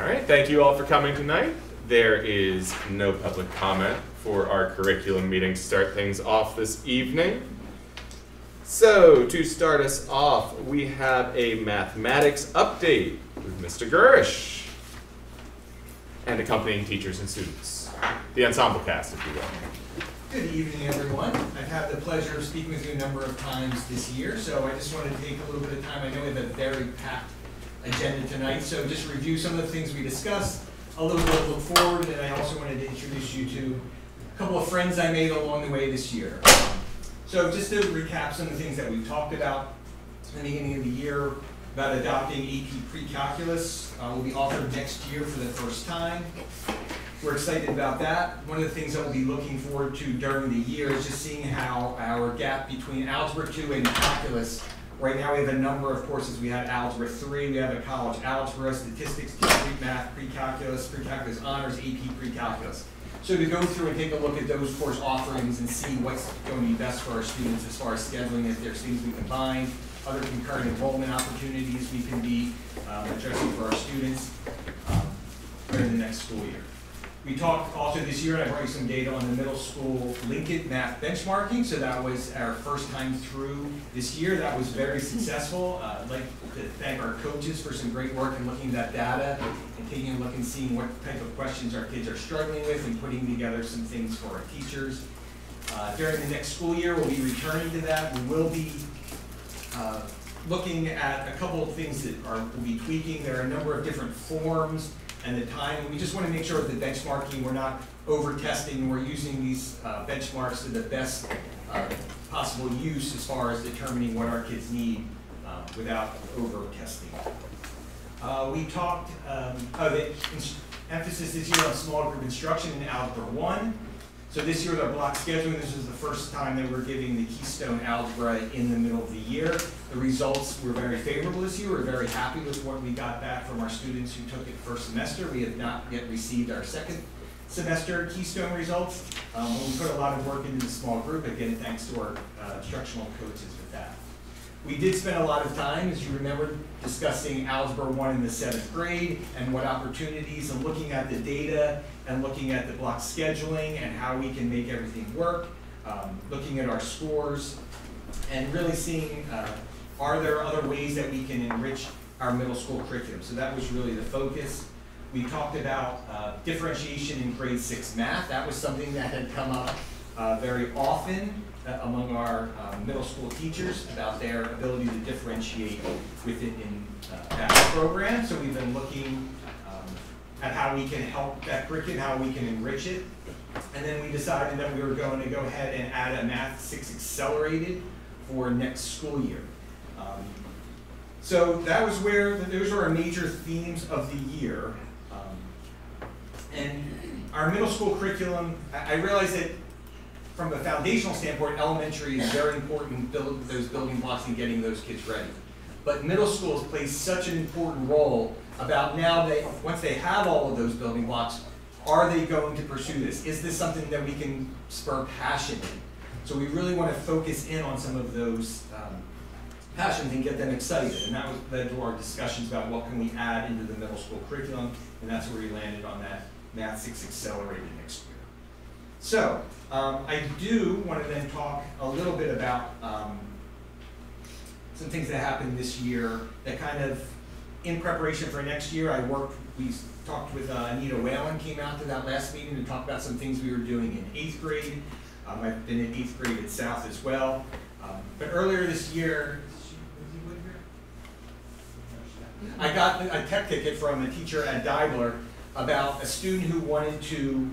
right, thank you all for coming tonight. There is no public comment for our curriculum meeting to start things off this evening. So, to start us off, we have a mathematics update with Mr. Gurish and accompanying teachers and students. The ensemble cast, if you will. Good evening, everyone. I've had the pleasure of speaking with you a number of times this year, so I just wanted to take a little bit of time. I know we have a very packed agenda tonight, so just review some of the things we discussed, a little bit of look forward, and I also wanted to introduce you to a couple of friends I made along the way this year. So just to recap some of the things that we talked about in the beginning of the year about adopting AP Pre-Calculus will be offered next year for the first time. We're excited about that. One of the things that we'll be looking forward to during the year is just seeing how our gap between Algebra 2 and Calculus. Right now we have a number of courses. We have Algebra 3, we have a college algebra, statistics, discrete math, pre-calculus, pre-calculus honors, AP pre-calculus. So to go through and take a look at those course offerings and see what's going to be best for our students as far as scheduling, if there's things we combine, other concurrent enrollment opportunities we can be addressing for our students during the next school year. We talked also this year, and I brought you some data on the middle school Linked Math benchmarking. So that was our first time through this year. That was very successful. I'd like to thank our coaches for some great work in looking at that data and taking a look and seeing what type of questions our kids are struggling with and putting together some things for our teachers. During the next school year, we'll be returning to that. We will be looking at a couple of things that we'll be tweaking. There are a number of different forms and the time. We just want to make sure with the benchmarking we're not over-testing. We're using these benchmarks to the best possible use as far as determining what our kids need without over-testing. We talked, the emphasis this year on small group instruction in Algebra 1. So this year with our block scheduling, this was the first time that we're giving the Keystone Algebra in the middle of the year. The results were very favorable this year. We're very happy with what we got back from our students who took it first semester. We have not yet received our second semester Keystone results. We put a lot of work into the small group, again, thanks to our instructional coaches with that. We did spend a lot of time, as you remember, discussing Algebra 1 in the 7th grade and what opportunities and looking at the data and looking at the block scheduling and how we can make everything work, looking at our scores, and really seeing are there other ways that we can enrich our middle school curriculum. So that was really the focus. We talked about differentiation in grade 6 math. That was something that had come up very often among our middle school teachers about their ability to differentiate within that program. So we've been looking at how we can help that curriculum, how we can enrich it. And then we decided that we were going to go ahead and add a Math 6 Accelerated for next school year. So that was those were our major themes of the year. And our middle school curriculum, I realized that from a foundational standpoint, elementary is very important, those building blocks and getting those kids ready. But middle schools play such an important role about now once they have all of those building blocks, are they going to pursue this? Is this something that we can spur passion in? So we really want to focus in on some of those passions and get them excited. And that led to our discussions about what can we add into the middle school curriculum, and that's where we landed on that Math 6 Accelerated next year. So I do want to then talk a little bit about some things that happened this year that kind of, in preparation for next year, we talked with Anita Whalen, came out to that last meeting to talk about some things we were doing in 8th grade. I've been in 8th grade at South as well. But earlier this year, I got a tech ticket from a teacher at Deibler about a student who wanted to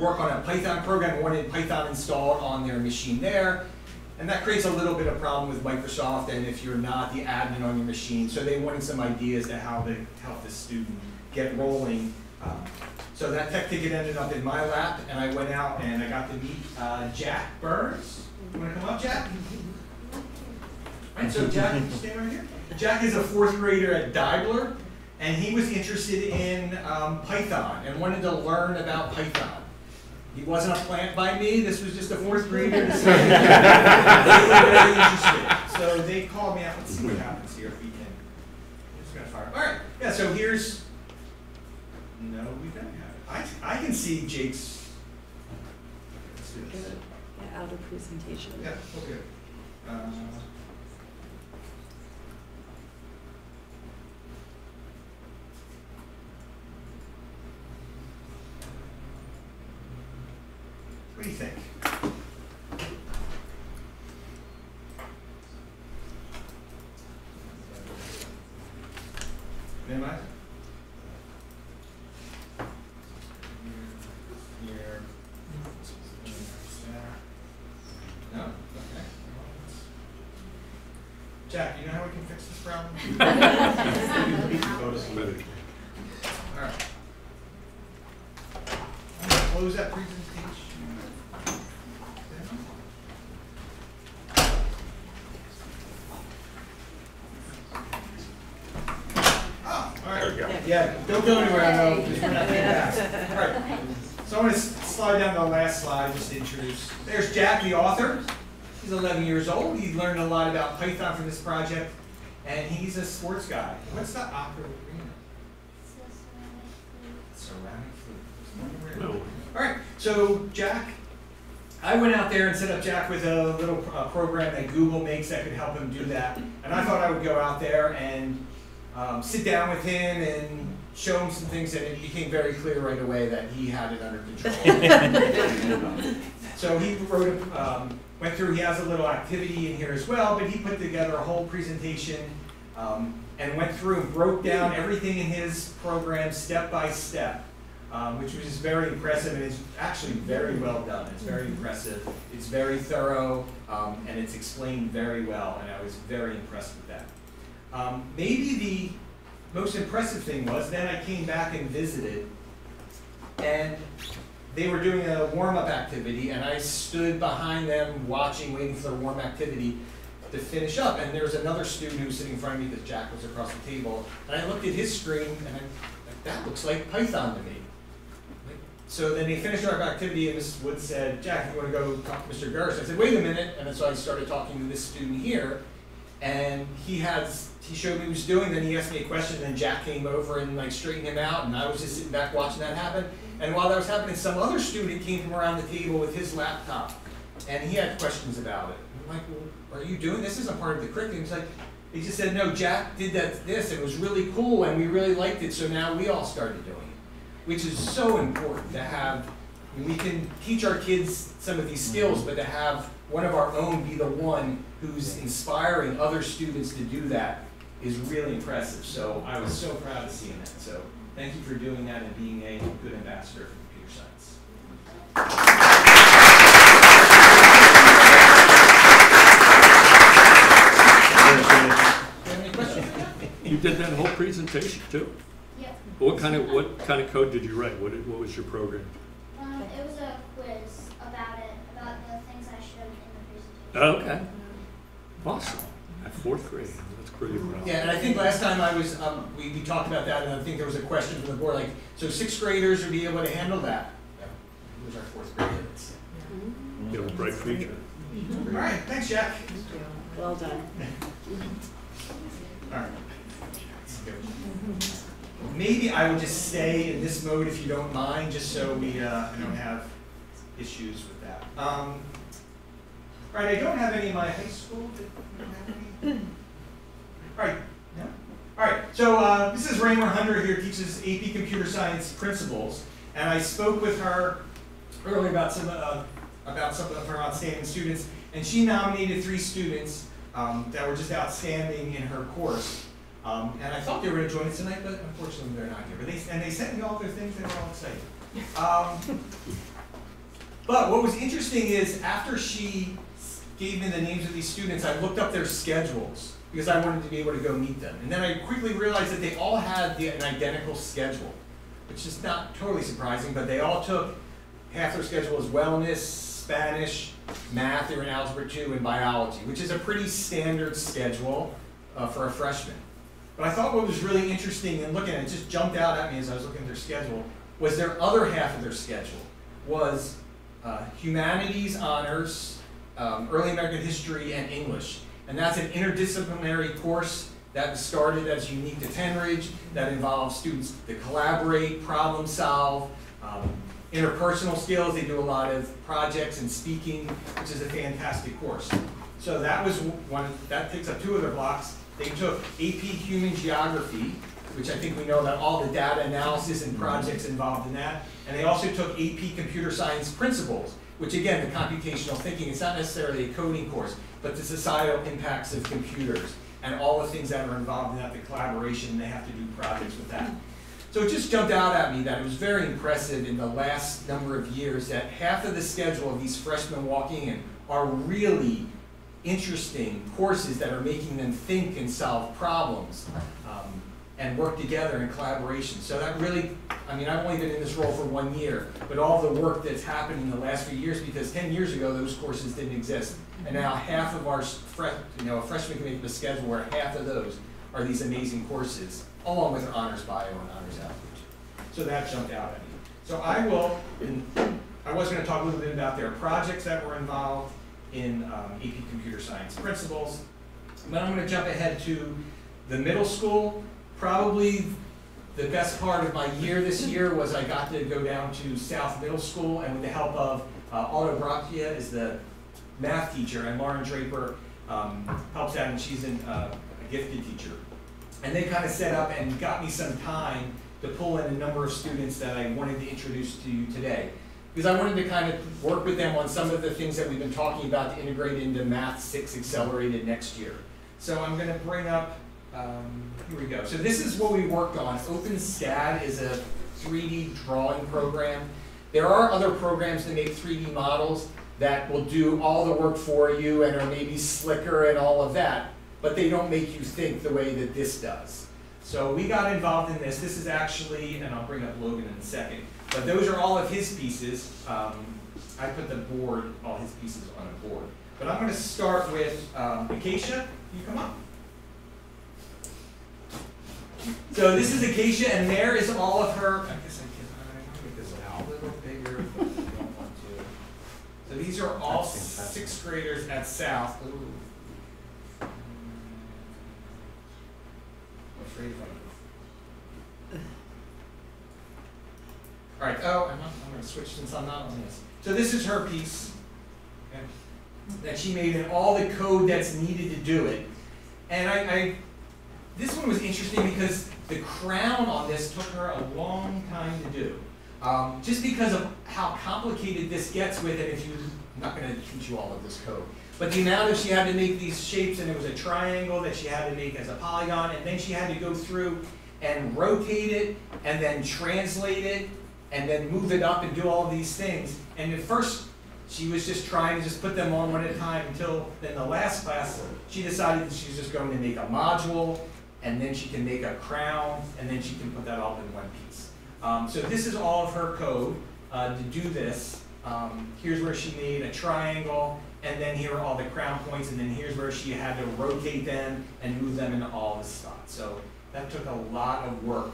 work on a Python program, wanted Python installed on their machine there. And that creates a little bit of problem with Microsoft and if you're not the admin on your machine. So they wanted some ideas to how to help the student get rolling. So that tech ticket ended up in my lap, and I went out and I got to meet Jack Burns. You want to come up, Jack? All right, so Jack, you stand right here. Jack is a 4th grader at Deibler, and he was interested in Python and wanted to learn about Python. He wasn't a plant by me. This was just a 4th grader. They were very interested. So they called me out. Let's see what happens here if we can. I'm just going to fire. All right. Yeah, so here's I can see Jake's. Let's do this. Yeah, out of presentation. Yeah, okay. What do you think? Minimize? Here. No? Okay. Jack, you know how we can fix this problem? All right. I'm going to close that presentation. There we go. Yeah, don't go anywhere, I know, because we're not doing that. All right, so I'm going to slide down to the last slide, just to introduce. There's Jack, the author. He's 11 years old. He learned a lot about Python from this project, and he's a sports guy. What's the opera arena? Ceramic flute. No. All right, so Jack, I went out there and set up Jack with a little program that Google makes that could help him do that. And I thought I would go out there and sit down with him and show him some things, and it became very clear right away that he had it under control. So he went through, he has a little activity in here as well, but he put together a whole presentation and went through and broke down everything in his program step by step, which was very impressive, and it's actually very well done. It's very impressive, it's very thorough, and it's explained very well, and I was very impressed with that. Maybe the most impressive thing was, then I came back and visited, and they were doing a warm-up activity, and I stood behind them watching, waiting for their warm activity to finish up. And there was another student who was sitting in front of me, because Jack was across the table, and I looked at his screen, and that looks like Python to me. So then they finished our activity, and Mrs. Wood said, Jack, you want to go talk to Mr. Gersh? I said, wait a minute, and so I started talking to this student here, and he showed me what he was doing, then he asked me a question, and then Jack came over and like straightened him out, and I was just sitting back watching that happen. And while that was happening, some other student came from around the table with his laptop, and he had questions about it. I'm like, well, are you doing this? This isn't part of the curriculum. He's like, he just said, no, Jack did this, it was really cool, and we really liked it, so now we all started doing it, which is so important to have. I mean, we can teach our kids some of these skills, but to have one of our own be the one who's inspiring other students to do that is really impressive. So I was so proud of seeing that. So thank you for doing that and being a good ambassador for computer science. Any questions? You did that whole presentation too? Yep. What kind of code did you write? What was your program? It was a quiz about the things I showed in the presentation. Oh, okay. Awesome. At 4th grade. That's pretty impressive. Yeah, and I think last time I was, we talked about that, and I think there was a question from the board, like, so 6th graders would be able to handle that. Yeah. It was our 4th grade kids. You have a bright future. All right, thanks, Jack. Well done. All right. Maybe I will just stay in this mode if you don't mind, just so we don't have issues with that. All right, I don't have any in my high school. All right, no? All right, so this is Raymer Hunter here, teaches AP Computer Science principles, and I spoke with her earlier about some of her outstanding students, and she nominated 3 students that were just outstanding in her course. And I thought they were going to join us tonight, but unfortunately they're not here. But they sent me all their things, they were all excited. But what was interesting is after she gave me the names of these students, I looked up their schedules because I wanted to be able to go meet them. And then I quickly realized that they all had an identical schedule, which is not totally surprising, but they all took half their schedule as wellness, Spanish, math, they were in Algebra 2, and biology, which is a pretty standard schedule for a freshman. But I thought what was really interesting and looking at it, just jumped out at me as I was looking at their schedule, was their other half of their schedule was humanities honors, early American history, and English. And that's an interdisciplinary course that started as unique to Tenridge, that involves students to collaborate, problem solve, Interpersonal skills, they do a lot of projects and speaking, which is a fantastic course. So that was one, that takes up 2 other blocks. They took AP Human Geography, which I think we know about all the data analysis and projects involved in that. And they also took AP Computer Science Principles, which again, the computational thinking, it's not necessarily a coding course, but the societal impacts of computers and all the things that are involved in that, the collaboration, they have to do projects with that. So it just jumped out at me that it was very impressive in the last number of years that half of the schedule of these freshmen walking in are really interesting courses that are making them think and solve problems and work together in collaboration. So that really, I mean, I've only been in this role for 1 year, but all the work that's happened in the last few years, because 10 years ago those courses didn't exist. And now half of our, a freshman can make the schedule where half of those are these amazing courses, along with honors bio and honors outreach. So that jumped out at me. So I was going to talk a little bit about their projects that were involved in AP Computer Science Principles. But I'm going to jump ahead to the middle school. Probably the best part of my year this year was I got to go down to South Middle School, and with the help of Aldo Braccia is the math teacher, and Lauren Draper helps out, and she's a gifted teacher. And they kind of set up and got me some time to pull in a number of students that I wanted to introduce to you today. Because I wanted to kind of work with them on some of the things that we've been talking about to integrate into Math 6 Accelerated next year. So I'm going to bring up, here we go. So this is what we worked on. OpenSCAD is a 3D drawing program. There are other programs to make 3D models that will do all the work for you and are maybe slicker and all of that, but they don't make you think the way that this does. So we got involved in this. This is actually, and I'll bring up Logan in a second, but those are all of his pieces. I put the board, all his pieces on a board. But I'm going to start with Acacia. Can you come up? So this is Acacia, and there is all of her, I guess I can make this a little bigger if you don't want to. So these are all 6th graders at South. Ooh. I'm afraid of it. All right, I'm going to switch since I'm not on this. So this is her piece, okay, that she made in all the code that's needed to do it. And this one was interesting because the crown on this took her a long time to do. Just because of how complicated this gets with it, I'm not going to teach you all of this code, but the amount of she had to make these shapes, and it was a triangle that she had to make as a polygon, and then she had to go through and rotate it, and then translate it, and then move it up and do all of these things. And at first, she was just trying to just put them on one at a time until then the last class, she decided that she's just going to make a module, and then she can make a crown, and then she can put that all in one piece. So this is all of her code to do this. Here's where she made a triangle, and then here are all the crown points, and then here's where she had to rotate them and move them into all the spots. So that took a lot of work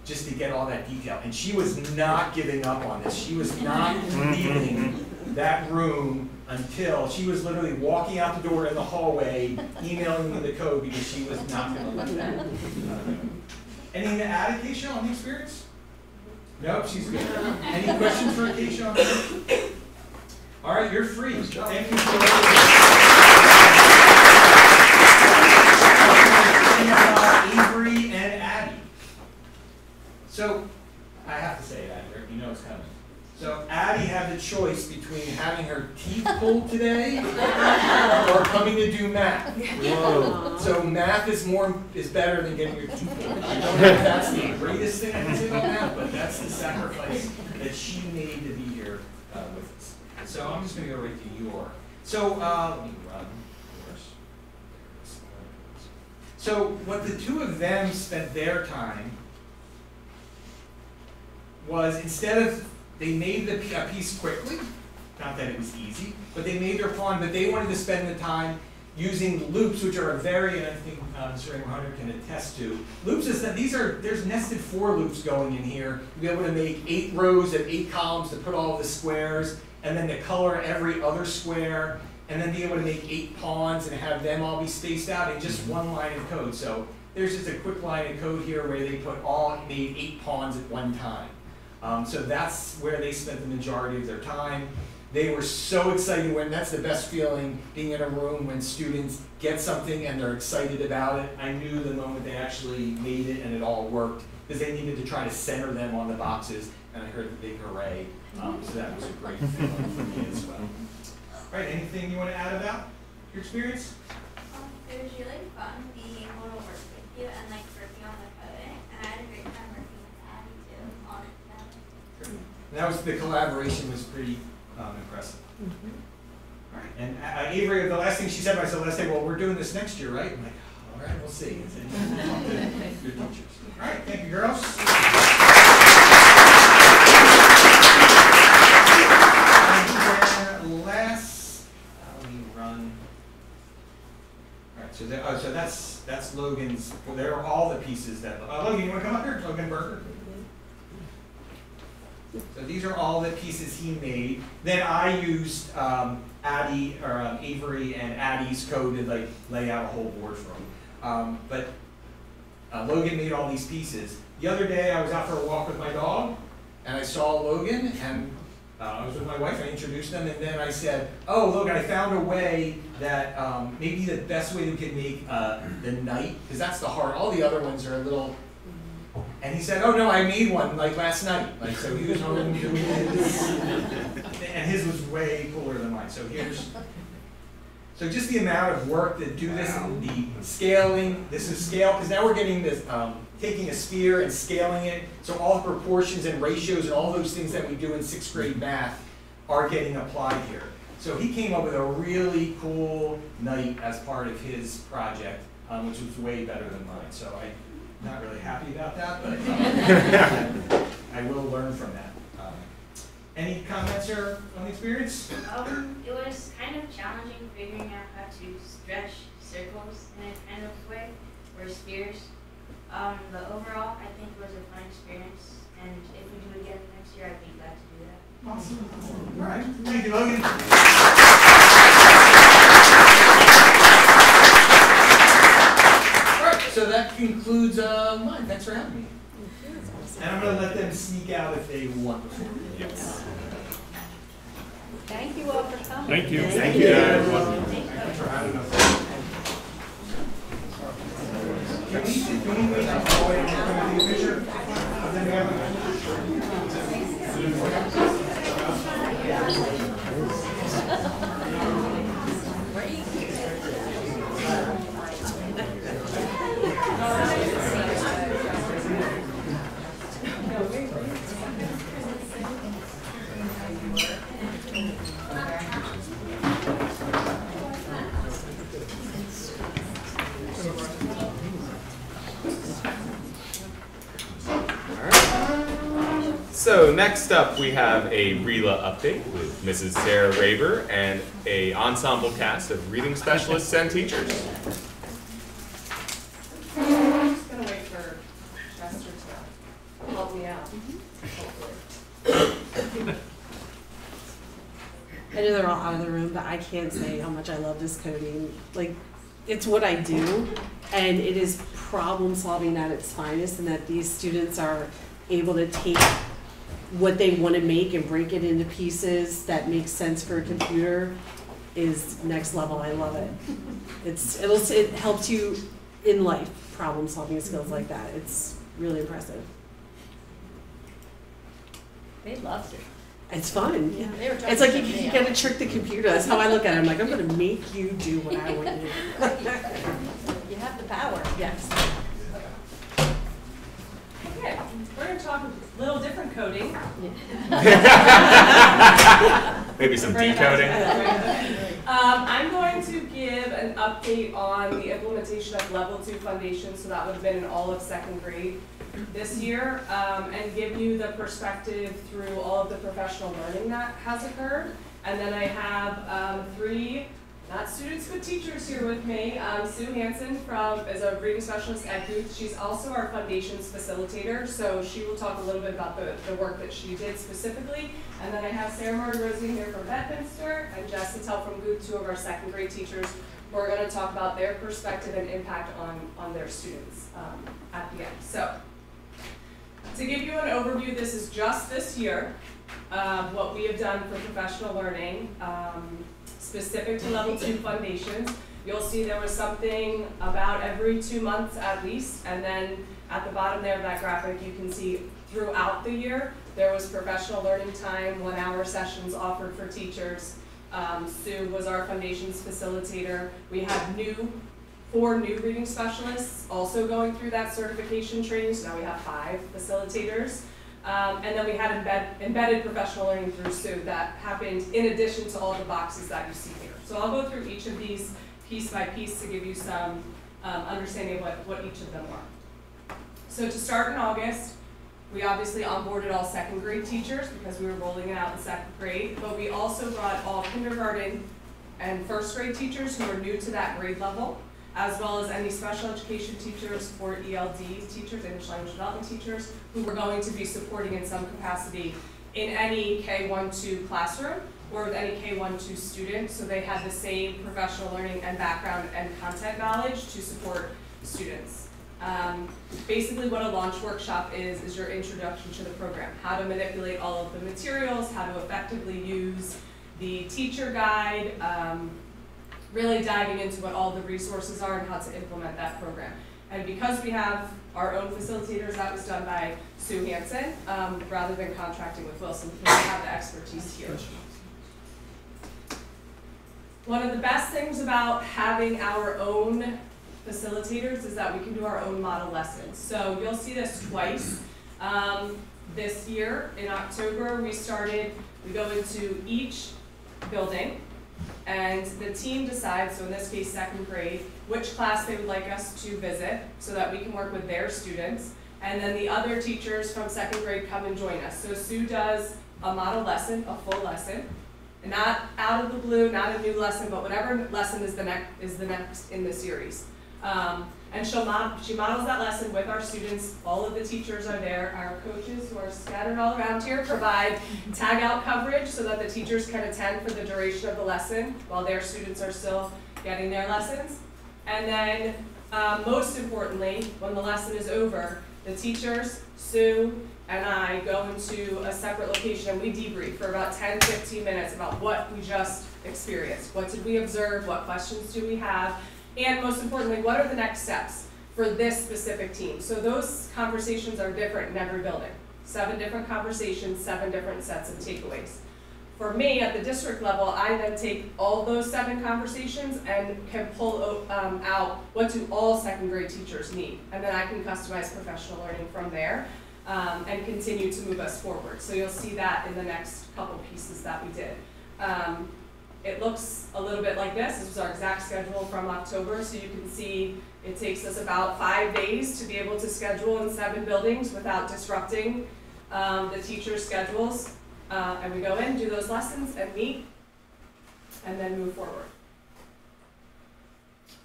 just to get all that detail. And she was not giving up on this. She was not leaving that room until she was literally walking out the door in the hallway, emailing me the code because she was not going to let that. Anything to add, Acacia, on the experience? Nope, she's good. Any questions for Acacia on that? All right, you're free. Thank you so much. Avery and Abby. So, I have to say it, Abby, you know it's coming. So Addie had the choice between having her teeth pulled today or coming to do math. Whoa. So math is better than getting your teeth pulled. I don't know if that's the greatest thing I can say about math, but that's the sacrifice that she made to be here with us. So I'm just going to go right to your. So let me run yours. So what the two of them spent their time was, instead of, they made the piece quickly, not that it was easy, but they made their pawn, but they wanted to spend the time using loops, which are a very, and I think Mr. Hunter can attest to. Loops is that there's nested for loops going in here to be able to make 8 rows of 8 columns to put all the squares, and then to color every other square, and then be able to make 8 pawns and have them all be spaced out in just one line of code. So there's just a quick line of code here where they made 8 pawns at one time. So that's where they spent the majority of their time. They were so excited when, that's the best feeling, being in a room when students get something and they're excited about it. I knew the moment they actually made it and it all worked, because they needed to try to center them on the boxes, and I heard the big hooray. So that was a great feeling for me as well. All right, anything you want to add about your experience? It was really fun being able to work with you and like working on the coding, and I had a great time working with Abby too on it together. And that was, the collaboration was pretty impressive. All right, and Avery, the last thing she said, I said last day, well, we're doing this next year, right? I'm like, all right, we'll see. And said, talk to your teachers. All right, thank you, girls. And last, let me run. All right, so that's Logan's. Well, there are all the pieces that. Logan, you want to come up here? Logan Berger. So these are all the pieces he made. Then I used Avery and Addie's code to like lay out a whole board for him. But Logan made all these pieces. The other day I was out for a walk with my dog, and I saw Logan, and I was with my wife. I introduced them, and then I said, "Oh, Logan, I found a way that maybe the best way we could make the night, because that's the hard. All the other ones are a little." And he said, "Oh no, I made one like last night." Like, so he was home doing his, and his was way cooler than mine. So so just the amount of work to do this, the scaling. This is scale, because now we're getting this, taking a sphere and scaling it. So all the proportions and ratios and all those things that we do in 6th grade math are getting applied here. So he came up with a really cool night as part of his project, which was way better than mine. So I'm not really happy about that, but I will learn from that. Any comments here on the experience? It was kind of challenging figuring out how to stretch circles in a kind of way, or spheres. But overall, I think it was a fun experience, and if we do it again next year, I'd be glad to do that. Awesome. All right. Thank you, Logan. All right, so that concludes mine. Thanks for having me. And I'm going to let them sneak out if they want before. Yes. Thank you all for coming. Thank you. Thank you, everyone. Thanks for having us. Can we wait out the way and come to the picture? Then we have So next up, we have a RELA update with Mrs. Sarah Raber and a ensemble cast of reading specialists and teachers. I'm just gonna wait for Chester to help me out. Hopefully. I know they're all out of the room, but I can't say how much I love this coding. Like, it's what I do, and it is problem solving at its finest, and that these students are able to take what they want to make and break it into pieces that make sense for a computer is next level. I love it. It helps you in life, problem solving skills like that. It's really impressive. They loved it. It's fun. Yeah, they were It's like you me gotta trick the computer. That's how I look at it. I'm like, I'm gonna make you do what I want you to do. You have the power. Yes. Okay, we're going to talk a little different coding. Maybe some decoding. I'm going to give an update on the implementation of Level 2 Foundation, so that would have been in all of 2nd grade this year, and give you the perspective through all of the professional learning that has occurred. And then I have 3 not students but teachers here with me. Sue Hansen is a reading specialist at Booth. She's also our foundations facilitator, so she will talk a little bit about the work that she did specifically. And then I have Sarah Martin-Rosie here from Bedminster and Jess Patel from Booth, 2 of our 2nd grade teachers. We're going to talk about their perspective and impact on their students at the end. So To give you an overview, this is just this year, what we have done for professional learning, specific to level 2 foundations. You'll see there was something about every 2 months at least, and then at the bottom there of that graphic you can see throughout the year there was professional learning time, 1-hour sessions offered for teachers. Sue was our foundations facilitator. We had 4 new reading specialists also going through that certification training, so now we have 5 facilitators. And then we had embedded professional learning through Sue that happened in addition to all the boxes that you see here. So I'll go through each of these piece by piece to give you some understanding of what each of them were. So to start in August, we obviously onboarded all 2nd grade teachers because we were rolling it out in 2nd grade, but we also brought all kindergarten and 1st grade teachers who are new to that grade level, as well as any special education teachers or ELD teachers, English Language Development teachers, who were going to be supporting in some capacity in any K-1-2 classroom or with any K-1-2 student, so they had the same professional learning and background and content knowledge to support students. Basically what a launch workshop is your introduction to the program, how to manipulate all of the materials, how to effectively use the teacher guide, really diving into what all the resources are and how to implement that program. And because we have our own facilitators, that was done by Sue Hansen, rather than contracting with Wilson, because we have the expertise here. One of the best things about having our own facilitators is that we can do our own model lessons. So you'll see this twice. This year, in October, we go into each building, and the team decides, so in this case 2nd grade, which class they would like us to visit so that we can work with their students. And then the other teachers from 2nd grade come and join us. So Sue does a model lesson, a full lesson, and not out of the blue, not a new lesson, but whatever lesson is the next in the series. And she models that lesson with our students. All of the teachers are there. Our coaches, who are scattered all around here, provide tag-out coverage so that the teachers can attend for the duration of the lesson while their students are still getting their lessons. And then, most importantly, when the lesson is over, the teachers, Sue, and I go into a separate location and we debrief for about 10-15 minutes about what we just experienced. What did we observe? What questions do we have? And most importantly, what are the next steps for this specific team? So those conversations are different in every building. 7 different conversations, 7 different sets of takeaways. For me, at the district level, I then take all those 7 conversations and can pull out what do all 2nd grade teachers need. And then I can customize professional learning from there and continue to move us forward. So you'll see that in the next couple pieces that we did. It looks a little bit like this. This was our exact schedule from October, so you can see it takes us about 5 days to be able to schedule in 7 buildings without disrupting the teachers' schedules. And we go in, do those lessons, and meet, and then move forward.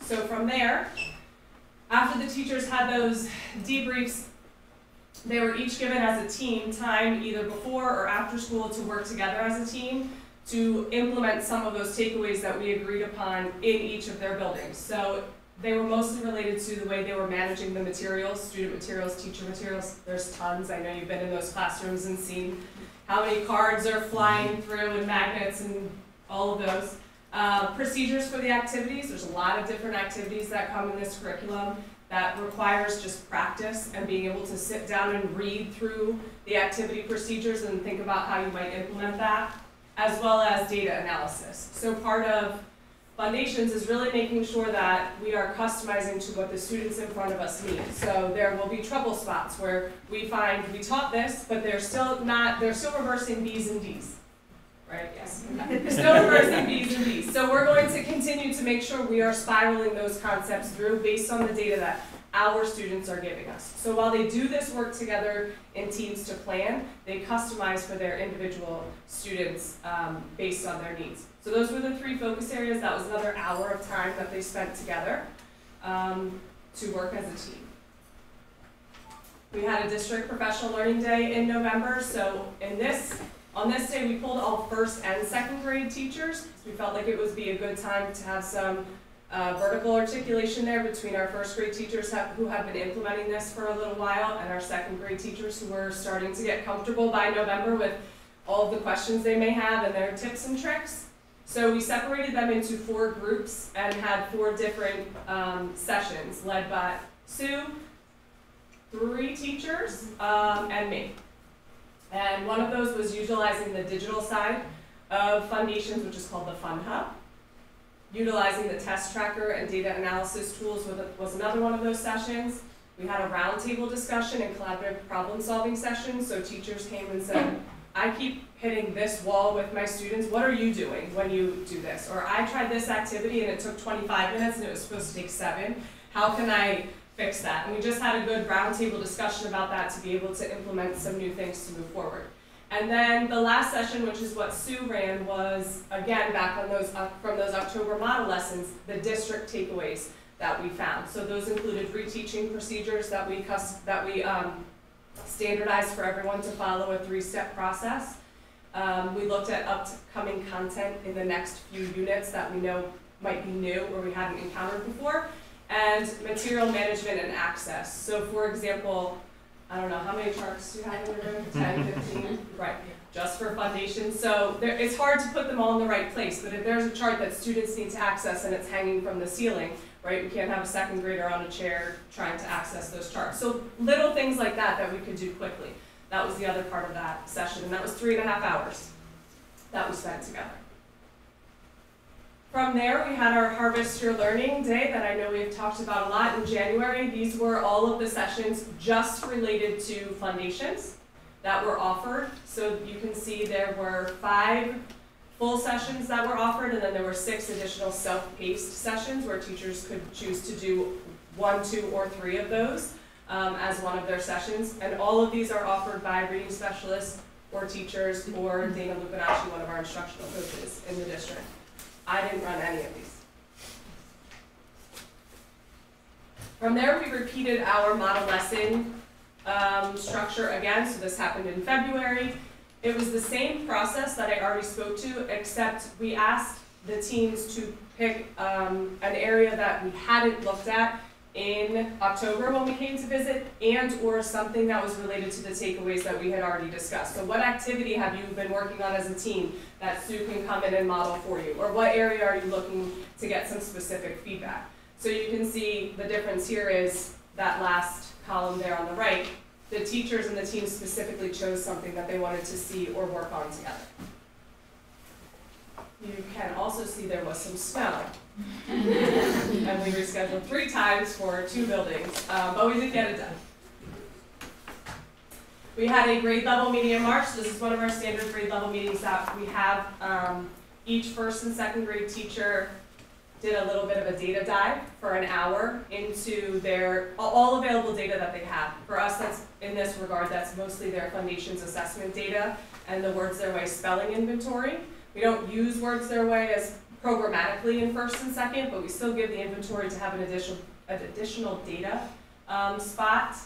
So from there, after the teachers had those debriefs, they were each given as a team time either before or after school to work together as a team to implement some of those takeaways that we agreed upon in each of their buildings. So they were mostly related to the way they were managing the materials, student materials, teacher materials. There's tons. I know you've been in those classrooms and seen how many cards are flying through and magnets and all of those. Procedures for the activities. There's a lot of different activities that come in this curriculum that requires just practice and being able to sit down and read through the activity procedures and think about how you might implement that, as well as data analysis. So part of Foundations is really making sure that we are customizing to what the students in front of us need. So there will be trouble spots where we find we taught this, but they're still reversing B's and D's. Right, yes. They're still reversing B's and D's. So we're going to continue to make sure we are spiraling those concepts through based on the data that our students are giving us. So while they do this work together in teams to plan, they customize for their individual students based on their needs. So those were the 3 focus areas. That was another hour of time that they spent together to work as a team. We had a district professional learning day in November. So on this day, we pulled all 1st and 2nd grade teachers. We felt like it would be a good time to have some vertical articulation there between our first grade teachers who have been implementing this for a little while and our second grade teachers who are starting to get comfortable by November with all of the questions they may have and their tips and tricks. So we separated them into 4 groups and had 4 different sessions led by Sue, 3 teachers, and me. And one of those was utilizing the digital side of Foundations, which is called the Fun Hub. Utilizing the test tracker and data analysis tools was another one of those sessions. We had a roundtable discussion and collaborative problem-solving session, so teachers came and said, I keep hitting this wall with my students, what are you doing when you do this? Or I tried this activity and it took 25 minutes and it was supposed to take 7. How can I fix that? And we just had a good roundtable discussion about that to be able to implement some new things to move forward. And then the last session, which is what Sue ran, was again back on those from those October model lessons, the district takeaways that we found. So those included reteaching procedures that we standardized for everyone to follow a 3-step process. We looked at upcoming content in the next few units that we know might be new or we hadn't encountered before, and material management and access. So for example, I don't know, how many charts do you have in your room? 10, 15? Right, just for Foundations. So it's hard to put them all in the right place, but if there's a chart that students need to access and it's hanging from the ceiling, right, we can't have a second grader on a chair trying to access those charts. So little things like that that we could do quickly. That was the other part of that session, and that was 3.5 hours that we spent together. From there, we had our Harvest Your Learning Day that I know we've talked about a lot in January. These were all of the sessions just related to Foundations that were offered. So you can see there were 5 full sessions that were offered, and then there were 6 additional self-paced sessions where teachers could choose to do 1, 2, or 3 of those as one of their sessions. And all of these are offered by reading specialists or teachers or Dana Lupinacci, one of our instructional coaches in the district. I didn't run any of these. From there, we repeated our model lesson structure again. So this happened in February. It was the same process that I already spoke to, except we asked the teams to pick an area that we hadn't looked at in October when we came to visit, and or something that was related to the takeaways that we had already discussed. So what activity have you been working on as a team that Sue can come in and model for you? Or what area are you looking to get some specific feedback? So you can see the difference here is that last column there on the right. The teachers and the team specifically chose something that they wanted to see or work on together. You can also see there was some snow. And we rescheduled 3 times for 2 buildings, but we did get it done. We had a grade level meeting in March. This is one of our standard grade level meetings that we have. Each first and second grade teacher did a little bit of a data dive for an hour into their all available data that they have. For us, that's in this regard, that's mostly their Foundations assessment data and the Words Their Way spelling inventory. We don't use Words Their Way as programmatically in first and second, but we still give the inventory to have an additional data spot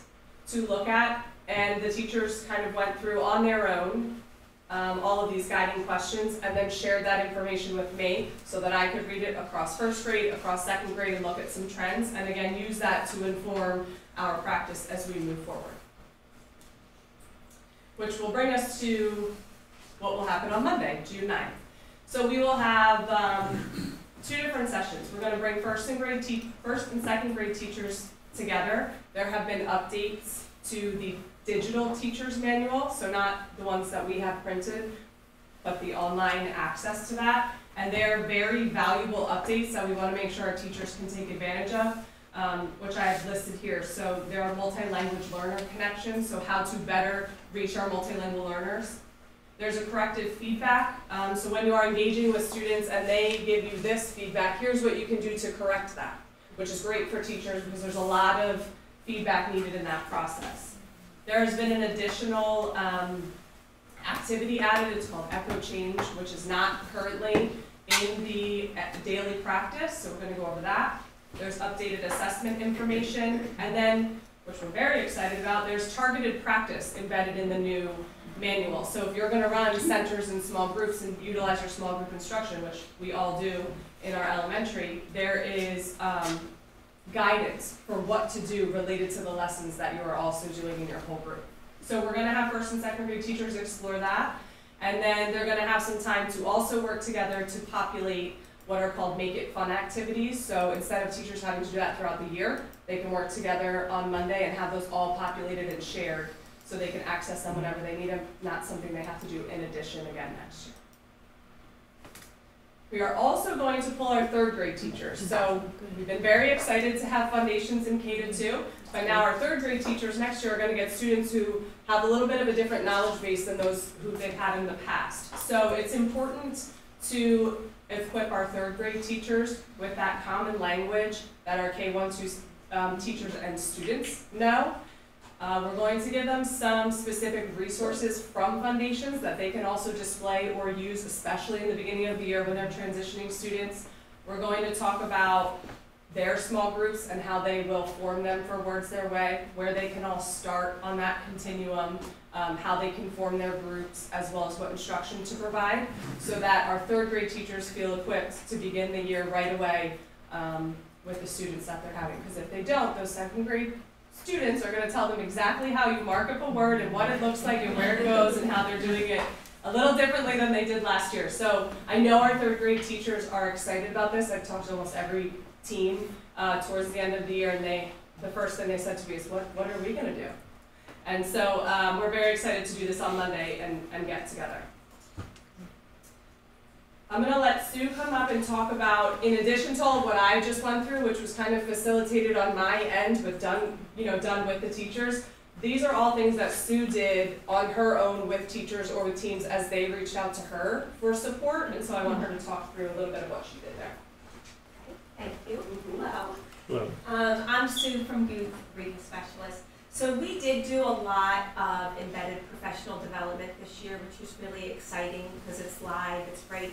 to look at. And the teachers kind of went through on their own all of these guiding questions and then shared that information with me so that I could read it across first grade, across second grade, and look at some trends, and again use that to inform our practice as we move forward. Which will bring us to what will happen on Monday, June 9th. So we will have 2 different sessions. We're going to bring first and second grade teachers together. There have been updates to the digital teacher's manual, so not the ones that we have printed, but the online access to that. And they're very valuable updates that we want to make sure our teachers can take advantage of, which I have listed here. So there are multi-language learner connections, so how to better reach our multilingual learners. There's a corrective feedback, so when you are engaging with students and they give you this feedback, here's what you can do to correct that, which is great for teachers because there's a lot of feedback needed in that process. There has been an additional activity added. It's called Echo Change, which is not currently in the daily practice, so we're going to go over that. There's updated assessment information, and then, which we're very excited about, there's targeted practice embedded in the new manual. So if you're going to run centers in small groups and utilize your small group instruction, which we all do in our elementary, there is guidance for what to do related to the lessons that you are also doing in your whole group. So we're gonna have first and second grade teachers explore that, and then they're gonna have some time to also work together to populate what are called Make It Fun activities. So instead of teachers having to do that throughout the year, they can work together on Monday and have those all populated and shared so they can access them whenever they need them, not something they have to do in addition again next year. We are also going to pull our third grade teachers. So we've been very excited to have foundations in K-2, but now our third grade teachers next year are going to get students who have a little bit of a different knowledge base than those who they've had in the past. So it's important to equip our third grade teachers with that common language that our K-1-2 teachers and students know. We're going to give them some specific resources from foundations that they can also display or use, especially in the beginning of the year when they're transitioning students. We're going to talk about their small groups and how they will form them for Words Their Way, where they can all start on that continuum, how they can form their groups, as well as what instruction to provide, so that our third grade teachers feel equipped to begin the year right away with the students that they're having. Because if they don't, those second grade students are going to tell them exactly how you mark up a word and what it looks like and where it goes and how they're doing it a little differently than they did last year. So I know our third grade teachers are excited about this. I've talked to almost every team towards the end of the year, and the first thing they said to me is, what are we going to do? And so we're very excited to do this on Monday and get together. I'm going to let Sue come up and talk about, in addition to all of what I just went through, which was kind of facilitated on my end, but done with the teachers. These are all things that Sue did on her own with teachers or with teams as they reached out to her for support, and so I want her to talk through a little bit of what she did there. Thank you. Hello. Hello. I'm Sue from Youth Reading Specialist. So we did do a lot of embedded professional development this year, which was really exciting because it's live, it's right,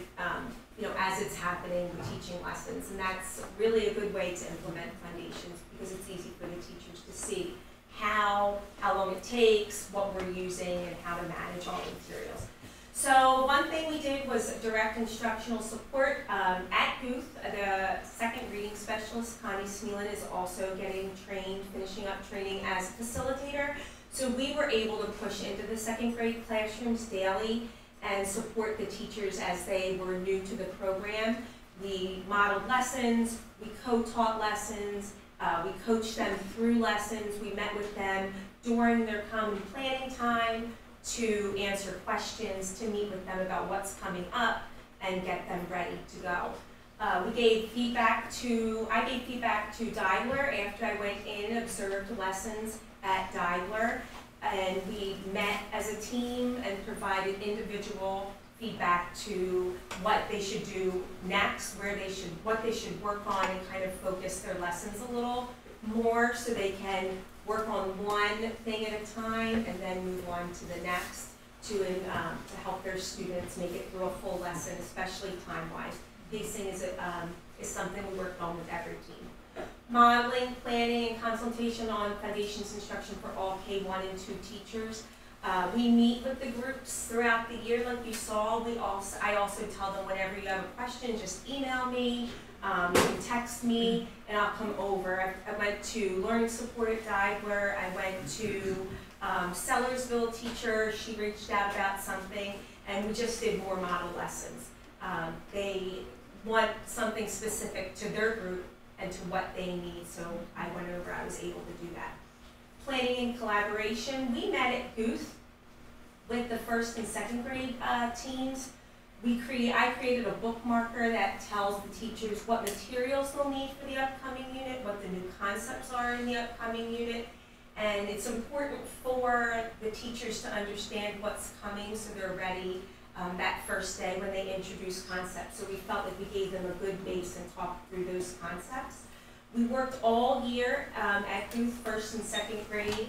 as it's happening, we're teaching lessons, and that's really a good way to implement foundations because it's easy for the teachers to see how long it takes, what we're using, and how to manage all the materials. So one thing we did was direct instructional support at Guth. The second reading specialist, Connie Sneelan, is also getting trained, finishing up training as a facilitator. So we were able to push into the second grade classrooms daily and support the teachers as they were new to the program. We modeled lessons, we co-taught lessons, we coached them through lessons, we met with them during their common planning time to answer questions, to meet with them about what's coming up and get them ready to go. I gave feedback to Deidler after I went in and observed lessons at Deidler, and we met as a team and provided individual feedback to what they should do next, what they should work on, and kind of focus their lessons a little more so they can work on one thing at a time and then move on to the next to help their students make it through a full lesson, especially time-wise. Pacing is something we work on with every team. Modeling, planning, and consultation on foundations instruction for all K-1 and 2 teachers. We meet with the groups throughout the year, like you saw. I also tell them whenever you have a question, just email me. You can text me, and I'll come over. I went to Learning Support at Deidler. I went to Sellersville teacher. She reached out about something, and we just did more model lessons. They want something specific to their group and to what they need, so I went over. I was able to do that. Planning and collaboration. We met at Guth with the first and second grade teams. I created a bookmarker that tells the teachers what materials they'll need for the upcoming unit, what the new concepts are in the upcoming unit, and it's important for the teachers to understand what's coming so they're ready that first day when they introduce concepts. So we felt like we gave them a good base and talked through those concepts. We worked all year at Guth first and second grade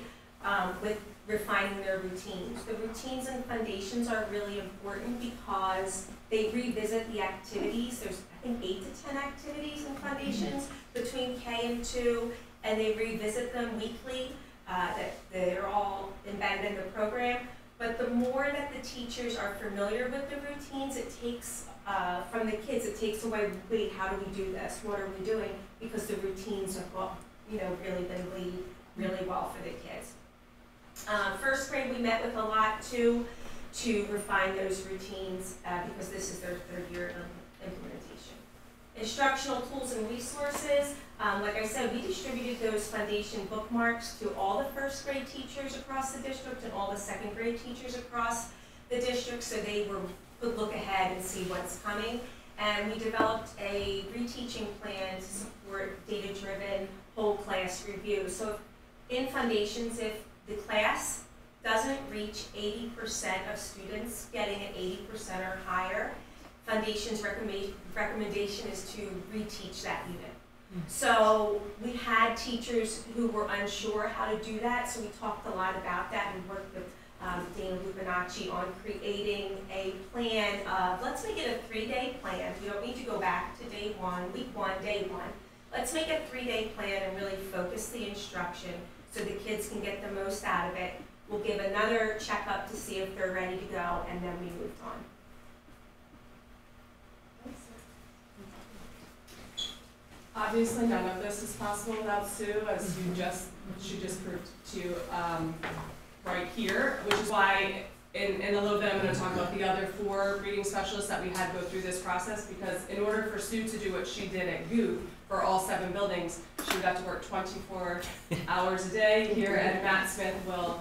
with refining their routines. The routines and foundations are really important because they revisit the activities. There's, I think, 8 to 10 activities in foundations between K and 2, and they revisit them weekly. That they're all embedded in the program. But the more that the teachers are familiar with the routines, it takes from the kids, it takes away, wait, how do we do this? What are we doing? Because the routines have, really been laid really well for the kids. First grade, we met with a lot too, to refine those routines, because this is their third year of implementation. Instructional tools and resources, like I said, we distributed those foundation bookmarks to all the first grade teachers across the district and all the second grade teachers across the district, so they could look ahead and see what's coming. And we developed a reteaching plan to support data-driven whole class review. So in foundations, if the class doesn't reach 80% of students getting an 80% or higher, foundation's recommendation is to reteach that unit. So we had teachers who were unsure how to do that, so we talked a lot about that and worked with Dana Lupinacci on creating a plan of, let's make it a 3-day plan. We don't need to go back to day one, week one, day one. Let's make a 3-day plan and really focus the instruction so the kids can get the most out of it. We'll give another checkup to see if they're ready to go, and then we moved on. Obviously, none of this is possible without Sue, as she just proved to you right here, which is why in a little bit I'm going to talk about the other 4 reading specialists that we had go through this process, because in order for Sue to do what she did at GOOP for all 7 buildings, she would have to work 24 hours a day here, and Matt Smith will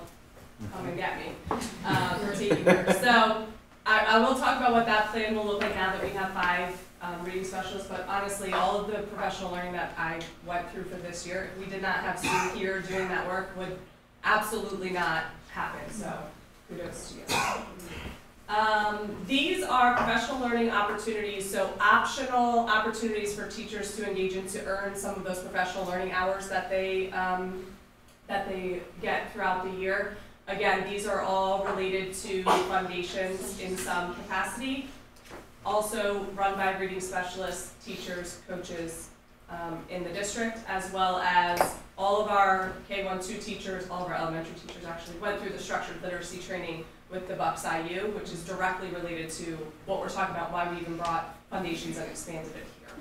come and get me for taking her. So I will talk about what that plan will look like now that we have 5 reading specialists, but honestly, all of the professional learning that I went through for this year, if we did not have Sue here doing that work, would absolutely not happen, so kudos to you. These are professional learning opportunities, so optional opportunities for teachers to engage in to earn some of those professional learning hours that they get throughout the year. Again, these are all related to foundations in some capacity. Also run by reading specialists, teachers, coaches in the district, as well as all of our K-1-2 teachers, all of our elementary teachers actually went through the structured literacy training with the Bucks IU, which is directly related to what we're talking about, why we even brought foundations and expanded it here.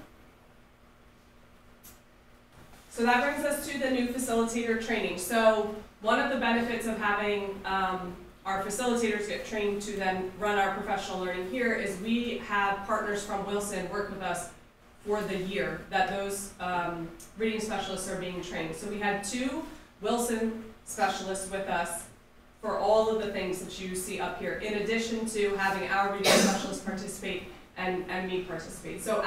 So that brings us to the new facilitator training. So one of the benefits of having our facilitators get trained to then run our professional learning here is we have partners from Wilson work with us for the year that those reading specialists are being trained. So we had 2 Wilson specialists with us for all of the things that you see up here, in addition to having our reading specialists participate and me participate. So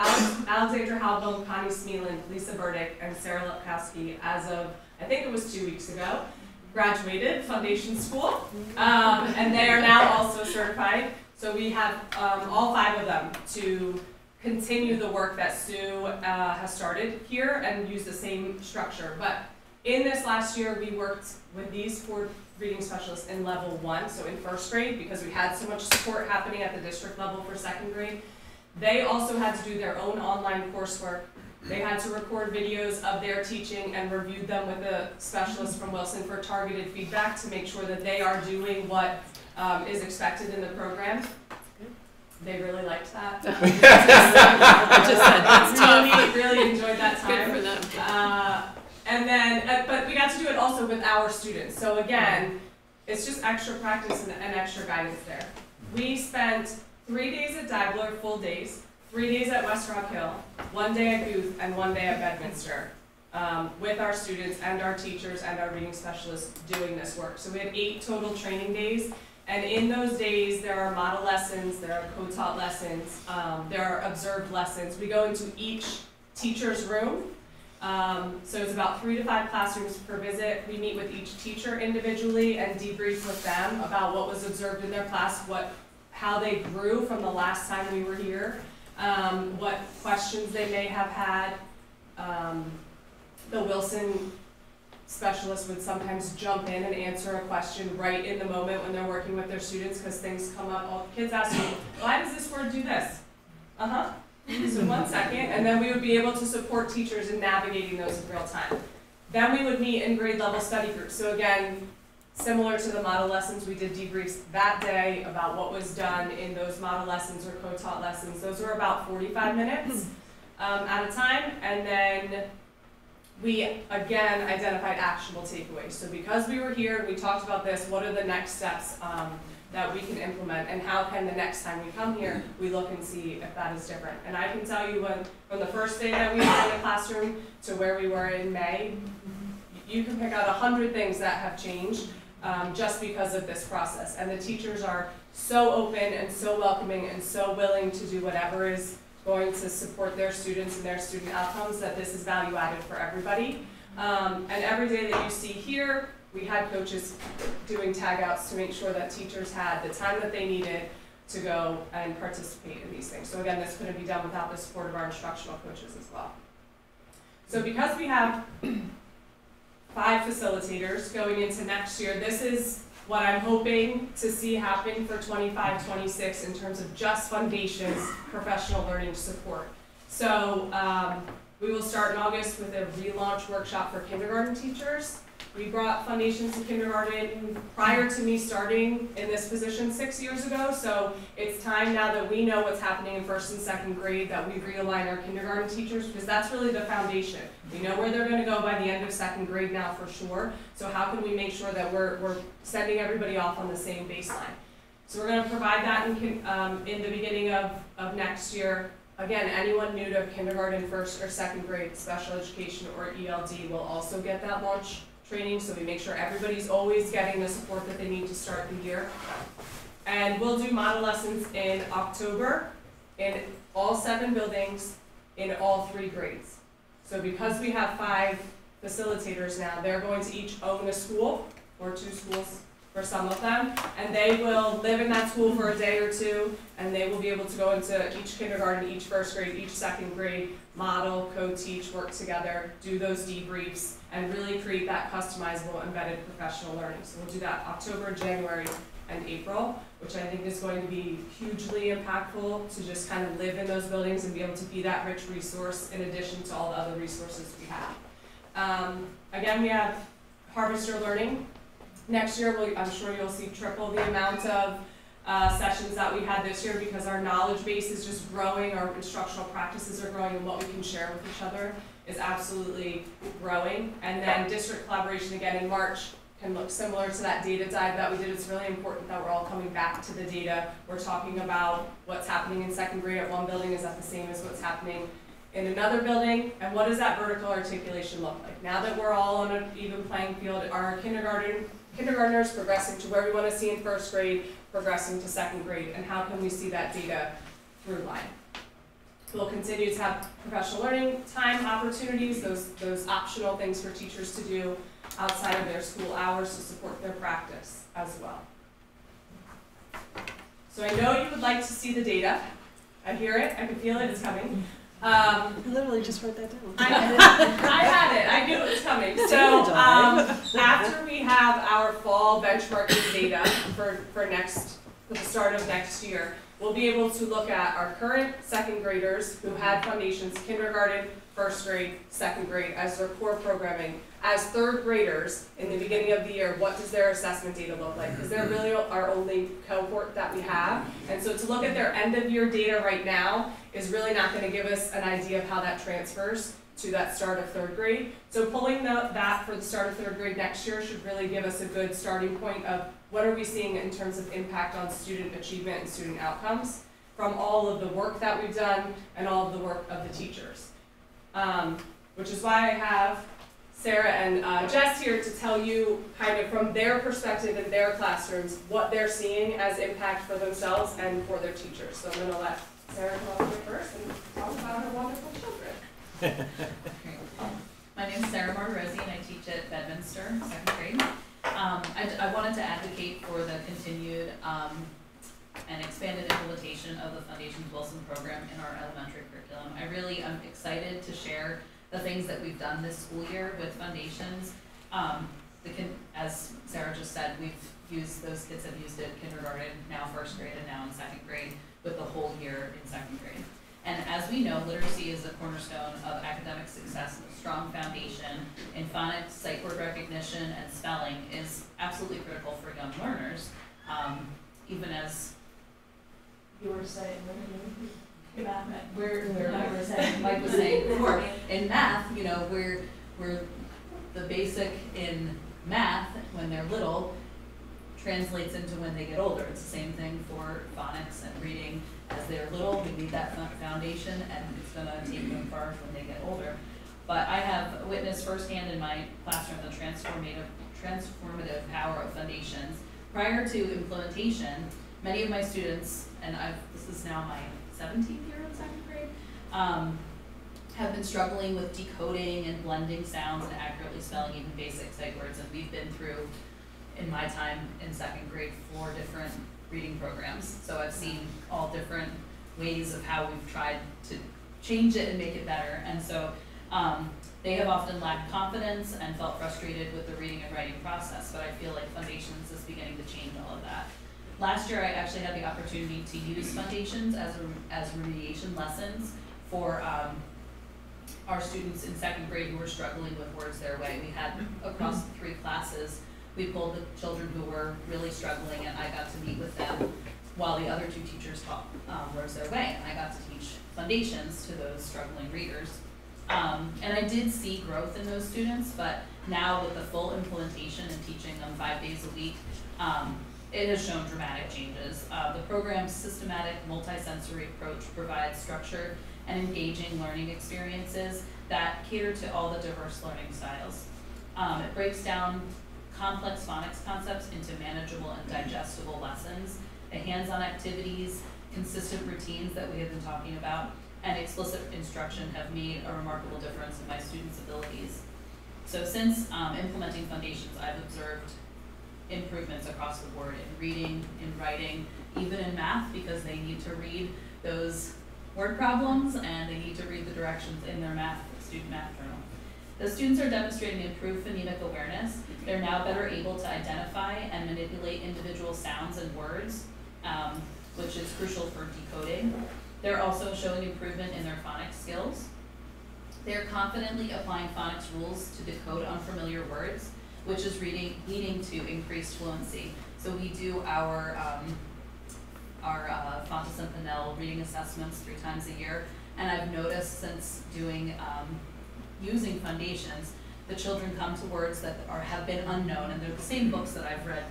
Alexandra Halbom, Connie Smealand, Lisa Burdick, and Sarah Lipkowski, as of, I think it was 2 weeks ago, graduated foundation school, and they are now also certified. So we have all 5 of them to continue the work that Sue has started here and use the same structure. But in this last year, we worked with these 4 reading specialists in level 1, so in first grade, because we had so much support happening at the district level for second grade. They also had to do their own online coursework. They had to record videos of their teaching and review them with the specialists from Wilson for targeted feedback to make sure that they are doing what is expected in the program. They really liked that. Really enjoyed that time. Good for them. And then, but we got to do it also with our students. So again, it's just extra practice and extra guidance there. We spent 3 days at Dabbler, full days, 3 days at West Rock Hill, 1 day at Booth, and 1 day at Bedminster, with our students and our teachers and our reading specialists doing this work. So we had 8 total training days, and in those days there are model lessons, there are co-taught lessons, there are observed lessons. We go into each teacher's room, so it's about 3 to 5 classrooms per visit. We meet with each teacher individually and debrief with them about what was observed in their class, how they grew from the last time we were here, what questions they may have had. The Wilson specialist would sometimes jump in and answer a question right in the moment when they're working with their students, because things come up. All the kids ask me, why does this word do this? So 1 second, and then we would be able to support teachers in navigating those in real time. Then we would meet in grade level study groups. So again, Similar to the model lessons, we did debriefs that day about what was done in those model lessons or co-taught lessons. Those were about 45 minutes at a time, and then we again identified actionable takeaways. So because we were here and we talked about this, what are the next steps that we can implement, and how can the next time we come here, we look and see if that is different. And I can tell you from the first day that we were in the classroom to where we were in May, you can pick out 100 things that have changed just because of this process. And the teachers are so open and so welcoming and so willing to do whatever is going to support their students and their student outcomes, that this is value added for everybody. And every day that you see here, we had coaches doing tag outs to make sure that teachers had the time that they needed to go and participate in these things. So again, this couldn't be done without the support of our instructional coaches as well. So because we have 5 facilitators going into next year, this is what I'm hoping to see happen for 25-26 in terms of just foundations professional learning support. So we will start in August with a relaunch workshop for kindergarten teachers. We brought foundations to kindergarten prior to me starting in this position 6 years ago, so it's time now that we know what's happening in 1st and 2nd grade that we realign our kindergarten teachers, because that's really the foundation. We know where they're going to go by the end of 2nd grade now for sure, so how can we make sure that we're sending everybody off on the same baseline? So we're going to provide that in the beginning of next year. Again, anyone new to kindergarten, 1st or 2nd grade, special education or ELD will also get that launch training, so we make sure everybody's always getting the support that they need to start the year. And we'll do model lessons in October in all 7 buildings in all 3 grades. So because we have 5 facilitators now, they're going to each own a school, or 2 schools for some of them, and they will live in that school for a day or 2, and they will be able to go into each kindergarten, each 1st grade, each 2nd grade, model, co-teach, work together, do those debriefs, and really create that customizable embedded professional learning. So we'll do that October, January, and April, which I think is going to be hugely impactful to just kind of live in those buildings and be able to be that rich resource in addition to all the other resources we have. Again, we have Harvester Learning. Next year, I'm sure you'll see triple the amount of sessions that we had this year, because our knowledge base is just growing, our instructional practices are growing, and what we can share with each other is absolutely growing. And then district collaboration again in March can look similar to that data dive that we did. It's really important that we're all coming back to the data. We're talking about what's happening in 2nd grade at one building, is that the same as what's happening in another building, and what does that vertical articulation look like? Now that we're all on an even playing field, are kindergartners progressing to where we want to see in 1st grade, progressing to 2nd grade, and how can we see that data through line? We'll continue to have professional learning time opportunities, those optional things for teachers to do outside of their school hours to support their practice as well. So I know you would like to see the data. I hear it, I can feel it, it's coming. I literally just wrote that down. I had it, I knew it was coming. So after we have our fall benchmarking data for the start of next year, we'll be able to look at our current 2nd graders who had foundations, kindergarten, 1st grade, 2nd grade as their core programming. As 3rd graders in the beginning of the year, what does their assessment data look like? Because they're really our only cohort that we have. And so to look at their end of year data right now is really not going to give us an idea of how that transfers to that start of 3rd grade. So pulling that for the start of 3rd grade next year should really give us a good starting point of what are we seeing in terms of impact on student achievement and student outcomes from all of the work that we've done and all of the work of the teachers. Which is why I have Sarah and Jess here to tell you kind of from their perspective in their classrooms what they're seeing as impact for themselves and for their teachers. So I'm going to let Sarah come up here first and talk about her wonderful children. My name is Sarah Martirossi and I teach at Bedminster, 2nd grade. I wanted to advocate for the continued and expanded implementation of the Foundations Wilson program in our elementary curriculum. I really am excited to share the things that we've done this school year with Foundations. As Sarah just said, those kids have used it kindergarten, now 1st grade, and now in 2nd grade, with the whole year in 2nd grade. And as we know, literacy is a cornerstone of academic success, and a strong foundation in phonics, sight word recognition, and spelling is absolutely critical for young learners, even as you were saying, Mike was saying before, in math, you know, we're the basic in math when they're little translates into when they get older. It's the same thing for phonics and reading. As they're little, they need that foundation, and it's going to take them far when they get older. But I have witnessed firsthand in my classroom the transformative power of foundations. Prior to implementation, many of my students, and this is now my 17th year in second grade, have been struggling with decoding and blending sounds and accurately spelling even basic sight words. And we've been through, in my time in second grade, 4 different reading programs. So I've seen all different ways of how we've tried to change it and make it better. And so they have often lacked confidence and felt frustrated with the reading and writing process, but I feel like Foundations is beginning to change all of that. Last year I actually had the opportunity to use Foundations as remediation lessons for our students in second grade who were struggling with words their way. We had across 3 classes, we pulled the children who were really struggling, and I got to meet with them while the other 2 teachers taught words their way, and I got to teach Foundations to those struggling readers. And I did see growth in those students, but now with the full implementation and teaching them 5 days a week, it has shown dramatic changes. The program's systematic multisensory approach provides structured and engaging learning experiences that cater to all the diverse learning styles. It breaks down complex phonics concepts into manageable and digestible lessons. The hands-on activities, consistent routines that we have been talking about, and explicit instruction have made a remarkable difference in my students' abilities. So since implementing Foundations, I've observed improvements across the board in reading, in writing, even in math, because they need to read those word problems and they need to read the directions in their student math journal. The students are demonstrating improved phonemic awareness. They're now better able to identify and manipulate individual sounds and words, which is crucial for decoding. They're also showing improvement in their phonics skills. They're confidently applying phonics rules to decode unfamiliar words, which is leading to increased fluency. So we do our Fontes and Pinnell reading assessments 3 times a year, and I've noticed since doing using Foundations, the children come to words that have been unknown, and they're the same books that I've read,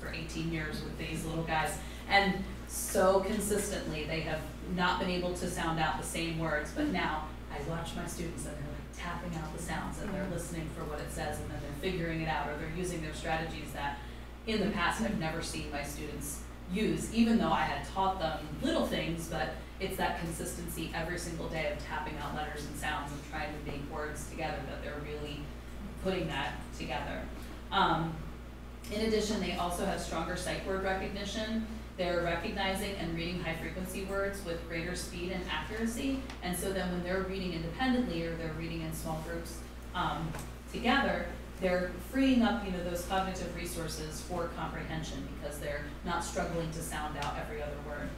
for 18 years with these little guys, and so consistently they have not been able to sound out the same words, but now I watch my students and they're like tapping out the sounds and they're listening for what it says, and then they're figuring it out, or they're using their strategies that in the past I've never seen my students use, even though I had taught them little things, but it's that consistency every single day of tapping out letters and sounds and trying to make words together that they're really putting that together. In addition, they also have stronger sight word recognition. They're recognizing and reading high frequency words with greater speed and accuracy, and so then when they're reading independently or they're reading in small groups together, they're freeing up those cognitive resources for comprehension because they're not struggling to sound out every other word.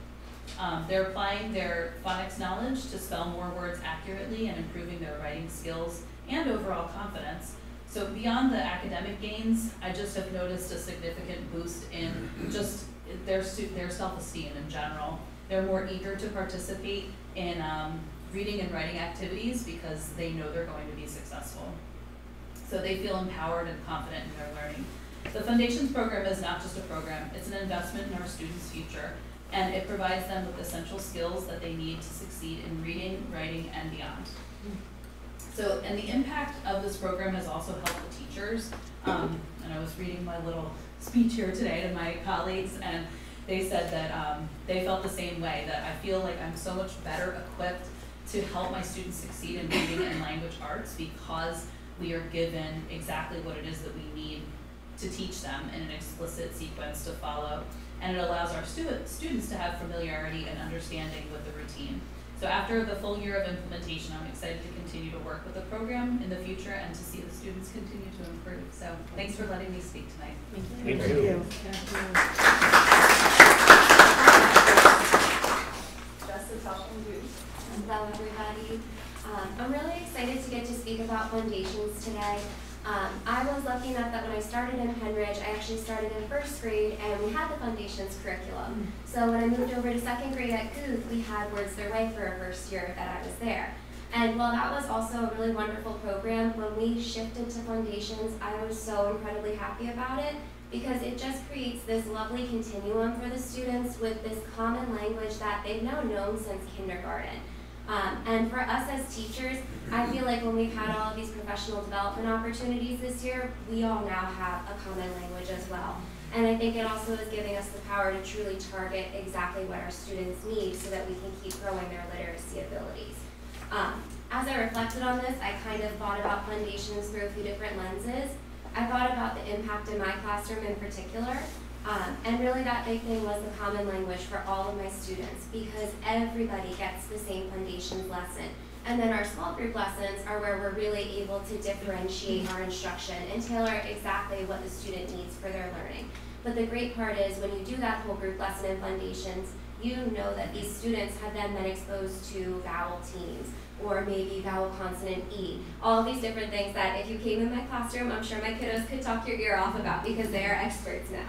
They're applying their phonics knowledge to spell more words accurately and improving their writing skills and overall confidence. So beyond the academic gains, I just have noticed a significant boost in just their self-esteem in general. They're more eager to participate in reading and writing activities because they know they're going to be successful. So they feel empowered and confident in their learning. The Foundations program is not just a program, it's an investment in our students' future, and it provides them with essential skills that they need to succeed in reading, writing, and beyond. So, and the impact of this program has also helped the teachers. And I was reading my little speech here today to my colleagues, and they said that they felt the same way, that I feel like I'm so much better equipped to help my students succeed in reading and language arts because we are given exactly what it is that we need to teach them in an explicit sequence to follow. And it allows our students to have familiarity and understanding with the routine. So after the full year of implementation, I'm excited to continue to work with the program in the future and to see the students continue to improve. So thanks for letting me speak tonight. Thank you. Thank you. Just to tell them, Hello, everybody. I'm really excited to get to speak about foundations today. I was lucky enough that when I started in Penridge, I actually started in first grade and we had the foundations curriculum. So when I moved over to second grade at Guth, we had Words Their Way for our first year that I was there. And while that was also a really wonderful program, when we shifted to foundations, I was so incredibly happy about it because it just creates this lovely continuum for the students with this common language that they've now known since kindergarten. And for us as teachers, I feel like when we've had all of these professional development opportunities this year, we all now have a common language as well. And I think it also is giving us the power to truly target exactly what our students need so that we can keep growing their literacy abilities. As I reflected on this, I kind of thought about foundations through a few different lenses. I thought about the impact in my classroom in particular, and really that big thing was the common language for all of my students because everybody gets the same foundations lesson. And then our small group lessons are where we're really able to differentiate our instruction and tailor exactly what the student needs for their learning. But the great part is when you do that whole group lesson in foundations, you know that these students have then been exposed to vowel teams or maybe vowel consonant E, all of these different things that if you came in my classroom, I'm sure my kiddos could talk your ear off about because they are experts now.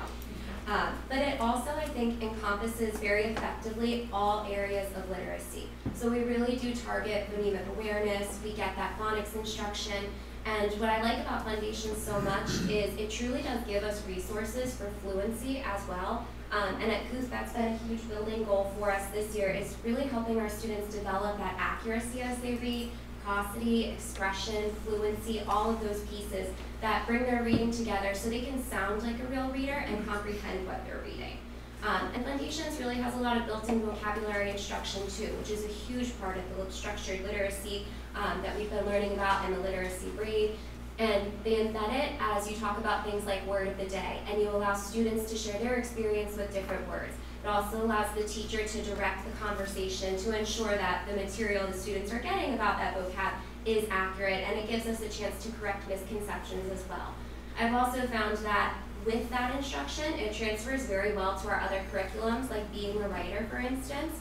But it also, I think, encompasses very effectively all areas of literacy. So we really do target phonemic awareness, we get that phonics instruction, and what I like about Foundations so much is it truly does give us resources for fluency as well. And at Guth, that's been a huge building goal for us this year, is really helping our students develop that accuracy as they read, prosody, expression, fluency, all of those pieces that bring their reading together so they can sound like a real reader and comprehend what they're reading. And Foundations really has a lot of built-in vocabulary instruction too, which is a huge part of the structured literacy that we've been learning about in the literacy braid. And they embed it as you talk about things like word of the day, and you allow students to share their experience with different words. It also allows the teacher to direct the conversation to ensure that the material the students are getting about that vocab is accurate, and it gives us a chance to correct misconceptions as well. I've also found that with that instruction, it transfers very well to our other curriculums, like being a writer, for instance,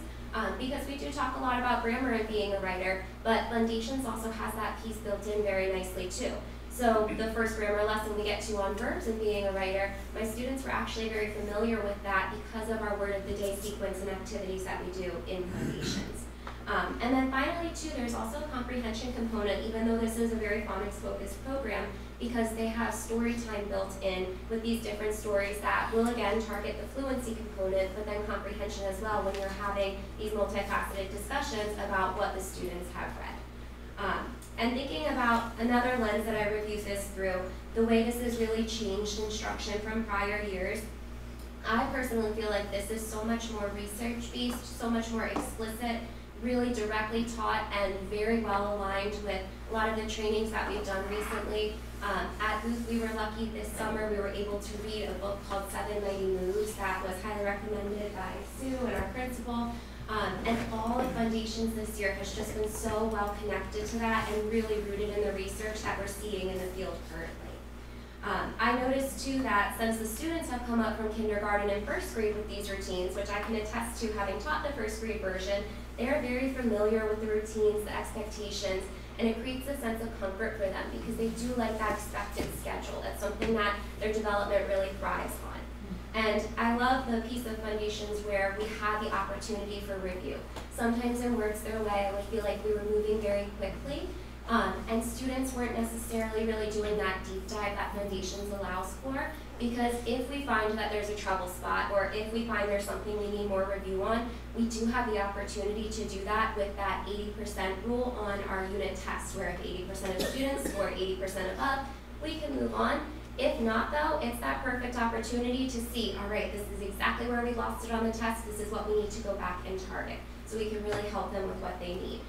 because we do talk a lot about grammar and being a writer, but Foundations also has that piece built in very nicely too. So the first grammar lesson we get to on verbs and being a writer, my students were actually very familiar with that because of our word of the day sequence and activities that we do in Foundations. And then finally too, there's also a comprehension component, even though this is a very phonics focused program, because they have story time built in with these different stories that will again target the fluency component, but then comprehension as well when you're having these multifaceted discussions about what the students have read. And thinking about another lens that I reviewed this through, the way this has really changed instruction from prior years, I personally feel like this is so much more research-based, so much more explicit, really directly taught and very well aligned with a lot of the trainings that we've done recently. At Guth, we were lucky this summer, we were able to read a book called 790 Moves that was highly recommended by Sue and our principal. And all of Foundations this year has just been so well connected to that and really rooted in the research that we're seeing in the field currently. I noticed too that since the students have come up from kindergarten and first grade with these routines, which I can attest to having taught the first grade version, they are very familiar with the routines, the expectations, and it creates a sense of comfort for them because they do like that expected schedule. That's something that their development really thrives on. And I love the piece of Foundations where we had the opportunity for review. Sometimes in Words Their Way, I would feel like we were moving very quickly, and students weren't necessarily really doing that deep dive that Foundations allows for, because if we find that there's a trouble spot, or if we find there's something we need more review on, we do have the opportunity to do that with that 80% rule on our unit test, where if 80% of students score 80% above, we can move on. If not though, it's that perfect opportunity to see, all right, this is exactly where we lost it on the test, this is what we need to go back and target. So we can really help them with what they need.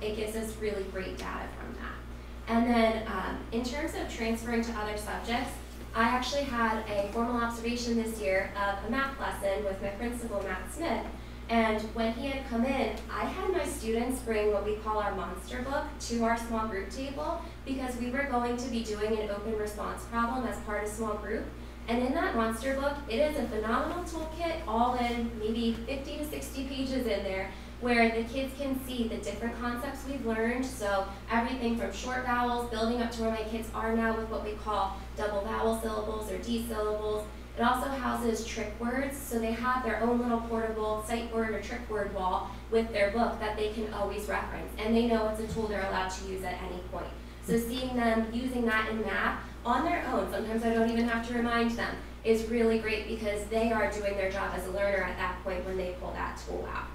It gives us really great data from that. And then in terms of transferring to other subjects, I actually had a formal observation this year of a math lesson with my principal, Matt Smith. And when he had come in, I had my students bring what we call our monster book to our small group table because we were going to be doing an open response problem as part of small group. And in that monster book, it is a phenomenal toolkit, all in maybe 50 to 60 pages in there, where the kids can see the different concepts we've learned. So everything from short vowels, building up to where my kids are now with what we call double vowel syllables or D syllables. It also houses trick words, so they have their own little portable sight word or trick word wall with their book that they can always reference, and they know it's a tool they're allowed to use at any point. So seeing them using that in math on their own, sometimes I don't even have to remind them, is really great because they are doing their job as a learner at that point when they pull that tool out.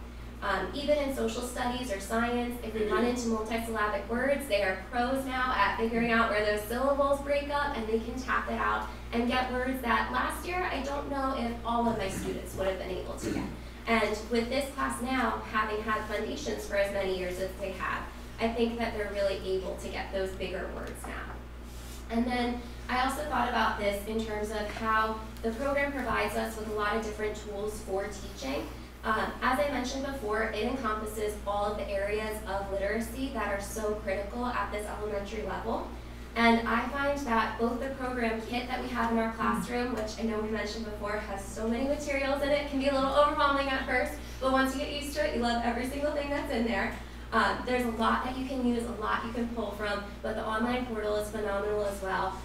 Even in social studies or science, if we run into multisyllabic words, they are pros now at figuring out where those syllables break up, and they can tap it out and get words that last year I don't know if all of my students would have been able to get. And with this class now, having had foundations for as many years as they have, I think that they're really able to get those bigger words now. And then I also thought about this in terms of how the program provides us with a lot of different tools for teaching. As I mentioned before, it encompasses all of the areas of literacy that are so critical at this elementary level. And I find that both the program kit that we have in our classroom, which I know we mentioned before has so many materials in it, can be a little overwhelming at first, but once you get used to it, you love every single thing that's in there. There's a lot that you can use, a lot you can pull from, but the online portal is phenomenal as well.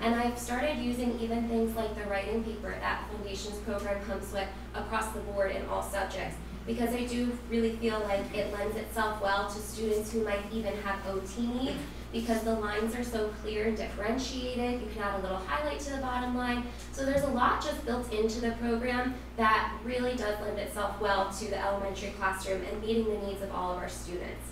And I've started using even things like the writing paper that Foundations program comes with across the board in all subjects, because I do really feel like it lends itself well to students who might even have OT needs, because the lines are so clear and differentiated. You can add a little highlight to the bottom line. So there's a lot just built into the program that really does lend itself well to the elementary classroom and meeting the needs of all of our students.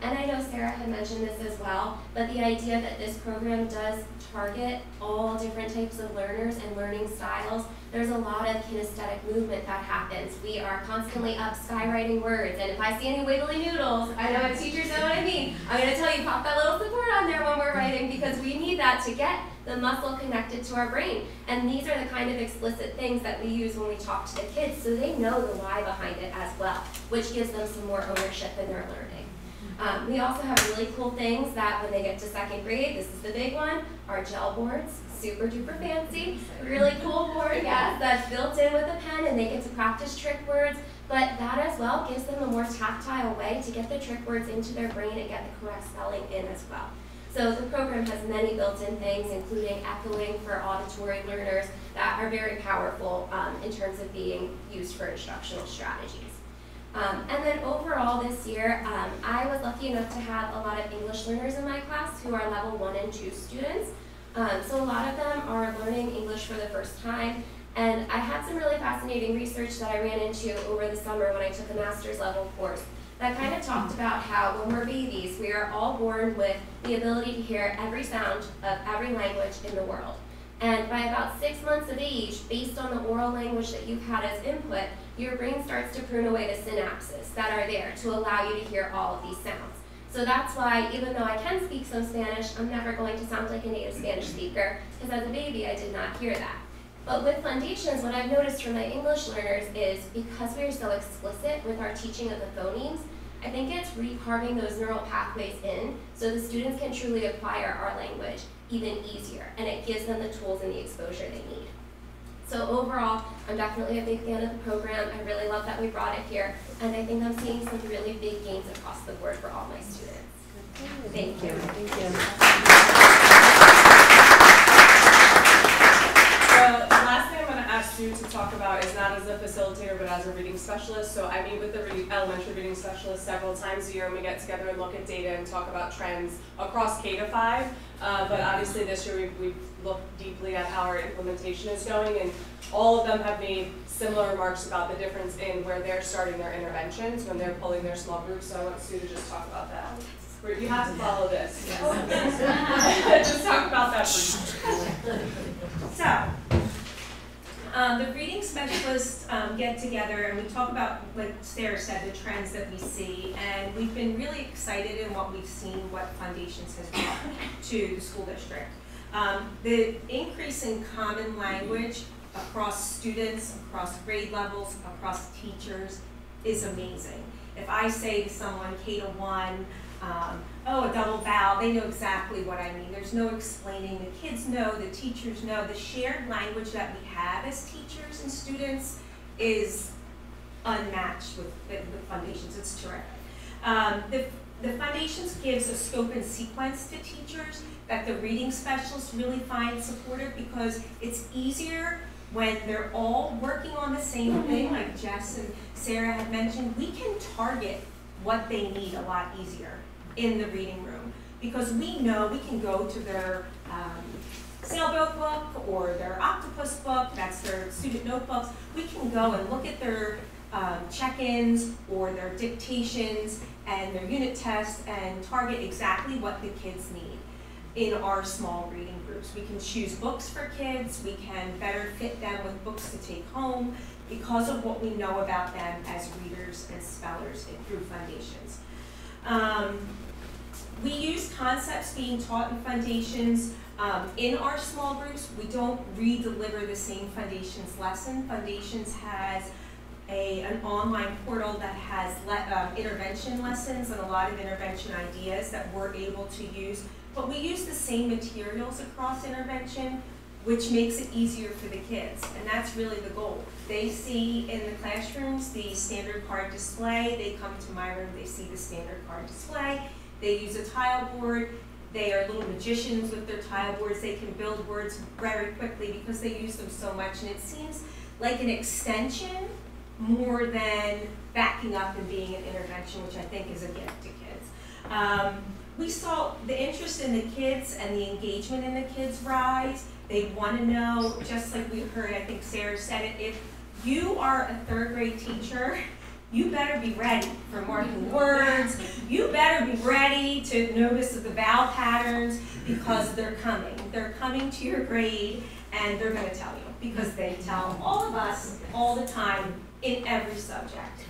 And I know Sarah had mentioned this as well, but the idea that this program does target all different types of learners and learning styles, there's a lot of kinesthetic movement that happens. We are constantly up skywriting words, and if I see any wiggly noodles, I know teachers know what I mean. I'm going to tell you, pop that little support on there when we're writing, because we need that to get the muscle connected to our brain. And these are the kind of explicit things that we use when we talk to the kids, so they know the why behind it as well, which gives them some more ownership in their learning. We also have really cool things that when they get to second grade, this is the big one, our gel boards, super duper fancy, really cool board, yes, that's built in with a pen, and they get to practice trick words, but that as well gives them a more tactile way to get the trick words into their brain and get the correct spelling in as well. So the program has many built-in things, including echoing for auditory learners that are very powerful in terms of being used for instructional strategies. And then overall this year, I was lucky enough to have a lot of English learners in my class who are level 1 and 2 students. So a lot of them are learning English for the first time. And I had some really fascinating research that I ran into over the summer when I took a master's level course that kind of talked about how when we're babies, we are all born with the ability to hear every sound of every language in the world. And by about 6 months of age, based on the oral language that you've had as input, your brain starts to prune away the synapses that are there to allow you to hear all of these sounds. So that's why, even though I can speak some Spanish, I'm never going to sound like a native Spanish speaker, because as a baby I did not hear that. But with Foundations, what I've noticed for my English learners is because we are so explicit with our teaching of the phonemes, I think it's recarving those neural pathways in so the students can truly acquire our language even easier, and it gives them the tools and the exposure they need. So overall, I'm definitely a big fan of the program. I really love that we brought it here, and I think I'm seeing some really big gains across the board for all my students. Thank you. Thank you. The last thing I'm going to ask you to talk about is not as a facilitator, but as a reading specialist. So I meet with the elementary reading specialist several times a year, and we get together and look at data and talk about trends across K to 5. But obviously this year we've looked deeply at how our implementation is going, and all of them have made similar remarks about the difference in where they're starting their interventions when they're pulling their small groups. So I want Sue to just talk about that. You have to follow this. Yes. Just talk about that briefly. So, the reading specialists get together and we talk about what Sarah said, the trends that we see, and we've been really excited in what we've seen, what Foundations has brought to the school district. The increase in common language across students, across grade levels, across teachers is amazing. If I say to someone K to 1, oh, a double vowel, they know exactly what I mean. There's no explaining. The kids know, the teachers know. The shared language that we have as teachers and students is unmatched with Foundations. It's terrific. The Foundations gives a scope and sequence to teachers that the reading specialists really find supportive, because it's easier when they're all working on the same thing, like Jess and Sarah had mentioned. We can target what they need a lot easier in the reading room, because we know we can go to their sailboat book or their octopus book, that's their student notebooks. We can go and look at their check-ins or their dictations and their unit tests and target exactly what the kids need in our small reading groups. We can choose books for kids, we can better fit them with books to take home because of what we know about them as readers and spellers through Foundations. We use concepts being taught in Foundations. In our small groups, we don't re-deliver the same Foundations lesson. Foundations has an online portal that has intervention lessons and a lot of intervention ideas that we're able to use. But we use the same materials across intervention, which makes it easier for the kids. And that's really the goal. They see in the classrooms the standard card display. They come to my room, they see the standard card display. They use a tile board. They are little magicians with their tile boards. They can build words very quickly because they use them so much. And it seems like an extension more than backing up and being an intervention, which I think is a gift to kids. We saw the interest in the kids and the engagement in the kids rise. They want to know, just like we heard, I think Sarah said it, if you are a third grade teacher, you better be ready for marking words. You better be ready to notice the vowel patterns, because they're coming. They're coming to your grade and they're going to tell you, because they tell all of us all the time in every subject.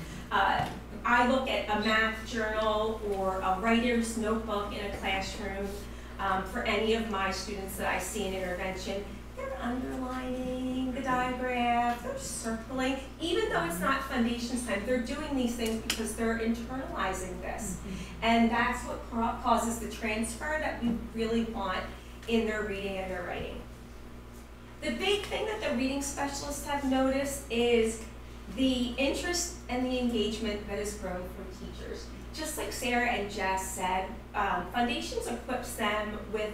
I look at a math journal or a writer's notebook in a classroom for any of my students that I see in intervention. They're underlining the diagraph, they're circling. Even though it's not Foundations time, they're doing these things because they're internalizing this. And that's what causes the transfer that we really want in their reading and their writing. The big thing that the reading specialists have noticed is the interest and the engagement that has grown from teachers. Just like Sarah and Jess said, Foundations equips them with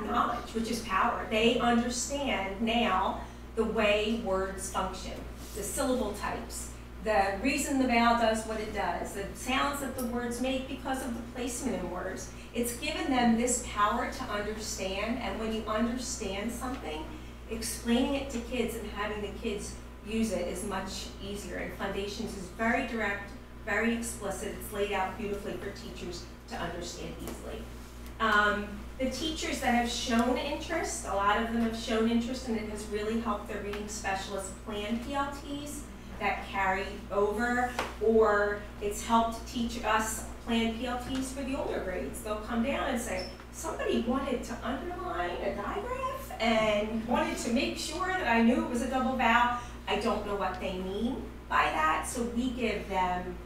knowledge, which is power. They understand now the way words function, the syllable types, the reason the vowel does what it does, the sounds that the words make because of the placement in words. It's given them this power to understand, and when you understand something, explaining it to kids and having the kids use it is much easier. And Foundations is very direct, very explicit. It's laid out beautifully for teachers to understand easily. The teachers that have shown interest, a lot of them have shown interest, and it has really helped their reading specialists plan PLTs that carry over, or it's helped teach us plan PLTs for the older grades. They'll come down and say, somebody wanted to underline a digraph and wanted to make sure that I knew it was a double vowel. I don't know what they mean by that, so we give them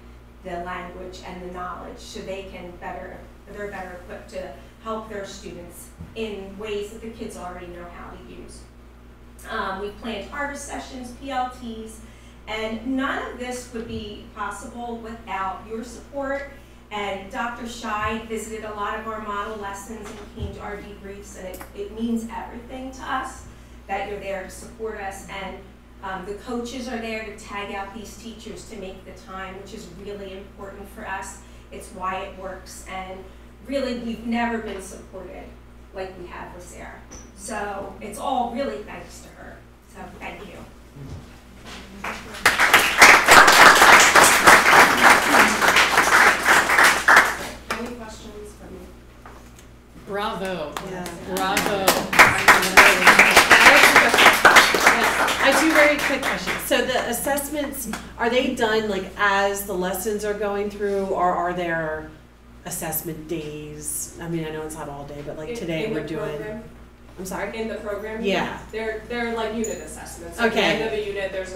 the language and the knowledge so they're better equipped to help their students in ways that the kids already know how to use. We've planned harvest sessions, PLTs, and none of this would be possible without your support. And Dr. Scheid visited a lot of our model lessons and came to our debriefs, and it means everything to us that you're there to support us. And the coaches are there to tag out these teachers to make the time, which is really important for us. It's why it works, and really we've never been supported like we have with Sarah. So it's all really thanks to her. So thank you. Any questions for me? Bravo. Yeah. Bravo. I have two very quick questions. So the assessments, are they done like as the lessons are going through, or are there assessment days? I mean, I know it's not all day, but like today we're doing. Program. I'm sorry? In the program? Yeah. They're like unit assessments. Okay. At the end of a unit, there's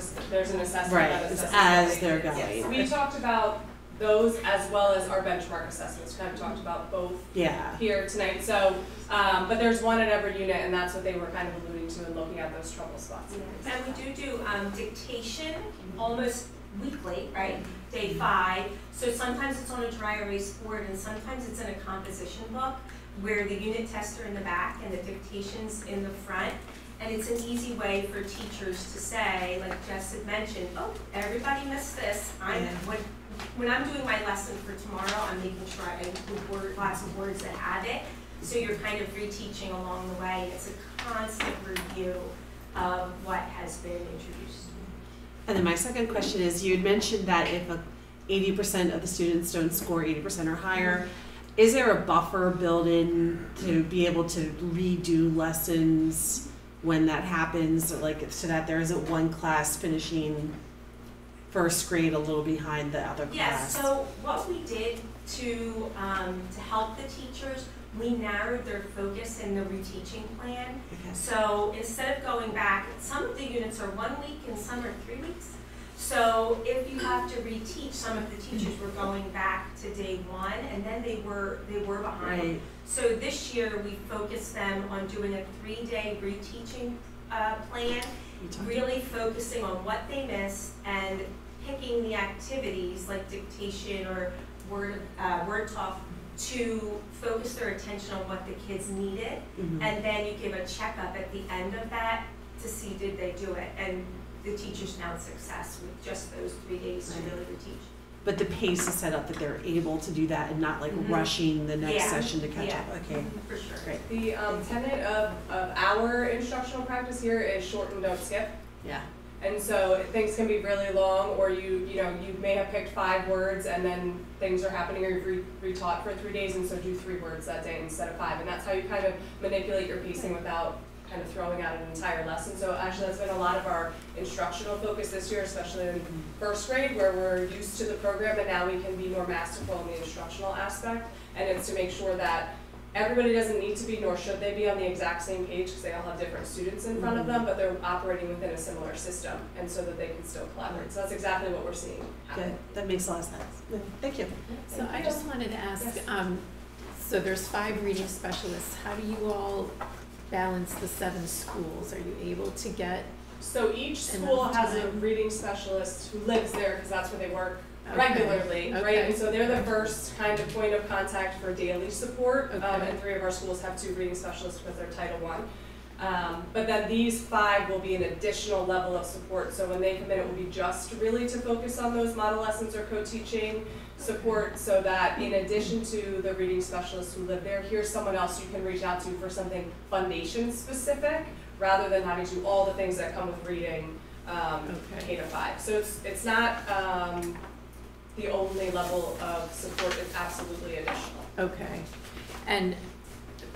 an assessment. Right, that it's assesses as the they're grades. going. Yes. We talked about those as well as our benchmark assessments. We kind of talked about both here tonight. So, but there's one at every unit, and that's what they were kind of alluding to in looking at those trouble spots. And we do dictation almost weekly, right? Day 5. So sometimes it's on a dry erase board and sometimes it's in a composition book where the unit tests are in the back and the dictation's in the front. And it's an easy way for teachers to say, like Jess had mentioned, oh, everybody missed this. When I'm doing my lesson for tomorrow, I'm making sure I include lots of words that have it. So you're kind of reteaching along the way. It's a constant review of what has been introduced. And then my second question is, you had mentioned that if 80% of the students don't score 80% or higher, is there a buffer built in to be able to redo lessons when that happens, like so that there isn't one class finishing first grade a little behind the other class? Yes, so what we did to help the teachers, we narrowed their focus in the reteaching plan. Okay. So instead of going back, some of the units are 1 week and some are 3 weeks. So if you have to reteach, some of the teachers were going back to day 1 and then they were behind. Right. So this year we focused them on doing a 3-day reteaching plan, really focusing on what they missed and picking the activities like dictation or word talk to focus their attention on what the kids needed. Mm-hmm. And then you give a checkup at the end of that to see did they do it. And the teachers found success with just those 3 days to really reteach. But the pace is set up that they're able to do that and not like rushing the next session to catch up. Okay, for sure. Great. The tenet of our instructional practice here is short and don't skip. Yeah. And so things can be really long, or you may have picked 5 words and then things are happening, or you've retaught for 3 days, and so do 3 words that day instead of 5. And that's how you kind of manipulate your pacing without kind of throwing out an entire lesson. So actually that's been a lot of our instructional focus this year, especially in first grade where we're used to the program and now we can be more masterful in the instructional aspect. And it's to make sure that everybody doesn't need to be, nor should they be, on the exact same page because they all have different students in front of them, but they're operating within a similar system and so that they can still collaborate. So that's exactly what we're seeing happen. Good. That makes a lot of sense. Thank you. So I just wanted to ask, Yes. So there's 5 reading specialists. How do you all balance the 7 schools? Are you able to get? So each school has a reading specialist who lives there because that's where they work regularly, right? And so they're the first kind of point of contact for daily support. And 3 of our schools have 2 reading specialists because they're Title I. But then these 5 will be an additional level of support. So when they come in, it will be just really to focus on those model lessons or co-teaching support, so that in addition to the reading specialists who live there, here's someone else you can reach out to for something foundation specific, rather than having to do all the things that come with reading K to 5. So it's not the only level of support, it's absolutely additional. Okay. And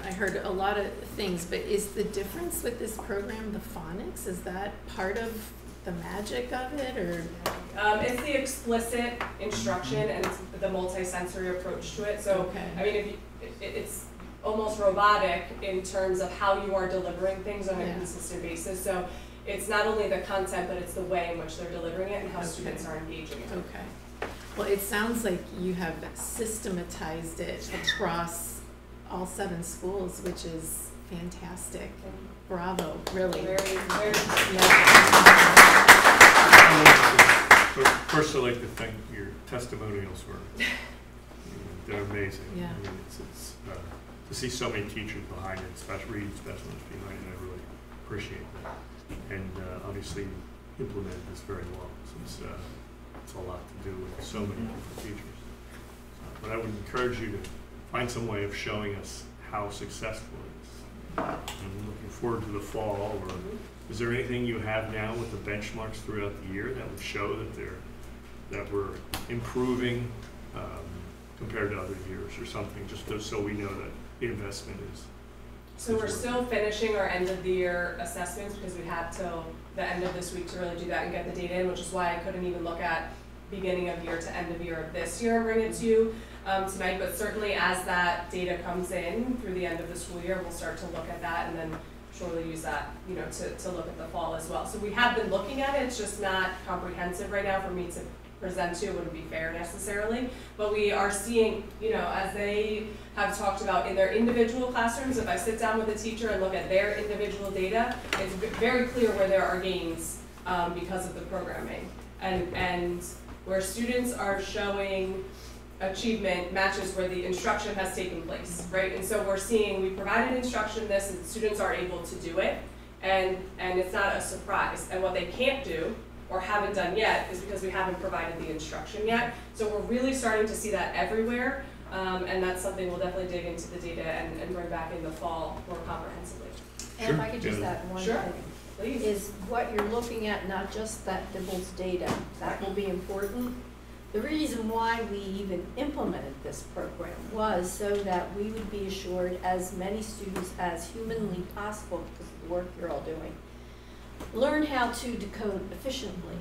I heard a lot of things, but is the difference with this program the phonics? Is that part of the magic of it, or? It's the explicit instruction and it's the multi-sensory approach to it. So, I mean, it's almost robotic in terms of how you are delivering things on a consistent basis. So it's not only the content, but it's the way in which they're delivering it and how students are engaging it. Okay. Well, it sounds like you have systematized it across all 7 schools, which is fantastic. Bravo, really. Very First, I'd like to thank your testimonials they're amazing. Yeah. I mean, it's to see so many teachers behind it, reading specialists behind it, I really appreciate that. And obviously implemented this very well, since it's a lot to do with so many different teachers. But I would encourage you to find some way of showing us how successful it is. I'm looking forward to the fall. Or is there anything you have now with the benchmarks throughout the year that would show that we're improving compared to other years, or something, just so we know that the investment is? So we're still finishing our end of the year assessments because we have till the end of this week to really do that and get the data in, which is why I couldn't even look at beginning of year to end of year of this year and bring it to you tonight. But certainly as that data comes in through the end of the school year, we'll start to look at that and then surely use that, to look at the fall as well. So we have been looking at it, it's just not comprehensive right now for me to present to. It wouldn't be fair necessarily, but we are seeing, as they have talked about in their individual classrooms, if I sit down with a teacher and look at their individual data, it's very clear where there are gains because of the programming. and where students are showing achievement matches where the instruction has taken place, right? And so we're seeing, we provided instruction this and students are able to do it, and it's not a surprise. And what they can't do or haven't done yet is because we haven't provided the instruction yet. So we're really starting to see that everywhere, and that's something we'll definitely dig into the data and bring back in the fall more comprehensively. And if I could just add one thing. Please. Is what you're looking at, not just that DIBELS data, that will be important. The reason why we even implemented this program was so that we would be assured as many students as humanly possible, because of the work you're all doing, learn how to decode efficiently.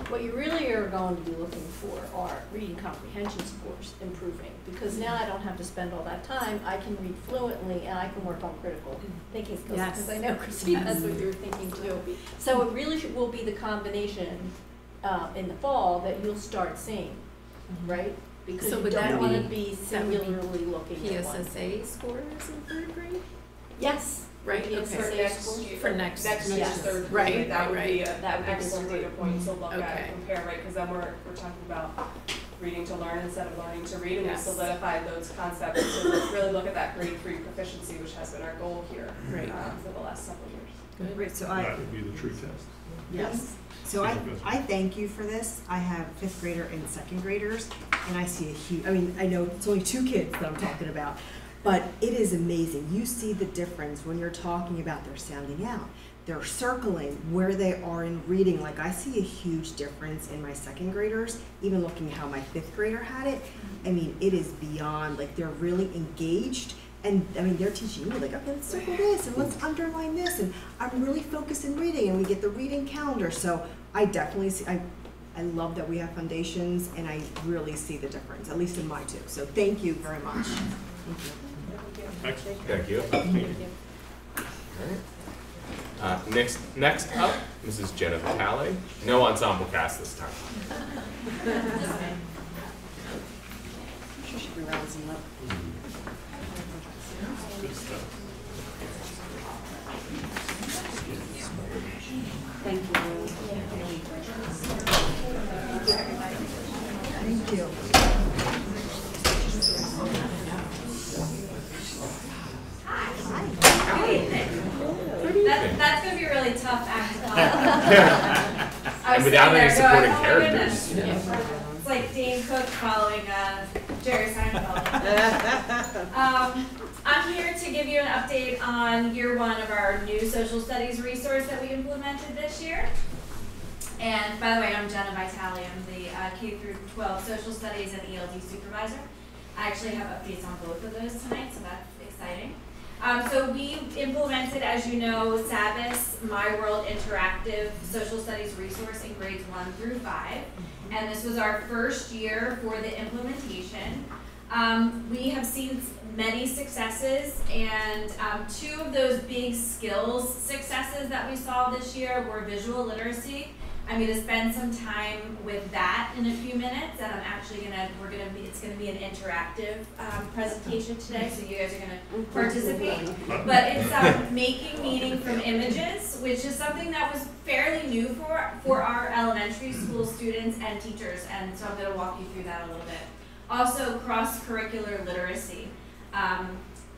What you really are going to be looking for are reading comprehension scores improving, because now I don't have to spend all that time. I can read fluently and I can work on critical thinking skills, because I know Christine, that's what you're thinking too. So it really will be the combination in the fall that you'll start seeing, right? Because So you would don't that want to be- be that would be singularly looking at one. PSSA scores in third grade? Yes. Right, PSSA For next scores. year. For next year's yes. third Right, grade, that would right, be right. That an would be excellent great. data point to look at Okay. and compare, right? Because then we're talking about reading to learn instead of learning to read, and we Yes. solidified those concepts to really look at that grade 3 proficiency, which has been our goal here Right. For the last several years. Great, so That would be the true test. yes. So I thank you for this. I have 5th grader and 2nd graders, and I see a huge, I mean, I know it's only 2 kids that I'm talking about, but it is amazing. You see the difference when you're talking about their sounding out. They're circling where they are in reading. Like, I see a huge difference in my 2nd graders, even looking at how my 5th grader had it. I mean, it is beyond, like, they're really engaged. And I mean, they're teaching me, like, okay, let's circle this and let's underline this, and I'm really focused in reading, and we get the reading calendar. So I definitely see, I love that we have foundations, and I really see the difference, at least in my 2. So thank you very much. Thank you. Excellent. Thank you. All right. Next up, Mrs. Jenna Vitale. No ensemble cast this time. She should be rousing up. Good stuff. Thank you. Thank you. That's gonna be a really tough act to follow. And without any supporting characters. It's like Dane Cook following Jerry Seinfeld. I'm here to give you an update on year 1 of our new social studies resource that we implemented this year. And by the way, I'm Jenna Vitale. I'm the K through 12 social studies and ELD supervisor. I actually have updates on both of those tonight, so that's exciting. So we implemented, as you know, SABIS, My World Interactive Social Studies resource in grades 1 through 5. And this was our first year for the implementation. We have seen many successes, and 2 of those big skills successes that we saw this year were visual literacy. I'm going to spend some time with that in a few minutes, and I'm actually it's going to be an interactive presentation today, so you guys are going to participate. But it's making meaning from images, which is something that was fairly new for our elementary school students and teachers, and so I'm going to walk you through that a little bit. Also, cross-curricular literacy.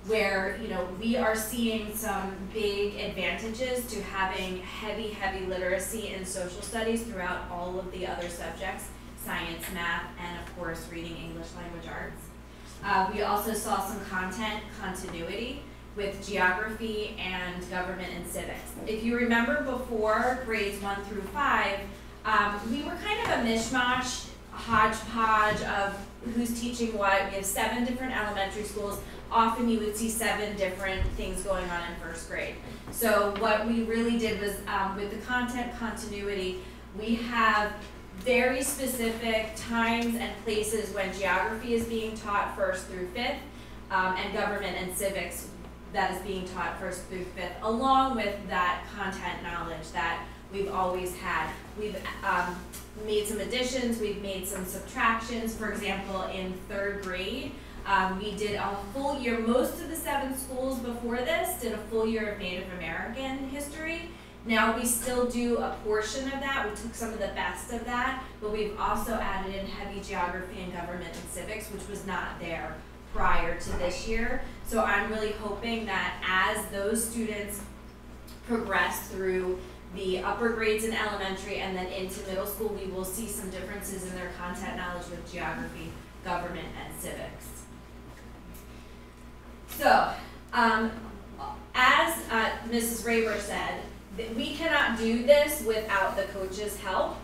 Where we are seeing some big advantages to having heavy literacy in social studies throughout all of the other subjects, science, math, and of course reading, English language arts. We also saw some content continuity with geography and government and civics. If you remember before grades 1 through 5, we were kind of a mishmash, hodgepodge of who's teaching what. We have 7 different elementary schools. Often you would see 7 different things going on in first grade. So what we really did was, with the content continuity, we have very specific times and places when geography is being taught 1st through 5th, and government and civics that is being taught 1st through 5th, along with that content knowledge that we've always had. We've made some additions, we've made some subtractions. For example, in 3rd grade, we did a full year. Most of the 7 schools before this did a full year of Native American history, Now, we still do a portion of that. We took some of the best of that, but we've also added in heavy geography and government and civics, which was not there prior to this year. So I'm really hoping that as those students progress through the upper grades in elementary and then into middle school, we will see some differences in their content knowledge with geography, government, and civics. So, as Mrs. Raber said, we cannot do this without the coaches' help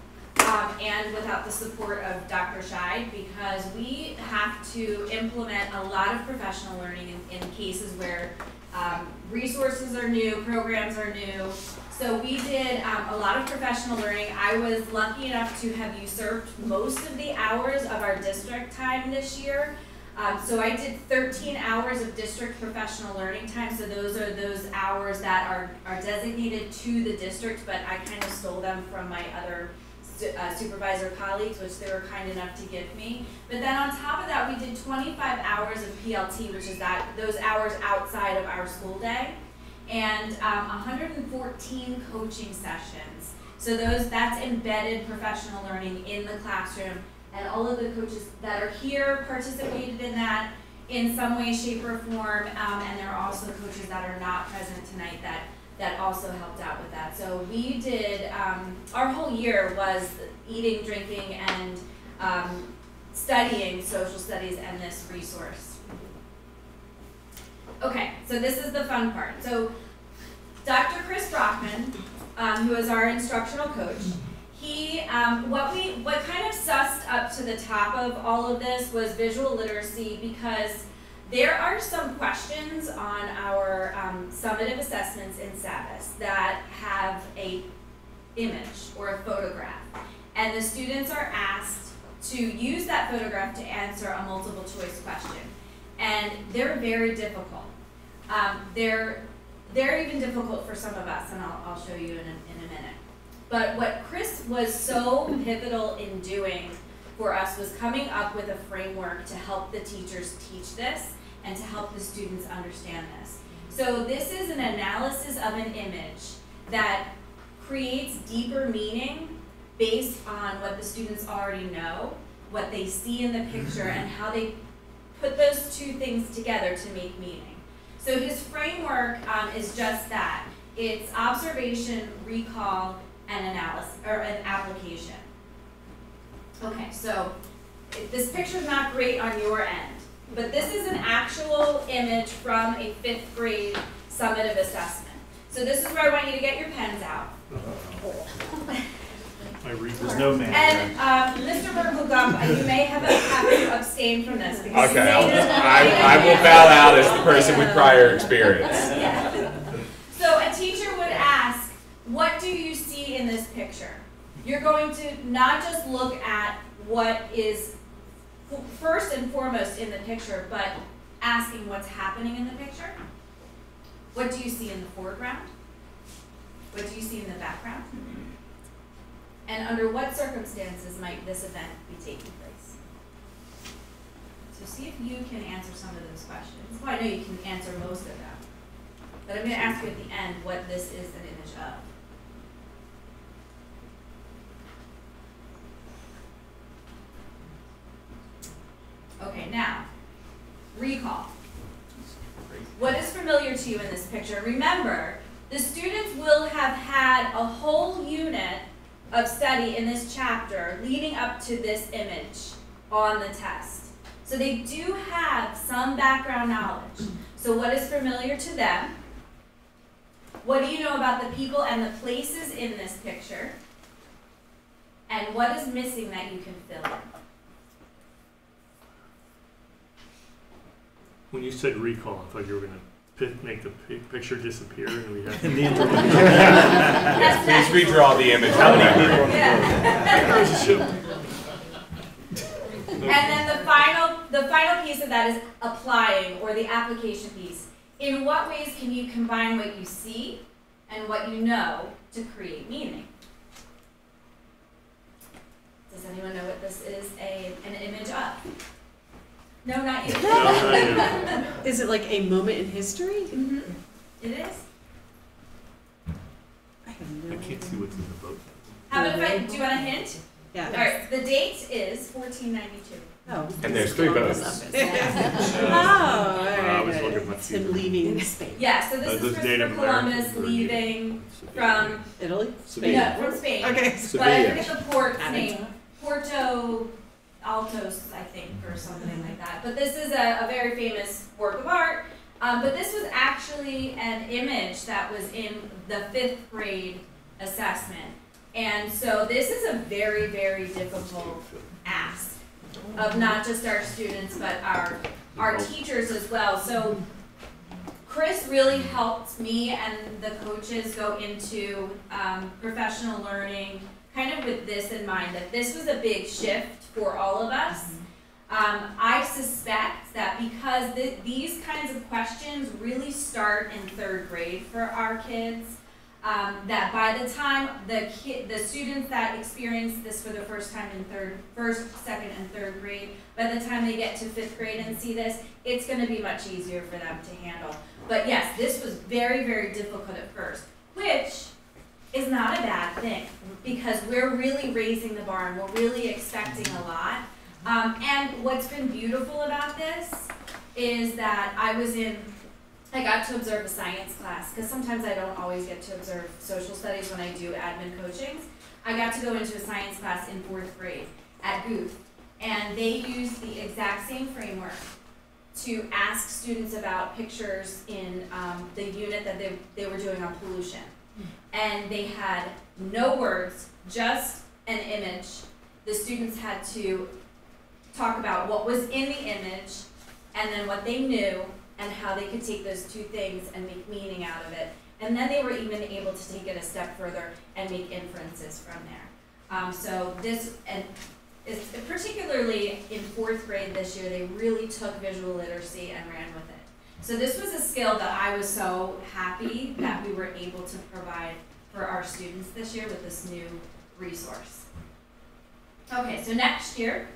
and without the support of Dr. Scheid, because we have to implement a lot of professional learning in cases where resources are new, programs are new. So we did a lot of professional learning. I was lucky enough to have usurped most of the hours of our district time this year. So I did 13 hours of district professional learning time. So those are those hours that are designated to the district, but I kind of stole them from my other supervisor colleagues, which they were kind enough to give me. But then on top of that, we did 25 hours of PLT, which is those hours outside of our school day, and 114 coaching sessions. So that's embedded professional learning in the classroom. And all of the coaches that are here participated in that in some way, shape, or form, and there are also coaches that are not present tonight that also helped out with that. So we did, our whole year was eating, drinking, and studying social studies and this resource. Okay, so this is the fun part. So Dr. Chris Brockman, who is our instructional coach, he, what kind of sussed up to the top of all of this was visual literacy, because there are some questions on our summative assessments in SAVIS that have a image or a photograph, and the students are asked to use that photograph to answer a multiple choice question, and they're very difficult. They're even difficult for some of us, and I'll show you in a minute. But what Chris was so pivotal in doing for us was coming up with a framework to help the teachers teach this and to help the students understand this. So this is an analysis of an image that creates deeper meaning based on what the students already know, what they see in the picture, and how they put those two things together to make meaning. So his framework is just that. It's observation, recall, and analysis, or an application. Okay, so this picture's not great on your end, but this is an actual image from a 5th grade summative assessment. So this is where I want you to get your pens out. There's no man. And Mr. Burglegump, you may have to abstain from this. Because okay, I will bow out as the person with prior experience. Yeah. So a teacher would ask, what do you see in this picture? You're going to not just look at what is first and foremost in the picture, but asking what's happening in the picture. What do you see in the foreground? What do you see in the background? And under what circumstances might this event be taking place? So see if you can answer some of those questions. Well, I know you can answer most of them, but I'm going to ask you at the end what this is an image of. Okay, now, recall. What is familiar to you in this picture? Remember, the students will have had a whole unit of study in this chapter leading up to this image on the test. So they do have some background knowledge. So what is familiar to them? What do you know about the people and the places in this picture? And what is missing that you can fill in? When you said recall, I thought you were going to make the picture disappear and we have Yes, please redraw the image. How many people? Yeah. And then the final piece of that is applying, or the application piece. In what ways can you combine what you see and what you know to create meaning? Does anyone know what this is an image of? No, not you. Is it like a moment in history? Mm-hmm. It is. I have I can't see what's in the boat. How about if do you want a hint? Yeah. All right, the date is 1492. Oh. And there's 3 boats. Oh, all I was right. looking at It's him leaving Spain. Yeah, so this is those Christopher Native Columbus Americans were leaving from, Italy? no, from Spain. Okay. But I forget the port's name. Porto Altos, I think, or something like that. But this is a very famous work of art. But this was actually an image that was in the 5th grade assessment. And so this is a very, very difficult ask of not just our students, but our teachers as well. So Chris really helped me and the coaches go into professional learning kind of with this in mind, that this was a big shift for all of us. I suspect that because these kinds of questions really start in 3rd grade for our kids, that by the time the students that experience this for the first time in 1st, 2nd, and 3rd grade, by the time they get to 5th grade and see this, it's going to be much easier for them to handle. But yes, this was very, very difficult at first, which is not a bad thing, because we're really raising the bar and we're really expecting a lot. And what's been beautiful about this is that I got to observe a science class, because sometimes I don't always get to observe social studies when I do admin coachings. I got to go into a science class in 4th grade at Guth, and they used the exact same framework to ask students about pictures in the unit that they were doing on pollution. And they had no words, just an image. The students had to talk about what was in the image, and then what they knew, and how they could take those 2 things and make meaning out of it. And then they were even able to take it a step further and make inferences from there. So this, and it's particularly in 4th grade this year, they really took visual literacy and ran with it. So this was a skill that I was so happy that we were able to provide for our students this year with this new resource. Okay, so next year,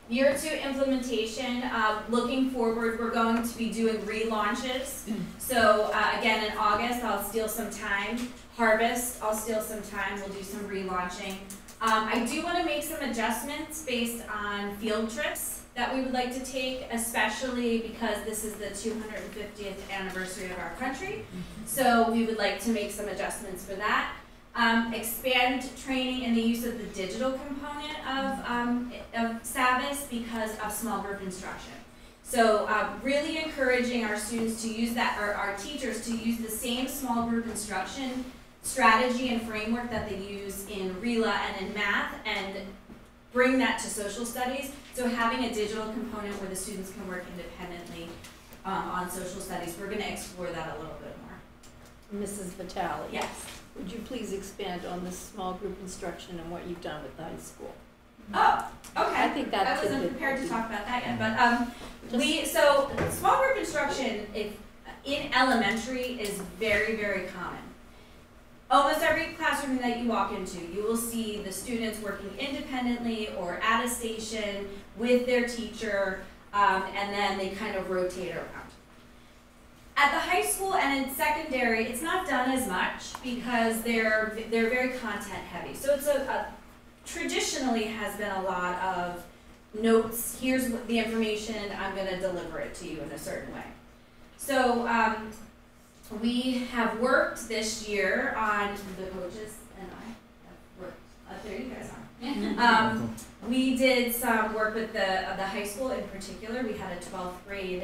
Year 2 implementation, looking forward, we're going to be doing relaunches. So again, in August, I'll steal some time. Harvest, I'll steal some time. We'll do some relaunching. I do want to make some adjustments based on field trips that we would like to take, especially because this is the 250th anniversary of our country. So we would like to make some adjustments for that. Expand training in the use of the digital component of SAVIS because of small group instruction. So really encouraging our students to use that, or our teachers to use the same small group instruction strategy and framework that they use in RELA and in math, and bring that to social studies. So having a digital component where the students can work independently on social studies, we're going to explore that a little bit more. Mrs. Vitale. Yes. Would you please expand on this small group instruction and what you've done with the high school? Oh, okay. I think that I wasn't tidbit prepared would to be- talk about that yet, but so small group instruction in elementary is very, very common. Almost every classroom that you walk into, you will see the students working independently or at a station with their teacher, and then they kind of rotate around. At the high school and in secondary, it's not done as much because they're very content heavy. So it's traditionally has been a lot of notes. Here's the information. I'm going to deliver it to you in a certain way. So we have worked this year on, the coaches and I have worked. There you guys are. We did some work with the high school in particular. We had a 12th grade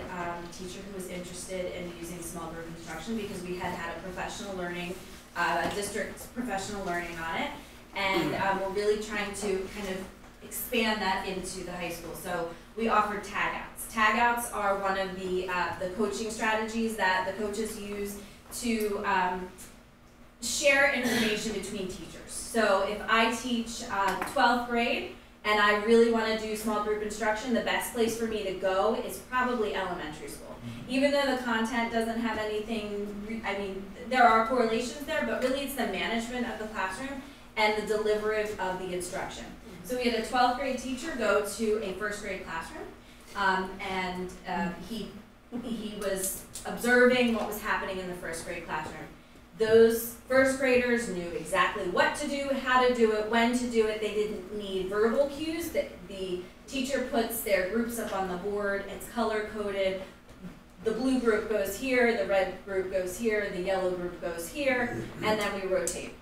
teacher who was interested in using small group instruction because we had a professional learning, a district professional learning on it. And we're really trying to kind of expand that into the high school. So we offered tag-outs. Tag-outs are one of the coaching strategies that the coaches use to share information between teachers. So if I teach 12th grade and I really want to do small group instruction, the best place for me to go is probably elementary school. Even though the content doesn't have anything, I mean, there are correlations there, but really it's the management of the classroom and the delivery of the instruction. So we had a 12th grade teacher go to a 1st grade classroom, and he was observing what was happening in the 1st grade classroom. those first graders knew exactly what to do, how to do it, when to do it. They didn't need verbal cues. The teacher puts their groups up on the board, it's color coded. The blue group goes here, the red group goes here, the yellow group goes here, and then we rotate.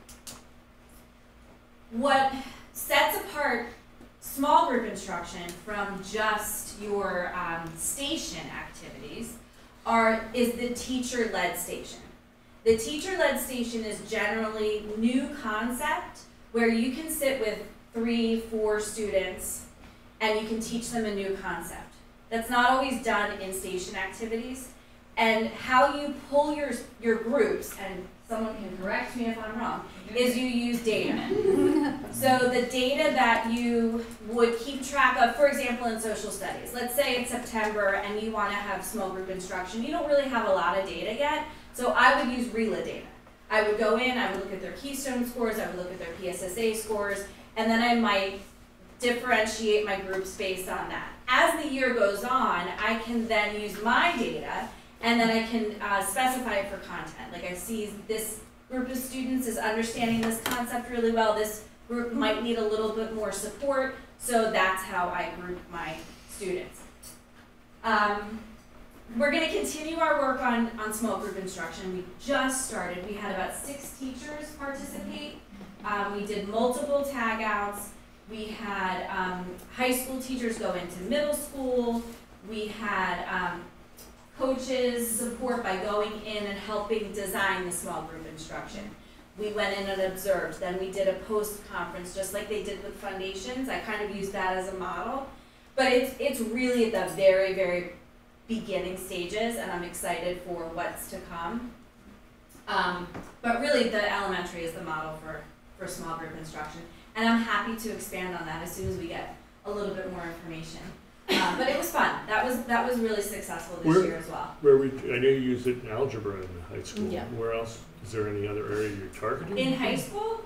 What sets apart small group instruction from just your station activities is the teacher-led station. The teacher-led station is generally new concept where you can sit with 3-4 students and you can teach them a new concept. That's not always done in station activities. And how you pull your groups, and someone can correct me if I'm wrong, is you use data. So the data that you would keep track of, for example, in social studies. Let's say it's September and you want to have small group instruction. You don't really have a lot of data yet, so I would use RELA data. I would go in, I would look at their Keystone scores, I would look at their PSSA scores, and then I might differentiate my groups based on that. As the year goes on, I can then use my data and then I can specify it for content. Like I see this group of students is understanding this concept really well. This group might need a little bit more support, so that's how I group my students. We're going to continue our work on small group instruction. We just started. We had about 6 teachers participate. We did multiple tag outs. We had high school teachers go into middle school. We had coaches support by going in and helping design the small group instruction. We went in and observed. Then we did a post-conference, just like they did with foundations. I kind of used that as a model. But it's really at the very, very beginning stages, and I'm excited for what's to come. But really, the elementary is the model for small group instruction. And I'm happy to expand on that as soon as we get a little bit more information. But it was fun. That was really successful this year as well. I know you use it in algebra in high school. Yeah. Where else? Is there any other area you're targeting? In high school?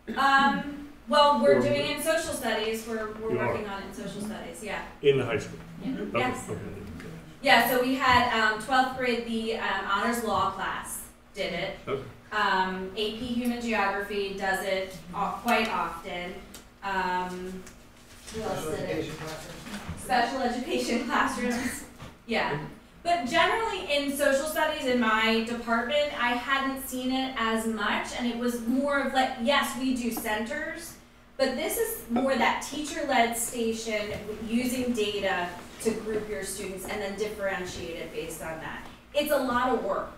Well, we're doing it in social studies. We're working on it in social studies, yeah. In the high school? Yeah. Okay. Yes. Okay. Yeah, so we had 12th grade, the honors law class did it. Okay. AP Human Geography does it quite often. Who else did it? Special education classrooms. Yeah. But generally in social studies in my department, I hadn't seen it as much, and it was more of like, yes, we do centers, but this is more that teacher-led station using data to group your students and then differentiate it based on that. It's a lot of work.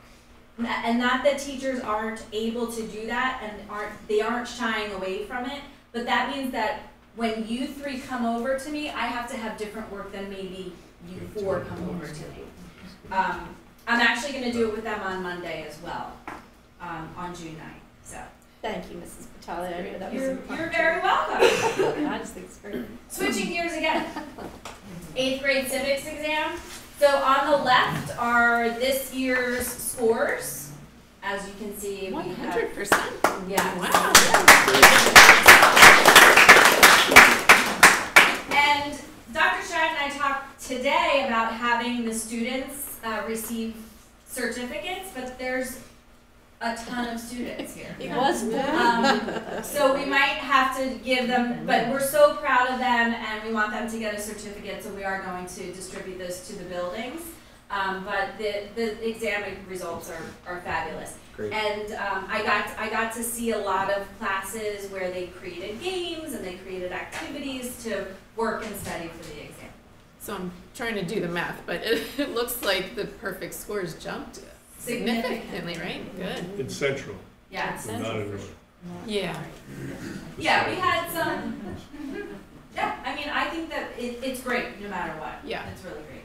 And not that teachers aren't able to do that and they aren't shying away from it, but that means that when you 3 come over to me, I have to have different work than maybe you 4 come over to me. I'm actually going to do it with them on Monday as well, on June 9th. So. Thank you, Mrs. Patali. I know that was important. You're very welcome. I just think it's great. Switching gears again. 8th grade civics exam. So on the left are this year's scores. As you can see, 100%. Yeah. Wow. And Dr. Shine and I talked today about having the students receive certificates, but there's a ton of students here. It was so we might have to give them, but we're so proud of them and we want them to get a certificate, so we are going to distribute those to the buildings. But the exam results are fabulous. Great. And I got to see a lot of classes where they created games and they created activities to work and study for the exam. So I'm trying to do the math, but it looks like the perfect scores jumped significantly, right? Good. In Central. Yeah, Not in North. Yeah. Yeah, we had some. Yeah, I mean, I think that it's great no matter what. Yeah. It's really great.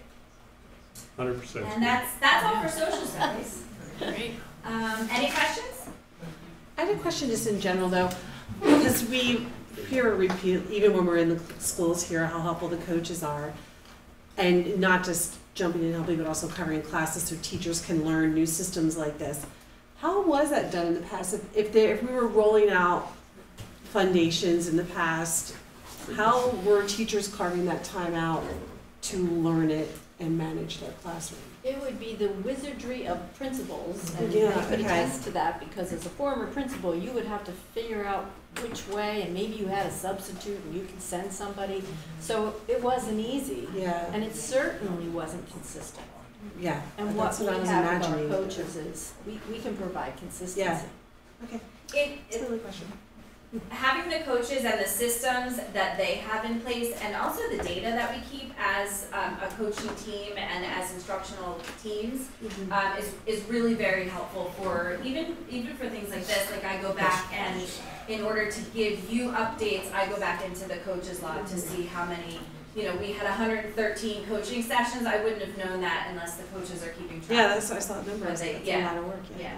100%. And that's all for social studies. Great. Any questions? I had a question just in general though, because we hear a repeat, even when we're in the schools here, how helpful the coaches are. And not just jumping in and helping, but also covering classes so teachers can learn new systems like this. How was that done in the past? If we were rolling out foundations in the past, how were teachers carving that time out to learn it and manage their classroom? It would be the wizardry of principals, and Yeah, they could okay. attest to that, because as a former principal, you would have to figure out which way, and maybe you had a substitute and you could send somebody. So it wasn't easy, Yeah. and it certainly wasn't consistent. Yeah. And what that's we what I was have with our imagining. coaches is, we can provide consistency. Yeah. Okay. It's That's a really question. having the coaches and the systems that they have in place, and also the data that we keep as a coaching team and as instructional teams, is really very helpful for even for things like this. Like I go back and in order to give you updates, I go back into the coaches log to see how many. You know, we had 113 coaching sessions. I wouldn't have known that unless the coaches are keeping track. Yeah, that's what I saw the numbers. But That's a lot of work. Yeah.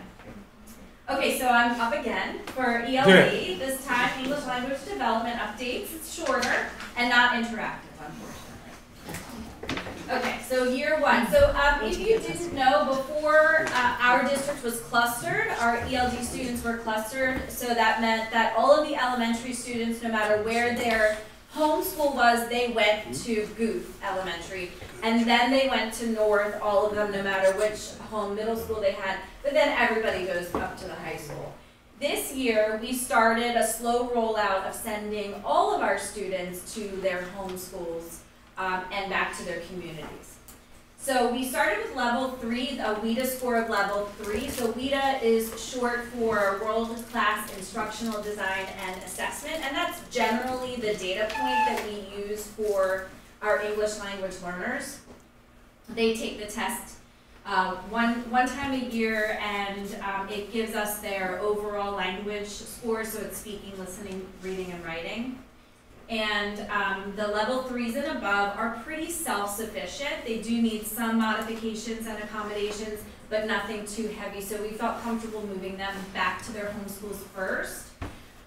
Okay, so I'm up again for ELD. This time, English language development updates. It's shorter and not interactive, unfortunately. Okay, so year one. So if you didn't know, before our district was clustered, our ELD students were clustered. So that meant that all of the elementary students, no matter where their home school was, they went to Guth Elementary, and then they went to North, all of them, no matter which home middle school they had, but then everybody goes up to the high school. This year, we started a slow rollout of sending all of our students to their home schools and back to their communities. So we started with level 3, a WIDA score of level 3. So WIDA is short for World Class Instructional Design and Assessment, and that's generally the data point that we use for our English language learners. They take the test one time a year, and it gives us their overall language score, so it's speaking, listening, reading, and writing. And the level 3s and above are pretty self-sufficient. They do need some modifications and accommodations, but nothing too heavy. So we felt comfortable moving them back to their home schools first.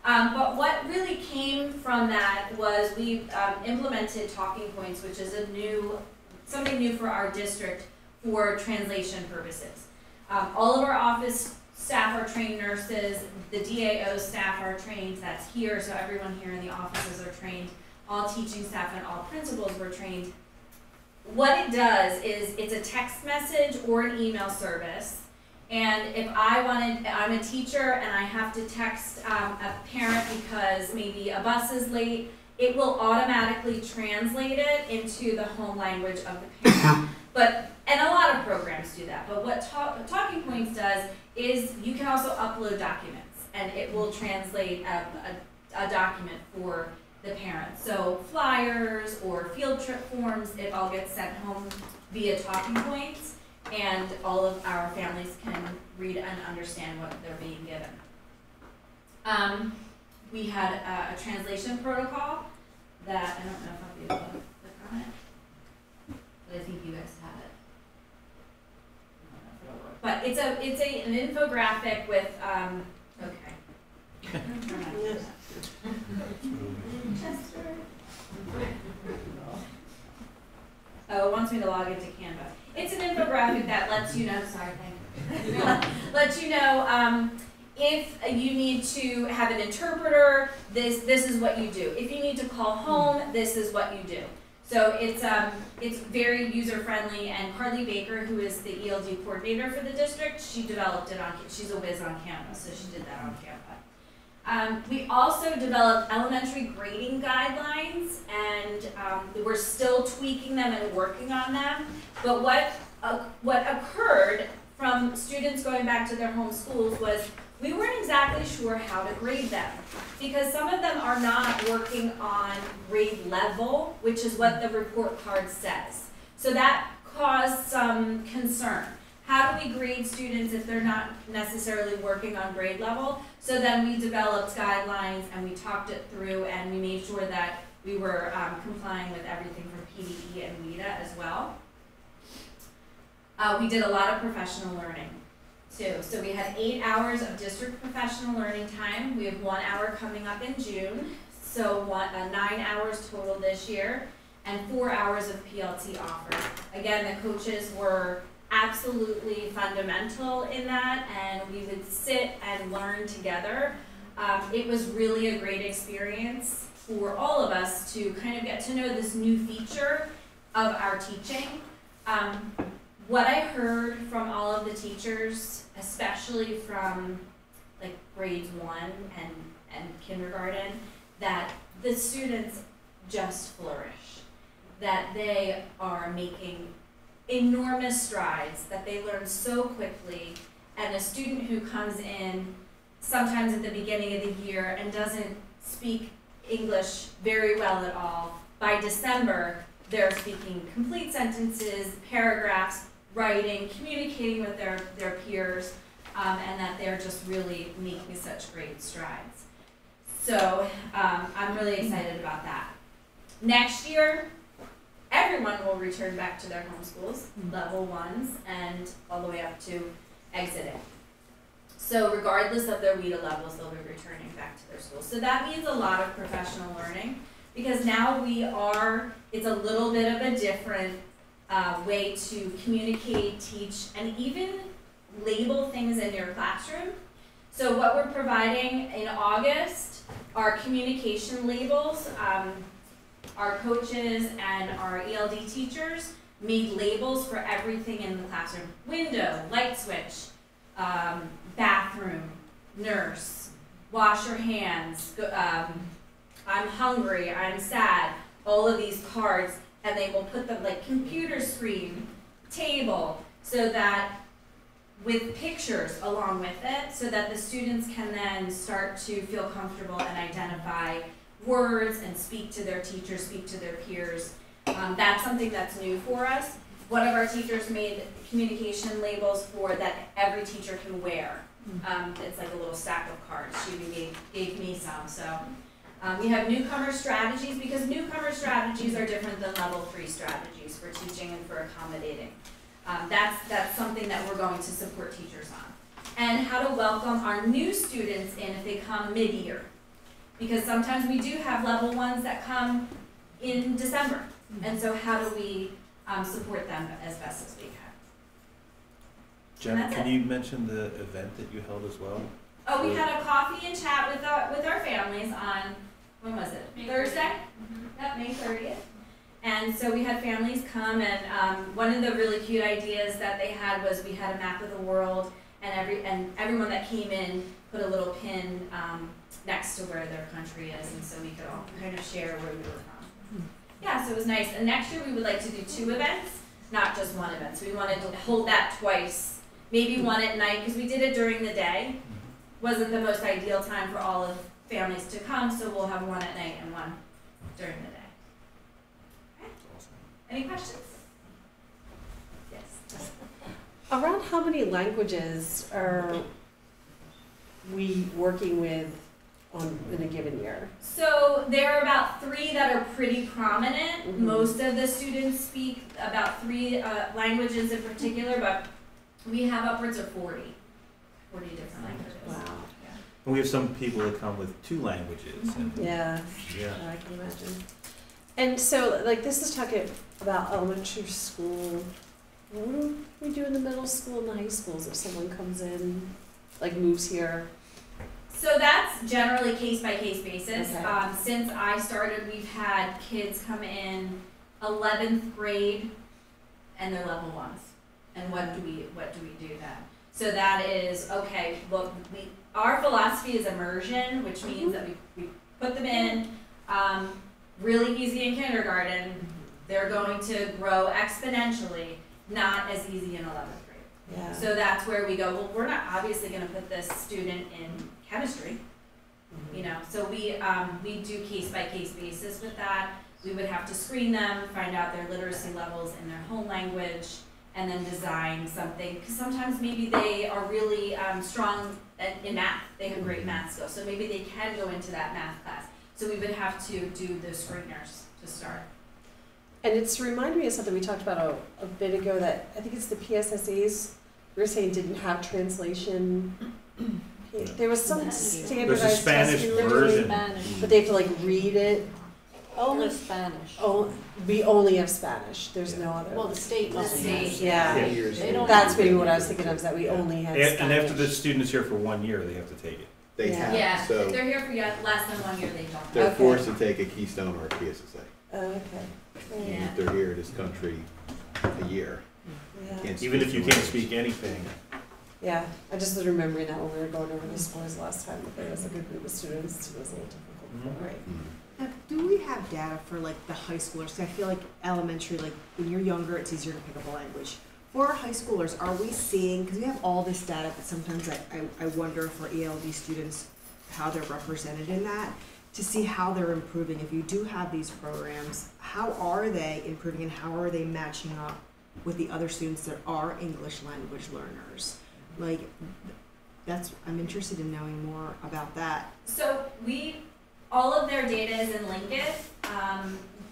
But what really came from that was we implemented talking points, which is something new for our district for translation purposes. All of our office staff are trained nurses, the DAO staff are trained, that's here, so everyone here in the offices are trained, all teaching staff and all principals were trained. What it does is it's a text message or an email service, and if I'm a teacher and I have to text a parent because maybe a bus is late, it will automatically translate it into the home language of the parent. And a lot of programs do that, but what Talking Points does is you can also upload documents, and it will translate a document for the parent. So flyers or field trip forms, it all gets sent home via Talking Points, and all of our families can read and understand what they're being given. We had a translation protocol that, I don't know if I'll be able to click on it, but I think you guys have it. But it's an infographic with okay. Oh, it wants me to log into Canva. It's an infographic that lets you know. Sorry, thank you. Lets you know if you need to have an interpreter. This is what you do. If you need to call home, this is what you do. So it's very user-friendly, and Carly Baker, who is the ELD coordinator for the district, she developed it she's a whiz on Canva, so she did that on Canva. We also developed elementary grading guidelines, and we're still tweaking them and working on them. But what occurred from students going back to their home schools was we weren't exactly sure how to grade them, because some of them are not working on grade level, which is what the report card says. So that caused some concern. How do we grade students if they're not necessarily working on grade level? So then we developed guidelines, and we talked it through, and we made sure that we were complying with everything from PDE and WIDA as well. We did a lot of professional learning too. So we had 8 hours of district professional learning time. We have 1 hour coming up in June. So 9 hours total this year, and 4 hours of PLT offered. Again, the coaches were absolutely fundamental in that, and we would sit and learn together. It was really a great experience for all of us to kind of get to know this new feature of our teaching. what I heard from all of the teachers, especially from like grades 1 and kindergarten, that the students just flourish, that they are making enormous strides, that they learn so quickly, and a student who comes in sometimes at the beginning of the year and doesn't speak English very well at all, by December they're speaking complete sentences, paragraphs, writing, communicating with their peers, and that they're just really making such great strides. So I'm really excited about that. Next year, everyone will return back to their home schools, level 1s, and all the way up to exiting. So regardless of their WIDA levels, they'll be returning back to their schools. So that means a lot of professional learning, because now it's a little bit of a different way to communicate, teach, and even label things in your classroom. So what we're providing in August are communication labels. Our coaches and our ELD teachers made labels for everything in the classroom. Window, light switch, bathroom, nurse, wash your hands, I'm hungry, I'm sad, all of these cards, and they will put them like computer screen, table, so that with pictures along with it, so that the students can then start to feel comfortable and identify words and speak to their teachers, speak to their peers. That's something that's new for us. One of our teachers made communication labels for that every teacher can wear. It's like a little stack of cards. She gave me some. So we have newcomer strategies, because newcomer strategies are different than level 3 strategies for teaching and for accommodating. That's something that we're going to support teachers on. And how to welcome our new students in if they come mid-year. Because sometimes we do have level 1s that come in December. And so how do we support them as best as we can? Jen, can you mention the event that you held as well? Oh, we had a coffee and chat with our families on, when was it? Thursday? Yep, May 30th. And so we had families come, and one of the really cute ideas that they had was we had a map of the world, and everyone that came in put a little pin next to where their country is, and so we could all kind of share where we were from. Yeah, so it was nice. And next year we would like to do 2 events, not just 1 event. So we wanted to hold that twice, maybe 1 at night, because we did it during the day. Wasn't the most ideal time for all of families to come, so we'll have 1 at night and 1 during the day. Okay. Any questions? Yes. Around how many languages are we working with in a given year? So there are about 3 that are pretty prominent. Most of the students speak about 3 languages in particular, but we have upwards of 40 different languages. Wow. Yeah. And we have some people that come with 2 languages. And Yeah, yeah. I can imagine. And so, like, this is talking about elementary school. What do we do in the middle school and the high schools if someone comes in, like, moves here? So that's generally case-by-case basis. Okay. Since I started, we've had kids come in 11th grade, and they're level 1s. And what do we do then? So that is, okay, look, our philosophy is immersion, which means that we put them in really easy in kindergarten. They're going to grow exponentially, not as easy in 11th grade. Yeah. So that's where we go, well, we're not obviously going to put this student in chemistry, you know, so we do case-by-case basis with that. We would have to screen them, find out their literacy levels in their home language, and then design something, because sometimes maybe they are really strong in math. They have great math skills, so maybe they can go into that math class. So we would have to do the screeners to start. And it's reminded me of something we talked about a bit ago, that I think it's the PSSAs, we were saying didn't have translation. There was some standardized There's a Spanish test version. but they have to like read it. Only Spanish. Oh, we only have Spanish. There's no other. Well, the state doesn't have. Yeah. They don't That's have maybe to. what I was thinking of, is that we only had Spanish. And after the student's here for 1 year, they have to take it. They Yeah. have, Yeah, so if they're here for less than 1 year, they don't. they're Okay. forced to take a Keystone or a PSSA. Okay. Yeah. If they're here in this country a year. Yeah. Even if you can't speak anything. Yeah, I just was remembering that when we were going over the scores last time, that there was a good group of students, it was a little difficult. Right. Now, do we have data for like the high schoolers? So I feel like elementary, like when you're younger, it's easier to pick up a language. For our high schoolers, are we seeing, because we have all this data, but sometimes I wonder for ELD students how they're represented in that, to see how they're improving. If you do have these programs, how are they improving and how are they matching up with the other students that are English language learners? Like, I'm interested in knowing more about that. So all of their data is in Linkit,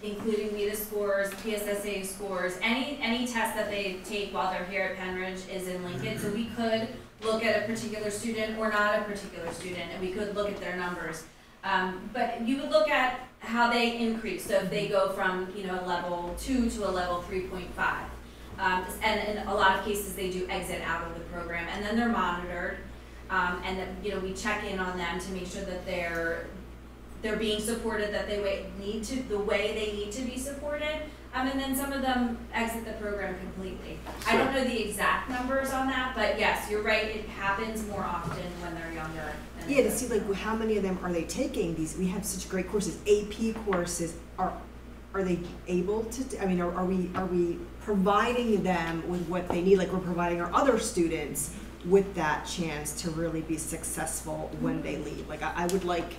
including WIDA scores, PSSA scores, any test that they take while they're here at Penridge is in Linkit. So we could look at a particular student or not a particular student, and we could look at their numbers. But you would look at how they increase. So if they go from a level 2 to a level 3.5. And in a lot of cases they do exit out of the program, and then they're monitored, and that we check in on them to make sure that they're being supported, that the way they need to be supported, and then some of them exit the program completely. I don't know the exact numbers on that, but yes, you're right, it happens more often when they're younger. Yeah, to see like how many of them are they taking these? We have such great courses, AP courses. Are they able to? I mean, are we providing them with what they need? Like we're providing our other students with that chance to really be successful when they leave. Like I would like.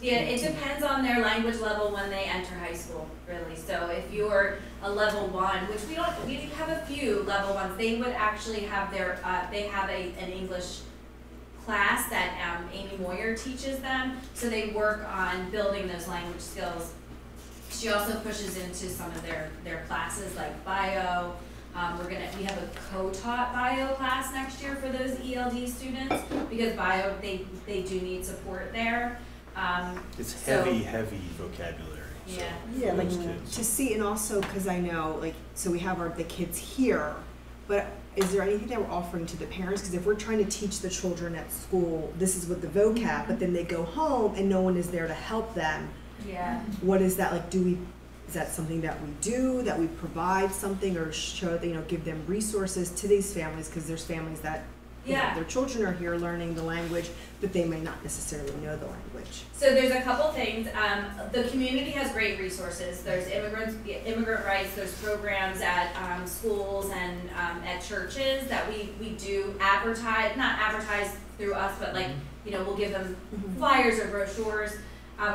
Yeah, it depends on their language level when they enter high school, really. So if you're a level 1, which we have a few level 1s, they would actually have they have an English class that Amy Moyer teaches them. So they work on building those language skills. She also pushes into some of their classes like bio. We have a co-taught bio class next year for those ELD students because bio they do need support there. It's heavy vocabulary. Yeah. So Yeah, like kids. to see, and also because I know, like, so we have the kids here, but is there anything that we're offering to the parents? Because if we're trying to teach the children at school, this is with the vocab, but then they go home and no one is there to help them. Yeah. What is that like? Is that something that we do? That we provide something or show give them resources to these families? Because there's families that their children are here learning the language, but they may not necessarily know the language. So there's a couple things. The community has great resources. There's immigrant rights. There's programs at schools and at churches that we do advertise. Not advertise through us, but we'll give them flyers or brochures.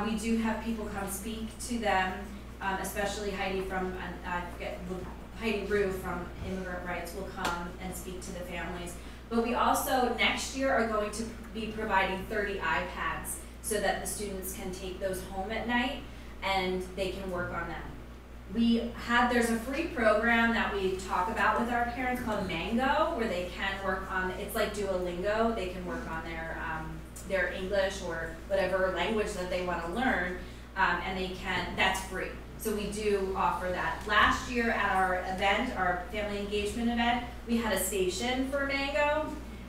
We do have people come speak to them, especially Heidi Rue from Immigrant Rights will come and speak to the families. But we also, next year, are going to be providing 30 iPads so that the students can take those home at night and they can work on them. There's a free program that we talk about with our parents called Mango, where they can work on, it's like Duolingo, they can work on their English or whatever language that they want to learn, and that's free. So we do offer that. Last year at our event, our family engagement event, we had a station for Mango,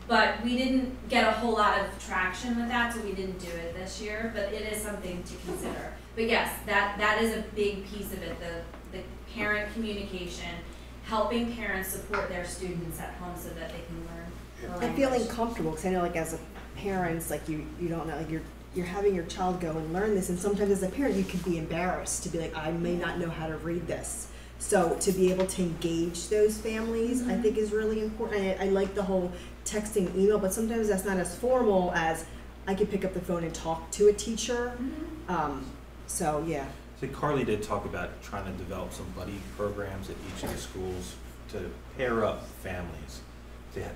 but we didn't get a whole lot of traction with that, so we didn't do it this year, but it is something to consider. But yes, that is a big piece of it, the parent communication, helping parents support their students at home so that they can learn the And feeling comfortable, because I know as a parents, you don't know, you're having your child go and learn this, and sometimes as a parent you could be embarrassed to be like, I may not know how to read this. So to be able to engage those families, I think is really important. I like the whole texting, email, but sometimes that's not as formal as I could pick up the phone and talk to a teacher. So yeah. So Carly did talk about trying to develop some buddy programs at each of the schools to pair up families.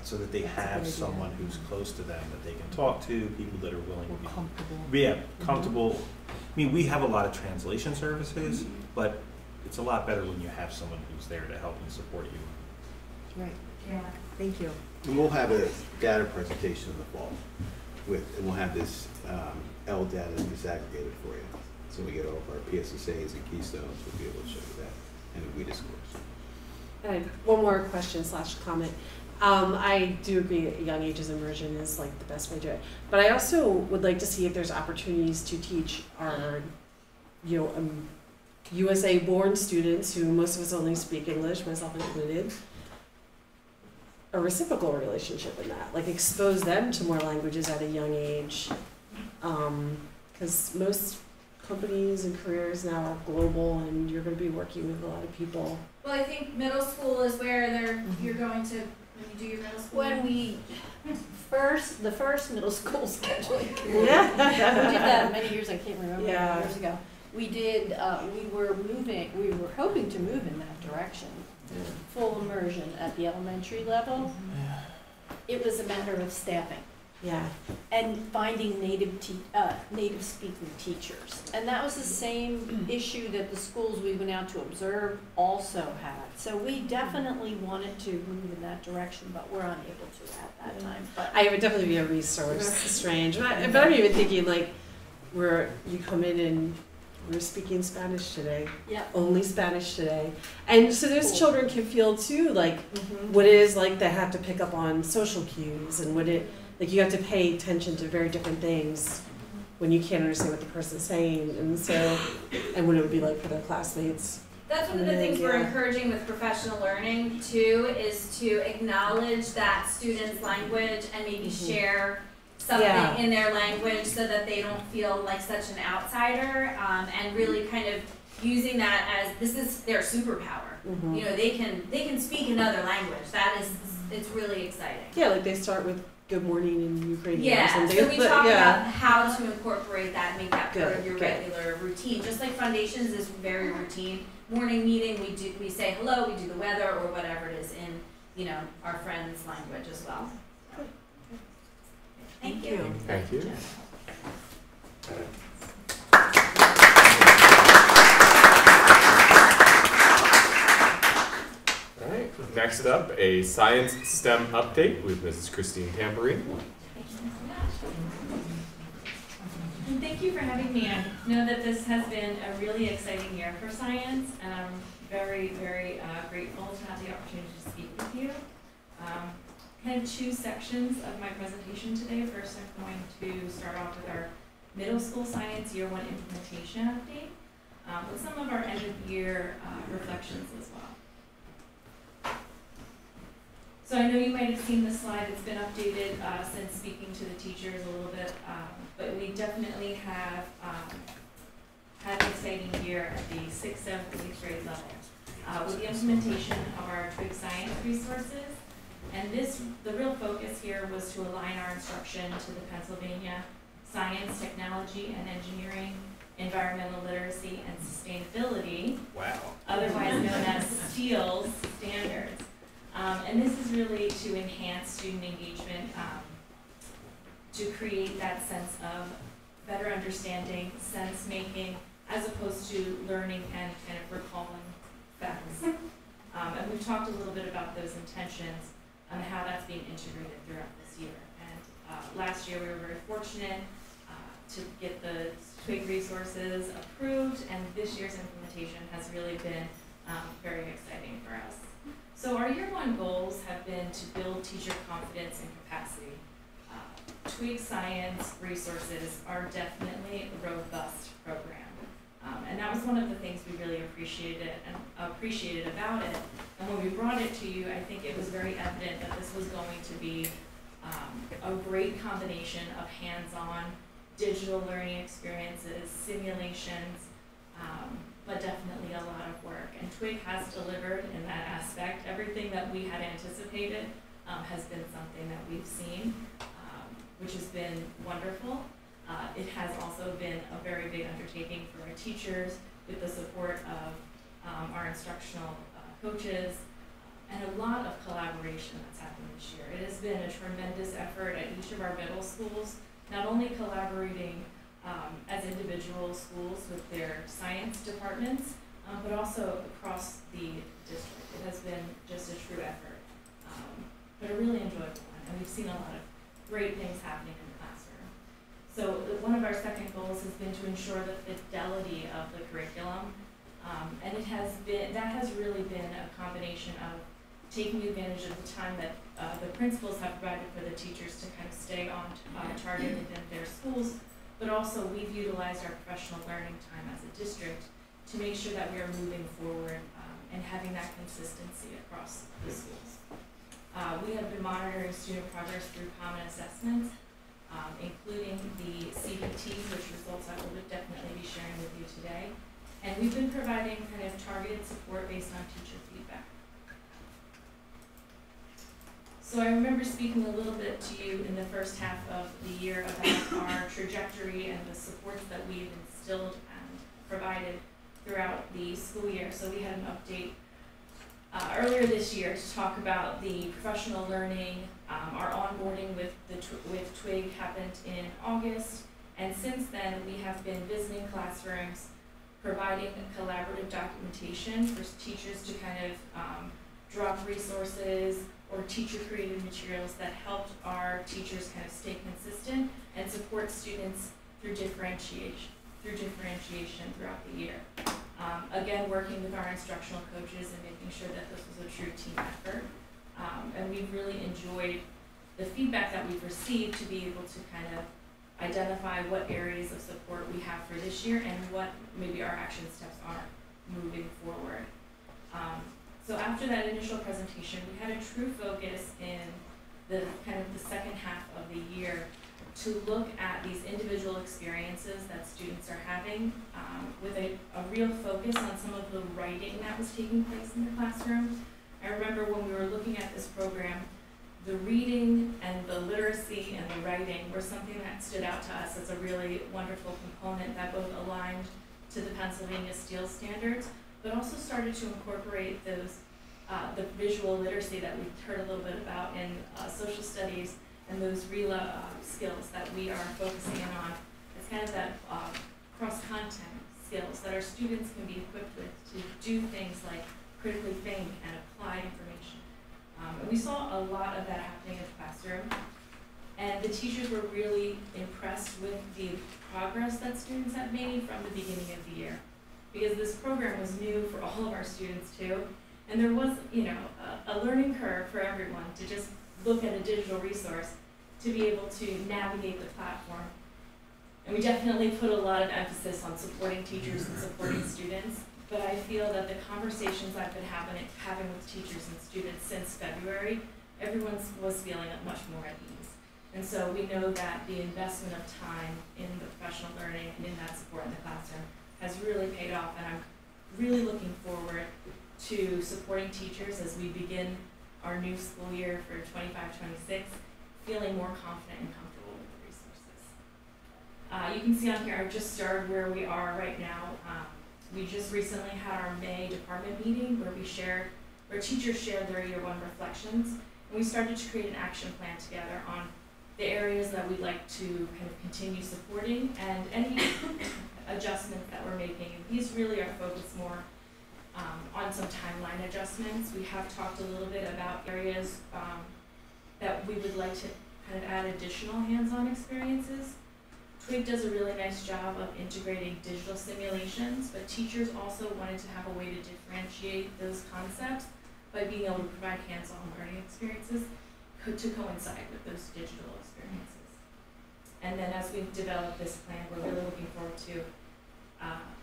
So that they have someone who's close to them that they can talk to, people that are willing to be comfortable. Yeah, comfortable. I mean, we have a lot of translation services, but it's a lot better when you have someone who's there to help and support you. Right. Yeah. Thank you. And we'll have a data presentation in the fall and we'll have this L data disaggregated for you. So we get all of our PSSAs and keystones, we'll be able to show you that and the WIDA scores. I have one more question / comment. I do agree that young ages immersion is the best way to do it. But I also would like to see if there's opportunities to teach our, USA born students, who most of us only speak English, myself included, a reciprocal relationship in that, like expose them to more languages at a young age. Because most companies and careers now are global, and you're going to be working with a lot of people. Well, I think middle school is where you're going to, when you do your middle school. When we the first middle school scheduling. Yeah. We did that many years, I can't remember, Yeah. many years ago. We did, we were hoping to move in that direction. Full immersion at the elementary level. It was a matter of staffing. Yeah. And finding native speaking teachers. And that was the same issue that the schools we went out to observe also had. So we definitely wanted to move in that direction, but we're unable to at that time. But I would definitely be a resource. Strange. But I'm even thinking like where you come in and we're speaking Spanish today. Yeah. Only Spanish today. And so those Cool. children can feel too like what it is like they have to pick up on social cues and what it like you have to pay attention to very different things when you can't understand what the person's saying, and so, and what it would be like for their classmates. That's one of the things we're encouraging with professional learning too, is to acknowledge that student's language and maybe share something in their language so that they don't feel like such an outsider, and really kind of using that as this is their superpower. You know, they can speak another language. That is, it's really exciting. Yeah, like they start with good morning in Ukrainian or Yeah, something. so we talk about how to incorporate that, make that part of your Good. regular routine. Just like foundations is very routine. Morning meeting, we say hello, we do the weather or whatever it is in, you know, our friend's language as well. So. Thank you. Thank you. All right. Next up, a science STEM update with Mrs. Christine Tamperini. And thank you for having me. I know that this has been a really exciting year for science, and I'm very, very grateful to have the opportunity to speak with you. Kind of two sections of my presentation today. First, I'm going to start off with our middle school science year 1 implementation update, with some of our end of year reflections as well. So I know you might have seen this slide. It's been updated since speaking to the teachers a little bit, but we definitely have had an exciting year at the 6th, 7th, and 8th grade level with the implementation of our Twig Science resources. And the real focus here was to align our instruction to the Pennsylvania Science, Technology, and Engineering, Environmental Literacy, and Sustainability, otherwise known as STEELS standards. And this is really to enhance student engagement, to create that sense of better understanding, sense making, as opposed to learning and kind of recalling facts. And we've talked a little bit about those intentions and how that's being integrated throughout this year. And last year we were very fortunate to get the Twig resources approved, and this year's implementation has really been very exciting for us. So our year 1 goals have been to build teacher confidence and capacity. Twig Science resources are definitely a robust program. And that was one of the things we really appreciated about it. And when we brought it to you, I think it was very evident that this was going to be a great combination of hands-on digital learning experiences, simulations, but definitely a lot of work. And Twig has delivered in that aspect. Everything that we had anticipated has been something that we've seen, which has been wonderful. It has also been a very big undertaking for our teachers with the support of our instructional coaches and a lot of collaboration that's happened this year. It has been a tremendous effort at each of our middle schools, not only collaborating as individual schools with their science departments, but also across the district. It has been just a true effort, but a really enjoyable one, and we've seen a lot of great things happening in the classroom. So one of our second goals has been to ensure the fidelity of the curriculum, and that has really been a combination of taking advantage of the time that the principals have provided for the teachers to kind of stay on target within their schools, but also we've utilized our professional learning time as a district to make sure that we are moving forward and having that consistency across the schools. We have been monitoring student progress through common assessments, including the CBT, which results I will definitely be sharing with you today. And we've been providing kind of targeted support based on teacher feedback. So I remember speaking a little bit to you in the first half of the year about our trajectory and the supports that we've instilled and provided throughout the school year. So we had an update earlier this year to talk about the professional learning. Our onboarding with TWIG happened in August, and since then we have been visiting classrooms, providing collaborative documentation for teachers to kind of drop resources or teacher-created materials that helped our teachers kind of stay consistent and support students through differentiation throughout the year. Again, working with our instructional coaches and making sure that this was a true team effort. And we've really enjoyed the feedback that we've received to be able to kind of identify what areas of support we have for this year and what maybe our action steps are moving forward. So after that initial presentation, we had a true focus in the kind of the second half of the year to look at these individual experiences that students are having with a real focus on some of the writing that was taking place in the classroom. I remember when we were looking at this program, the reading and the literacy and the writing were something that stood out to us as a really wonderful component that both aligned to the Pennsylvania Steele standards, but also started to incorporate those the visual literacy that we've heard a little bit about in social studies and those RELA skills that we are focusing in on. It's kind of that cross-content skills that our students can be equipped with to do things like critically think and apply information. And we saw a lot of that happening in the classroom. And the teachers were really impressed with the progress that students had made from the beginning of the year. Because this program was new for all of our students too. And there was, a learning curve for everyone to just look at a digital resource to be able to navigate the platform. And we definitely put a lot of emphasis on supporting teachers and supporting students. But I feel that the conversations I've been having with teachers and students since February, everyone was feeling much more at ease. And so we know that the investment of time in the professional learning and in that support in the classroom has really paid off, and I'm really looking forward to supporting teachers as we begin our new school year for 25-26, feeling more confident and comfortable with the resources. You can see on here, I've just started where we are right now. We just recently had our May department meeting where teachers shared their year one reflections, and we started to create an action plan together on the areas that we'd like to kind of continue supporting and any adjustments that we're making. And these really are focused more on some timeline adjustments. We have talked a little bit about areas that we would like to kind of add additional hands-on experiences. TWIG does a really nice job of integrating digital simulations, but teachers also wanted to have a way to differentiate those concepts by being able to provide hands-on learning experiences to coincide with those digital experiences. And then as we develop this plan, we're really looking forward to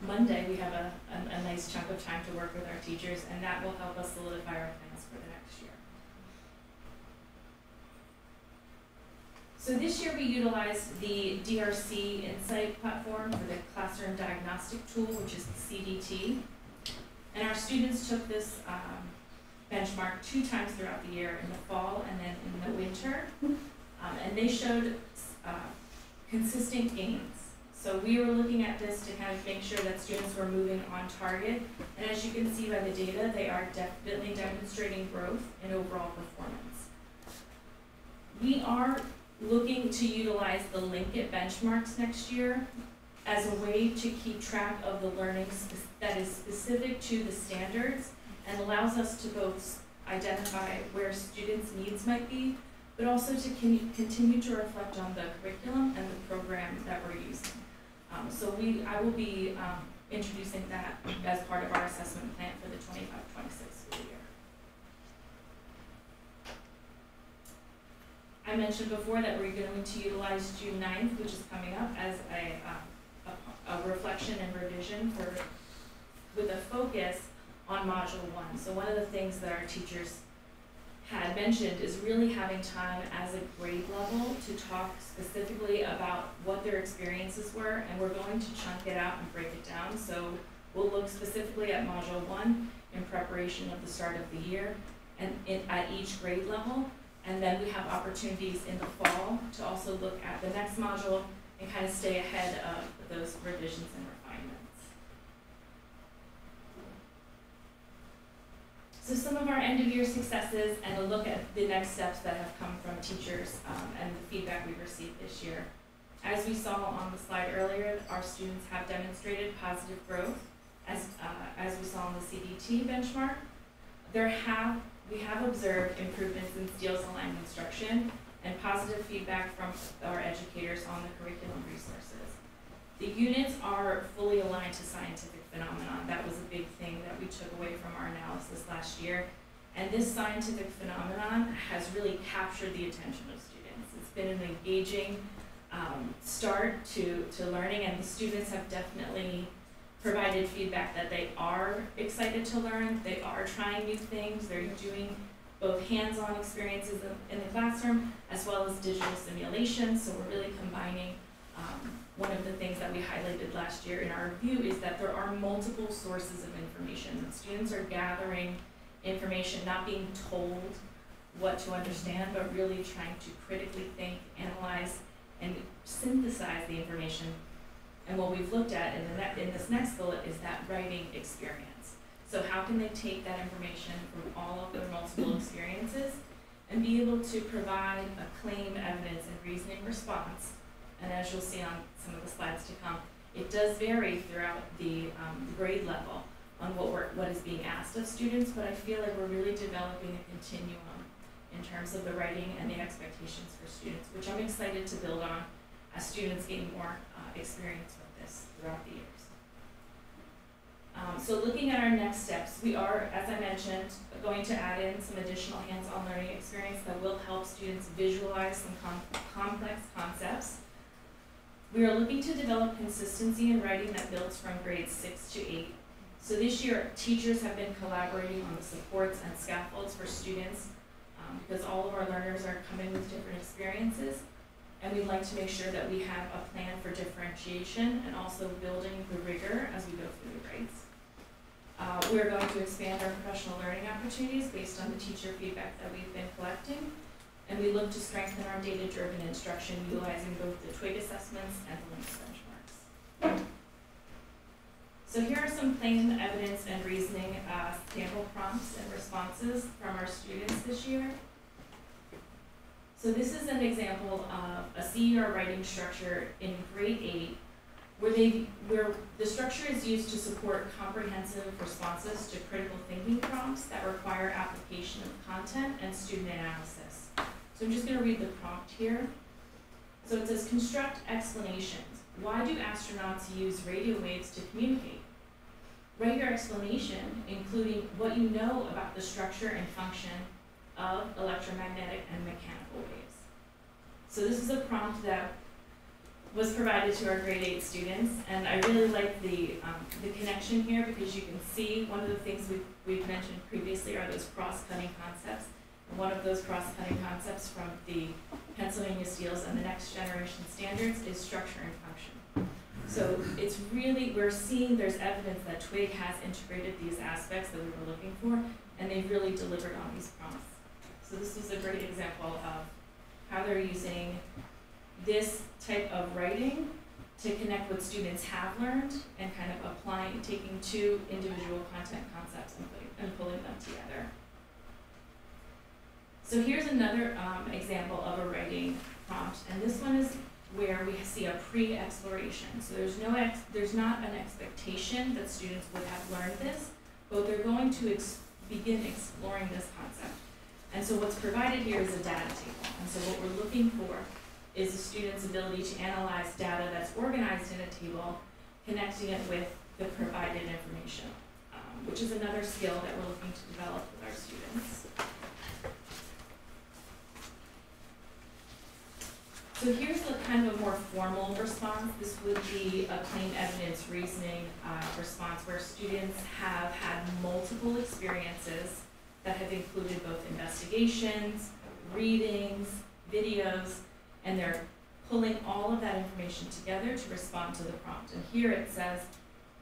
Monday. We have a nice chunk of time to work with our teachers, and that will help us solidify our plans for the next year. So this year we utilized the DRC Insight platform for the classroom diagnostic tool, which is the CDT. And our students took this benchmark 2 times throughout the year, in the fall and then in the winter. And they showed consistent gains. So we were looking at this to kind of make sure that students were moving on target. And as you can see by the data, they are definitely demonstrating growth in overall performance. We are looking to utilize the Linkit benchmarks next year as a way to keep track of the learning that is specific to the standards and allows us to both identify where students' needs might be, but also to continue to reflect on the curriculum and the program that we're using. So I will be introducing that as part of our assessment plan for the 25-26 school year. I mentioned before that we're going to utilize June 9th, which is coming up, as a reflection and revision with a focus on Module 1. So one of the things that our teachers had mentioned is really having time as a grade level to talk specifically about what their experiences were, and we're going to chunk it out and break it down. So we'll look specifically at Module 1 in preparation of the start of the year and at each grade level, and then we have opportunities in the fall to also look at the next module and kind of stay ahead of those revisions and refinements. So some of our end of year successes and a look at the next steps that have come from teachers and the feedback we've received this year. As we saw on the slide earlier, our students have demonstrated positive growth as we saw on the CBT benchmark. We have observed improvements in skills aligned instruction and positive feedback from our educators on the curriculum resources. The units are fully aligned to scientific phenomenon. That was a big thing that we took away from our analysis last year. And this scientific phenomenon has really captured the attention of students. It's been an engaging start to learning, and the students have definitely provided feedback that they are excited to learn, they are trying new things, they're doing both hands-on experiences in the classroom as well as digital simulations. So we're really combining one of the things that we highlighted last year in our review is that there are multiple sources of information. And students are gathering information, not being told what to understand, but really trying to critically think, analyze, and synthesize the information. And what we've looked at in this next bullet is that writing experience. So how can they take that information from all of their multiple experiences and be able to provide a claim, evidence, and reasoning response? And as you'll see on some of the slides to come, it does vary throughout the grade level on what is being asked of students, but I feel like we're really developing a continuum in terms of the writing and the expectations for students, which I'm excited to build on as students gain more experience with this throughout the years. So looking at our next steps, we are, as I mentioned, going to add in some additional hands-on learning experience that will help students visualize some complex concepts. We are looking to develop consistency in writing that builds from grades 6 to 8. So this year, teachers have been collaborating on the supports and scaffolds for students because all of our learners are coming with different experiences. And we'd like to make sure that we have a plan for differentiation and also building the rigor as we go through the grades. We're going to expand our professional learning opportunities based on the teacher feedback that we've been collecting. And we look to strengthen our data-driven instruction utilizing both the TWIG assessments and the LINCS benchmarks. So here are some plain evidence and reasoning sample prompts and responses from our students this year. So this is an example of a CER writing structure in grade 8 where the structure is used to support comprehensive responses to critical thinking prompts that require application of content and student analysis. So I'm just going to read the prompt here. So it says, construct explanations. Why do astronauts use radio waves to communicate? Write your explanation, including what you know about the structure and function of electromagnetic and mechanical waves. So this is a prompt that was provided to our grade 8 students, and I really like the connection here because you can see one of the things we've mentioned previously are those cross-cutting concepts. And one of those cross-cutting concepts from the Pennsylvania Steels and the Next Generation Standards is structure and function. So it's really, we're seeing there's evidence that TWIG has integrated these aspects that we were looking for, and they've really delivered on these prompts. So this is a great example of how they're using this type of writing to connect what students have learned and kind of applying, taking two individual content concepts and pulling them together. So here's another example of a writing prompt, and this one is where we see a pre-exploration. So there's not an expectation that students would have learned this, but they're going to begin exploring this concept. And so what's provided here is a data table. And so what we're looking for is the student's ability to analyze data that's organized in a table, connecting it with the provided information, which is another skill that we're looking to develop with our students. So here's the kind of a more formal response. This would be a claim evidence reasoning response where students have had multiple experiences that have included both investigations, readings, videos, and they're pulling all of that information together to respond to the prompt. And here it says,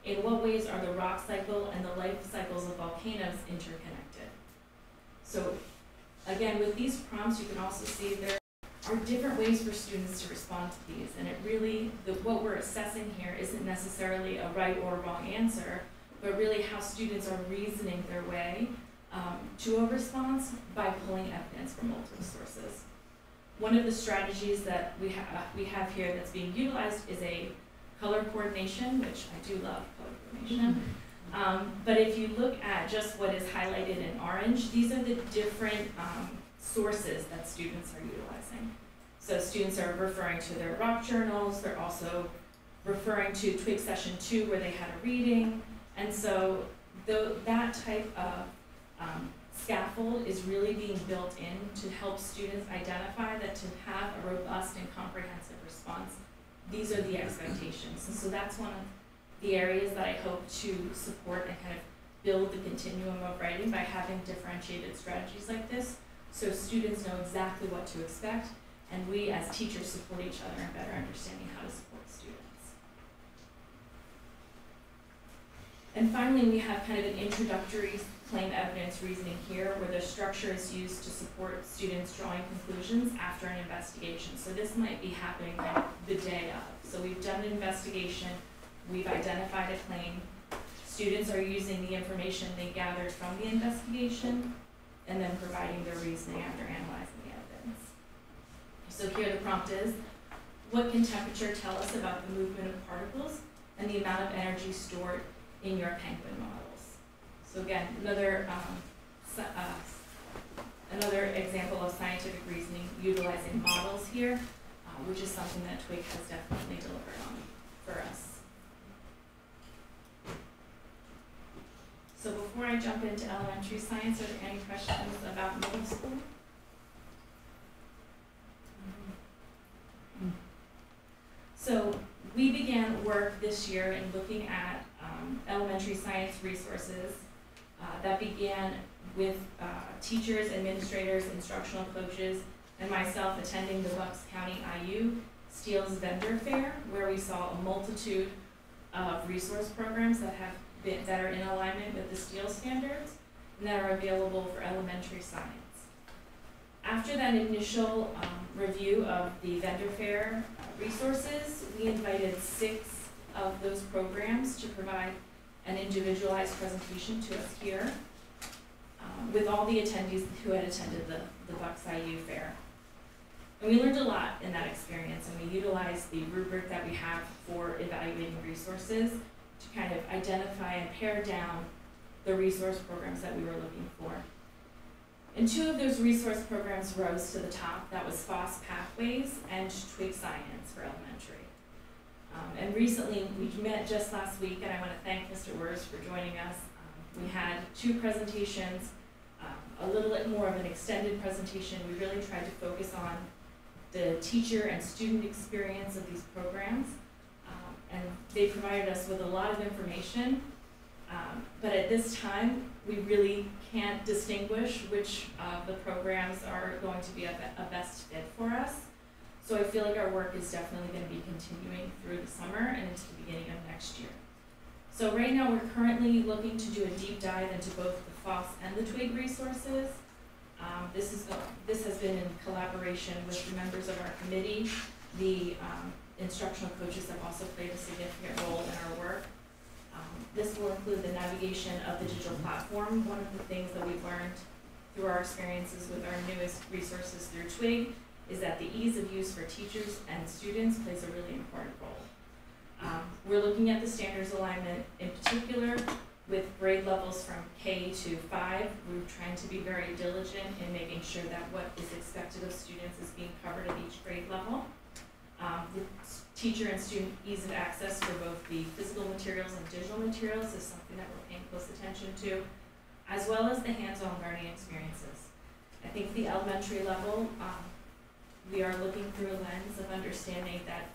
in what ways are the rock cycle and the life cycles of volcanoes interconnected? So again, with these prompts, you can also see there are different ways for students to respond to these. And it really, what we're assessing here isn't necessarily a right or wrong answer, but really how students are reasoning their way to a response by pulling evidence from multiple sources. One of the strategies that we have here that's being utilized is a color coordination, which I do love color coordination. But if you look at just what is highlighted in orange, these are the different sources that students are utilizing. So students are referring to their rock journals, they're also referring to Twig Session 2 where they had a reading, and so that type of scaffold is really being built in to help students identify that to have a robust and comprehensive response, these are the expectations. And so that's one of the areas that I hope to support and kind of build the continuum of writing by having differentiated strategies like this, so students know exactly what to expect, and we as teachers support each other in better understanding how to support students. And finally, we have kind of an introductory claim evidence reasoning here, where the structure is used to support students drawing conclusions after an investigation. So this might be happening like the day of. So we've done an investigation, we've identified a claim, students are using the information they gathered from the investigation, and then providing their reasoning after analyzing the evidence. So here the prompt is, what can temperature tell us about the movement of particles and the amount of energy stored in your penguin models? So again, another example of scientific reasoning utilizing models here, which is something that Twig has definitely delivered on for us. So before I jump into elementary science, are there any questions about middle school? So we began work this year in looking at elementary science resources that began with teachers, administrators, instructional coaches, and myself attending the Bucks County IU Steele's Vendor Fair, where we saw a multitude of resource programs that are in alignment with the Steele standards and that are available for elementary science. After that initial review of the vendor fair resources, we invited 6 of those programs to provide an individualized presentation to us here with all the attendees who had attended the Bucks IU fair. And we learned a lot in that experience, and we utilized the rubric that we have for evaluating resources to kind of identify and pare down the resource programs that we were looking for. And 2 of those resource programs rose to the top. That was FOSS Pathways and Twig Science for elementary. And recently, we met just last week, and I want to thank Mr. Wurz for joining us. We had 2 presentations, a little bit more of an extended presentation. We really tried to focus on the teacher and student experience of these programs. And they provided us with a lot of information. But at this time, we really can't distinguish which of the programs are going to be a best fit for us. So I feel like our work is definitely going to be continuing through the summer and into the beginning of next year. So right now we're currently looking to do a deep dive into both the FOSS and the Twig resources. This has been in collaboration with the members of our committee. The instructional coaches have also played a significant role in our work. This will include the navigation of the digital platform. One of the things that we've learned through our experiences with our newest resources through Twig is that the ease of use for teachers and students plays a really important role. We're looking at the standards alignment in particular with grade levels from K to 5. We're trying to be very diligent in making sure that what is expected of students is being covered at each grade level. The teacher and student ease of access for both the physical materials and digital materials is something that we're paying close attention to, as well as the hands-on learning experiences. I think the elementary level, we are looking through a lens of understanding that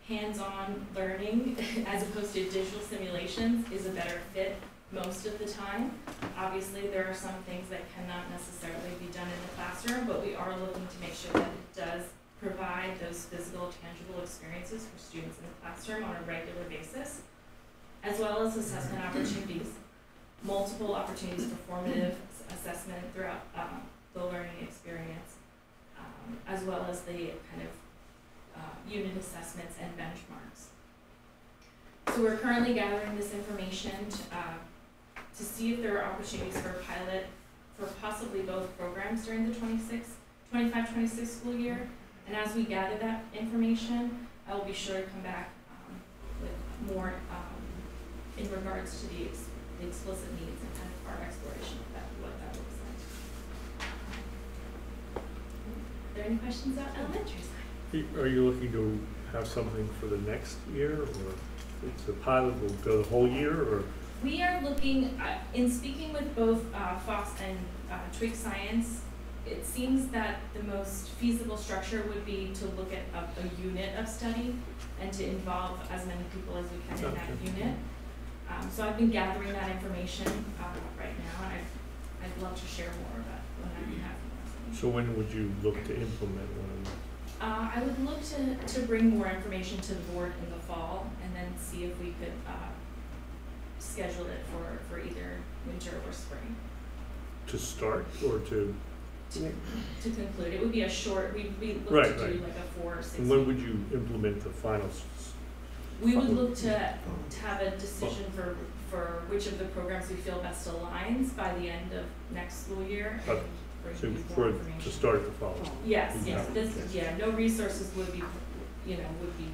hands-on learning, as opposed to digital simulations, is a better fit most of the time. Obviously, there are some things that cannot necessarily be done in the classroom, but we are looking to make sure that it does provide those physical, tangible experiences for students in the classroom on a regular basis, as well as assessment opportunities, multiple opportunities for formative assessment throughout the learning experience, as well as the kind of unit assessments and benchmarks. So we're currently gathering this information to see if there are opportunities for a pilot for possibly both programs during the 25-26 school year. And as we gather that information, I will be sure to come back with more in regards to the explicit needs and kind of our exploration of that, what that looks like. Are there any questions about elementary science? Are you looking to have something for the next year, or it's a pilot will go the whole year, or? We are looking, in speaking with both Fox and Twig Science, it seems that the most feasible structure would be to look at a unit of study and to involve as many people as we can in that unit. So I've been gathering that information right now, and I'd love to share more about when I have more information. So when would you look to implement one of them? I would look to bring more information to the board in the fall, and then see if we could schedule it for either winter or spring. To start or to? To conclude, it would be a short. We look right, to do like a 4 or 6. And when would you implement the finals? We would look to have a decision for which of the programs we feel best aligns by the end of next school year. Okay. So to start the fall. Yes, yes. No resources would be, would be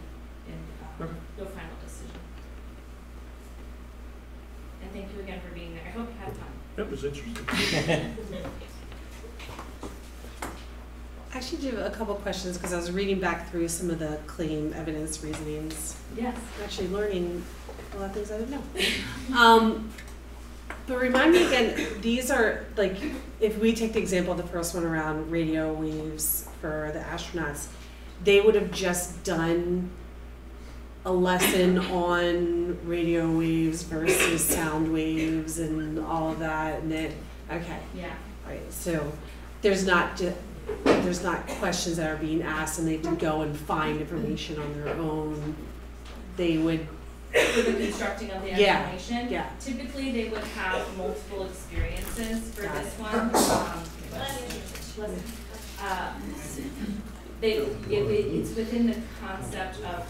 in no final decision. And thank you again for being there. I hope you had fun. That was interesting. I actually do have a couple questions because I was reading back through some of the claim evidence reasonings. Yes. I'm actually learning a lot of things I didn't know. But remind me again, these are like, if we take the example of the first one around radio waves for the astronauts, they would have just done a lesson on radio waves versus sound waves and all of that, and then, okay. Yeah. Right, so there's not questions that are being asked and they have to go and find information on their own. They would for the constructing of the explanation. Yeah. Typically, they would have multiple experiences for this one. It's within the concept of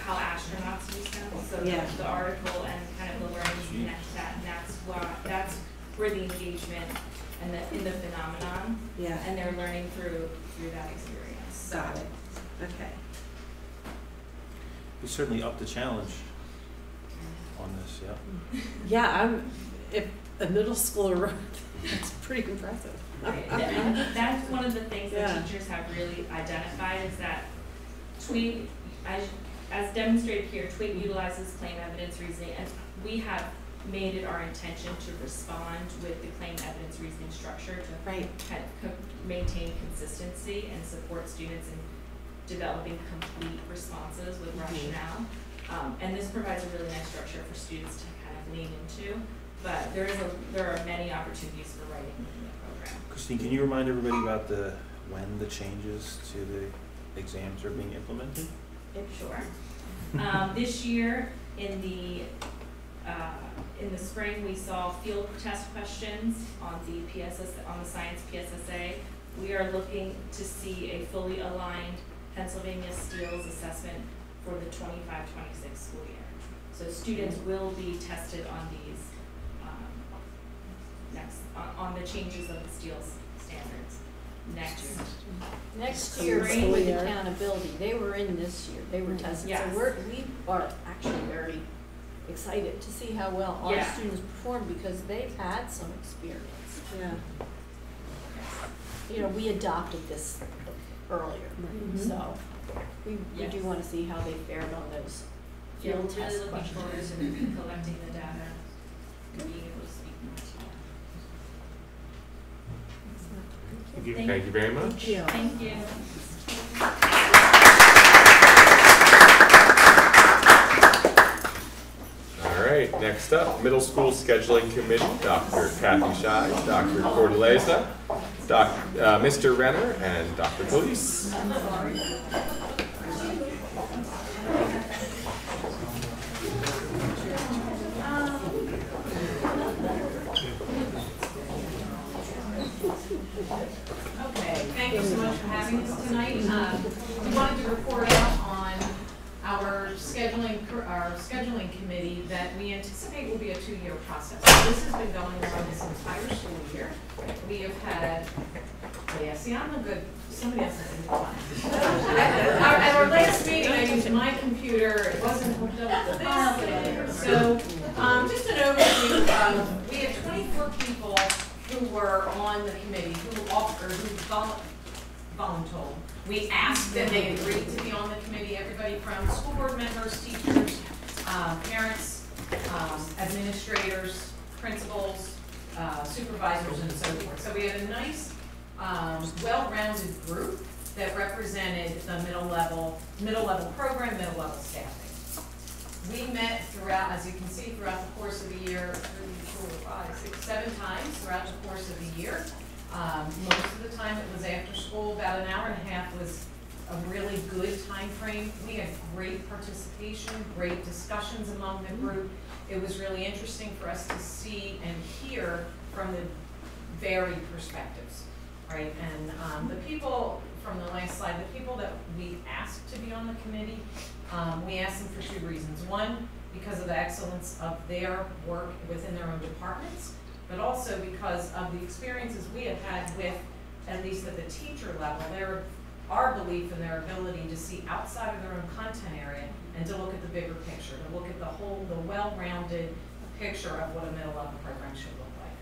how astronauts use them. So the article and kind of the learning connect that, and that's where the engagement and in the phenomenon. Yeah. And they're learning through that experience. Got it. Okay. We certainly up the challenge on this, yeah. Yeah, if a middle schooler, that's pretty impressive. That's one of the things that teachers have really identified is that Twig, as demonstrated here, Twig utilizes claim evidence reasoning, and we have made it our intention to respond with the claim evidence reasoning structure to kind of maintain consistency and support students in developing complete responses with rationale. And this provides a really nice structure for students to kind of lean into, but there are many opportunities for writing within the program. Christine, can you remind everybody about when the changes to the exams are being implemented? Sure. This year in the spring, we saw field test questions on the science PSSA. We are looking to see a fully aligned Pennsylvania Steels assessment for the 25-26 school year. So students will be tested on these on the changes of the Steels standards next year with accountability. They were in this year. They were tested. Yes. So we are actually very excited to see how well our students perform because they've had some experience. Yeah. We adopted this earlier, so we do want to see how they fared on those field test really looking forward to collecting the data and being able to speak more to them. Thank you very much. Thank you. Thank you. All right, Next up, Middle School Scheduling Committee, Dr. Kathy Scheid, Dr. Cordeleza, Mr. Renner, and Dr. Police. Okay, thank you so much for having us tonight. We wanted to report out on our scheduling committee that we anticipate will be a 2-year process. So this has been going on this entire school year. We have had, oh yeah, see, I'm a good, somebody else has been fine. At our last meeting, I used my computer, it wasn't hooked up to this. So, just an overview of, we had 24 people who were on the committee, who voluntold. We asked and they agreed to be on the committee, everybody from school board members, teachers, parents, administrators, principals, supervisors, and so forth. So we had a nice, well-rounded group that represented the middle level program, middle level staffing. We met throughout, as you can see, throughout the course of the year, 3, 4, 5, 6, 7 times throughout the course of the year. Most of the time it was after school. About an hour and a half was a really good time frame. We had great participation, great discussions among the group. It was really interesting for us to see and hear from the varied perspectives, right? And the people from the last slide, the people that we asked to be on the committee, we asked them for 2 reasons. One, because of the excellence of their work within their own departments, but also because of the experiences we have had with, at least at the teacher level, our belief in their ability to see outside of their own content area and to look at the bigger picture, to look at the well-rounded picture of what a middle level program should look like.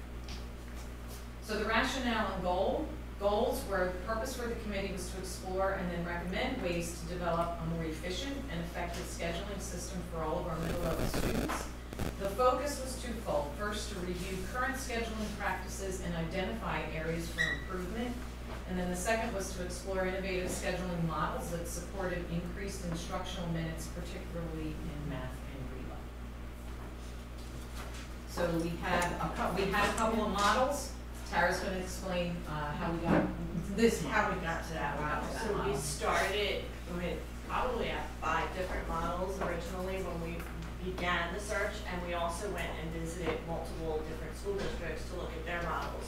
So the rationale and goals were, the purpose for the committee was to explore and then recommend ways to develop a more efficient and effective scheduling system for all of our middle level students. The focus was twofold. First, to review current scheduling practices and identify areas for improvement. And then the second was to explore innovative scheduling models that supported increased instructional minutes, particularly in math and RELA. So we had a couple of models. Tara's going to explain how we got to that model. So we started with probably 5 different models originally when we began the search, and we also went and visited multiple different school districts to look at their models.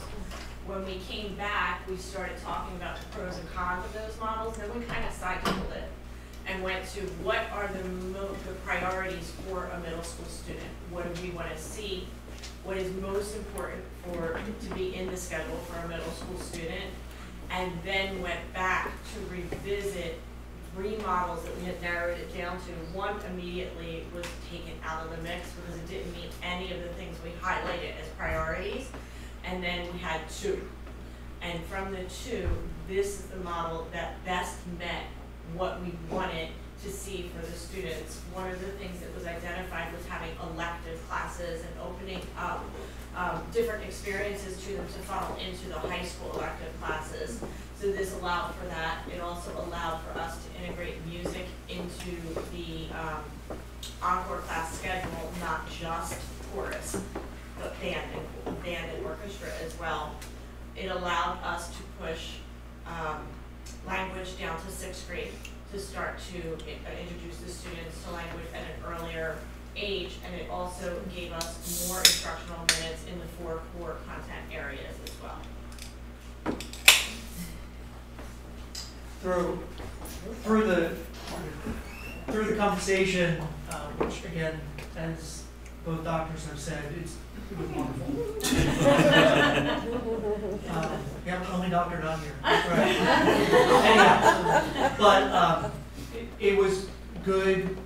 When we came back, we started talking about the pros and cons of those models, and then we kind of cycled it and went to what are the priorities for a middle school student? What do we want to see? What is most important to be in the schedule for a middle school student? And then went back to revisit 3 models that we had narrowed it down to. One immediately was taken out of the mix because it didn't meet any of the things we highlighted as priorities. And then we had 2. And from the 2, this is the model that best met what we wanted to see for the students. One of the things that was identified was having elective classes and opening up different experiences to them to funnel into the high school elective classes. So this allowed for that. It also allowed for us to integrate music into the encore class schedule, not just chorus, but band and orchestra as well. It allowed us to push language down to 6th grade to start to introduce the students to language at an earlier age, and it also gave us more instructional minutes in the 4 core content areas as well. Through the conversation, which again, as both doctors have said, it was wonderful. Yeah, I'm the only doctor not here. Right. Anyhow, but it was good,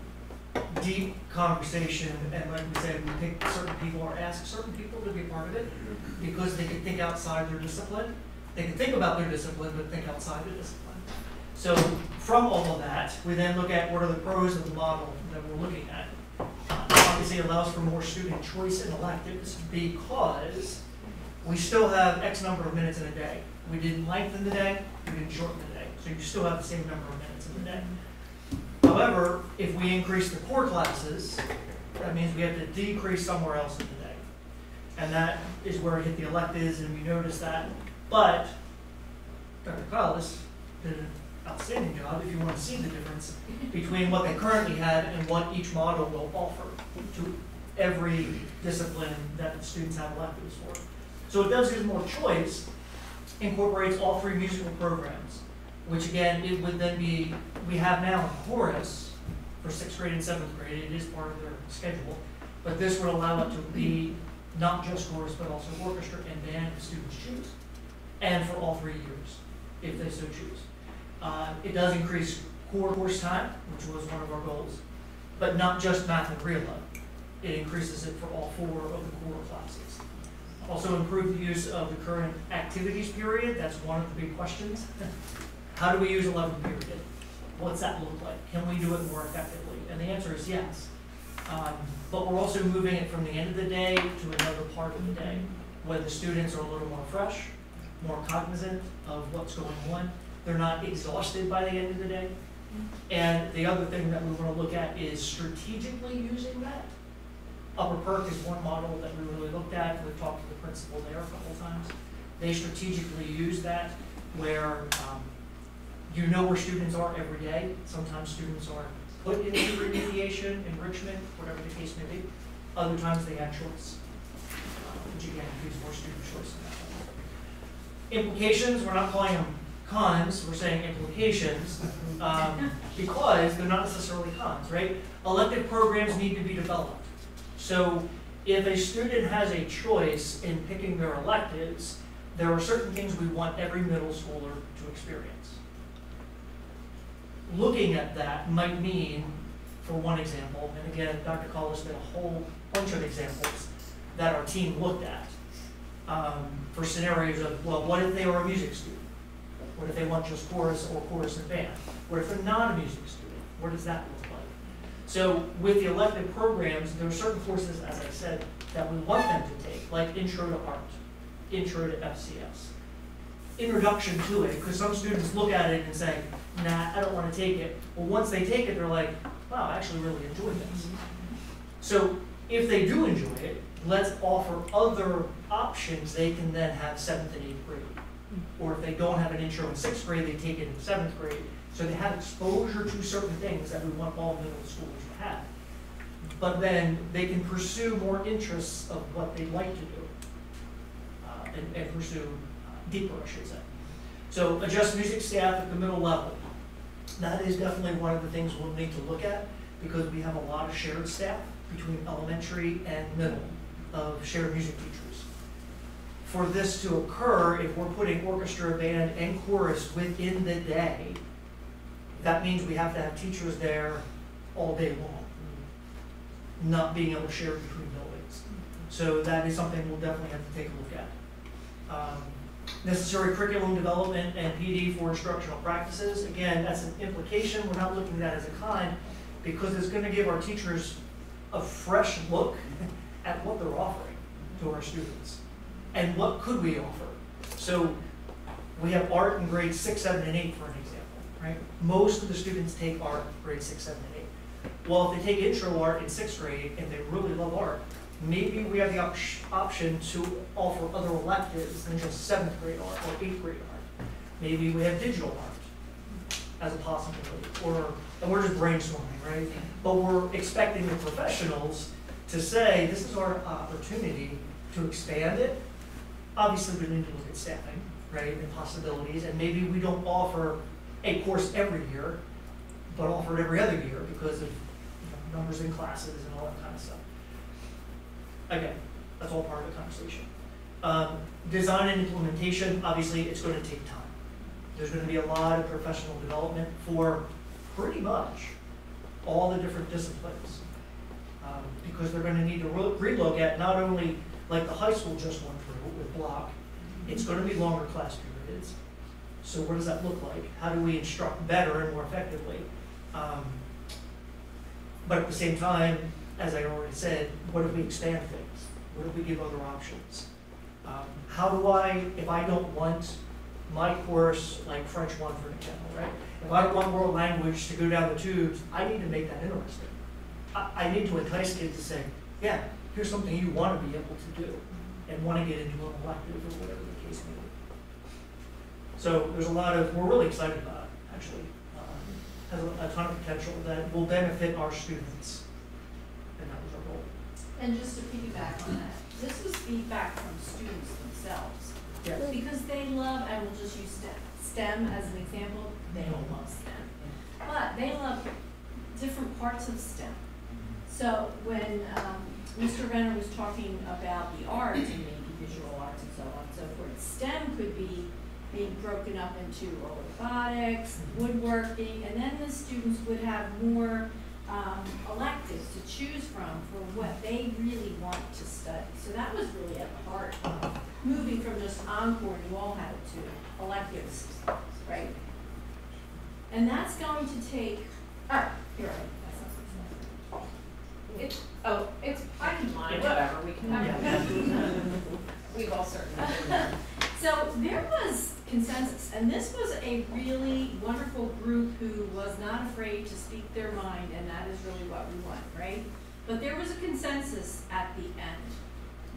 deep conversation, and like we said, we picked certain people or asked certain people to be part of it because they could think outside their discipline. They could think about their discipline, but think outside the discipline. So from all of that, we then look at what are the pros of the model that we're looking at. Obviously, it allows for more student choice in electives because we still have X number of minutes in a day. We didn't lengthen the day, we didn't shorten the day. So you still have the same number of minutes in the day. However, if we increase the core classes, That means we have to decrease somewhere else in the day. And that is where it hit the electives, and we noticed that. But Dr. Collis did an outstanding job if you want to see the difference between what they currently had and what each model will offer to every discipline that the students have electives for. So it does give more choice, incorporates all 3 musical programs, which again, it would then be, we have now in chorus for 6th grade and 7th grade, it is part of their schedule, but this would allow it to be not just chorus, but also orchestra and band if students choose, and for all 3 years, if they so choose. It does increase core course time, which was one of our goals, but not just math and RELA. It increases it for all 4 of the core classes. Also improve the use of the current activities period. That's one of the big questions. How do we use 11 period? What's that look like? Can we do it more effectively? And the answer is yes. But we're also moving it from the end of the day to another part of the day, when the students are a little more fresh, more cognizant of what's going on. They're not exhausted by the end of the day. And the other thing that we want to look at is strategically using that. Upper Perk is one model that we really looked at. We've talked to the principal there a couple times. They strategically use that where you know where students are every day. Sometimes students are put into remediation, enrichment, whatever the case may be. Other times they have choice, which again gives more student choice in that. Implications, we're not calling them cons, we're saying implications, because they're not necessarily cons, right? Elective programs need to be developed. So if a student has a choice in picking their electives, there are certain things we want every middle schooler to experience. Looking at that might mean, for one example, and again, Dr. Collis did a whole bunch of examples that our team looked at for scenarios of, well, what if they were a music student? What if they want just chorus or chorus and band? What if they're not a music student? What does that look like? So with the elective programs, there are certain courses, as I said, that we want them to take, like Intro to Art, Intro to FCS. Introduction to it, because some students look at it and say, nah, I don't want to take it. Well, once they take it, they're like, wow, I actually really enjoy this. So if they do enjoy it, let's offer other options they can then have 7th and 8th grade. Or if they don't have an intro in 6th grade, they take it in 7th grade. So they have exposure to certain things that we want all middle schoolers to have. But then they can pursue more interests of what they'd like to do and pursue deeper, I should say. So adjust music staff at the middle level. That is definitely one of the things we'll need to look at because we have a lot of shared staff between elementary and middle of shared music teachers. For this to occur, if we're putting orchestra, band, and chorus within the day, that means we have to have teachers there all day long, not being able to share between buildings. So that is something we'll definitely have to take a look at. Necessary curriculum development and PD for instructional practices. Again, that's an implication. We're not looking at that as a con because it's going to give our teachers a fresh look at what they're offering to our students and what could we offer. So we have art in grades 6, 7, and 8 for an example, right? Most of the students take art grades 6, 7, and 8. Well, if they take intro art in 6th grade and they really love art, maybe we have the option to offer other electives than just 7th grade art or 8th grade art. Maybe we have digital art as a possibility, and we're just brainstorming, right? But we're expecting the professionals to say, this is our opportunity to expand it. Obviously, we need to look at staffing, right, and possibilities, and maybe we don't offer a course every year, but offer it every other year because of numbers in classes and all that kind of stuff. Again, that's all part of the conversation. Design and implementation, obviously, it's going to take time. There's going to be a lot of professional development for pretty much all the different disciplines because they're going to need to relook at not only like the high school just went through with block, it's going to be longer class periods. So what does that look like? How do we instruct better and more effectively? But at the same time, as I already said, what if we expand things? What if we give other options? How do I, if I don't want my course, like French 1 for example, right? If I don't want world language to go down the tubes, I need to make that interesting. I need to entice kids to say, yeah, here's something you want to be able to do and want to get into an elective or whatever the case may be. So there's a lot of, we're really excited about it, actually. Has a ton of potential that will benefit our students. And that was our goal. And just to piggyback on that, this was feedback from students themselves. Yes. Because they love, I will just use STEM as an example, they all love STEM. But they love different parts of STEM. So when Mr. Renner was talking about the arts and maybe visual arts and so on and so forth, STEM could be being broken up into robotics, woodworking, and then the students would have more electives to choose from for what they really want to study. So that was really at the heart of moving from just Encore, you all had it, to electives, right? And that's going to take, you're right. It's I can mind, whatever, we can have we've all certainly been there. So there was consensus, and this was a really wonderful group who was not afraid to speak their mind, and that is really what we want, right? But there was a consensus at the end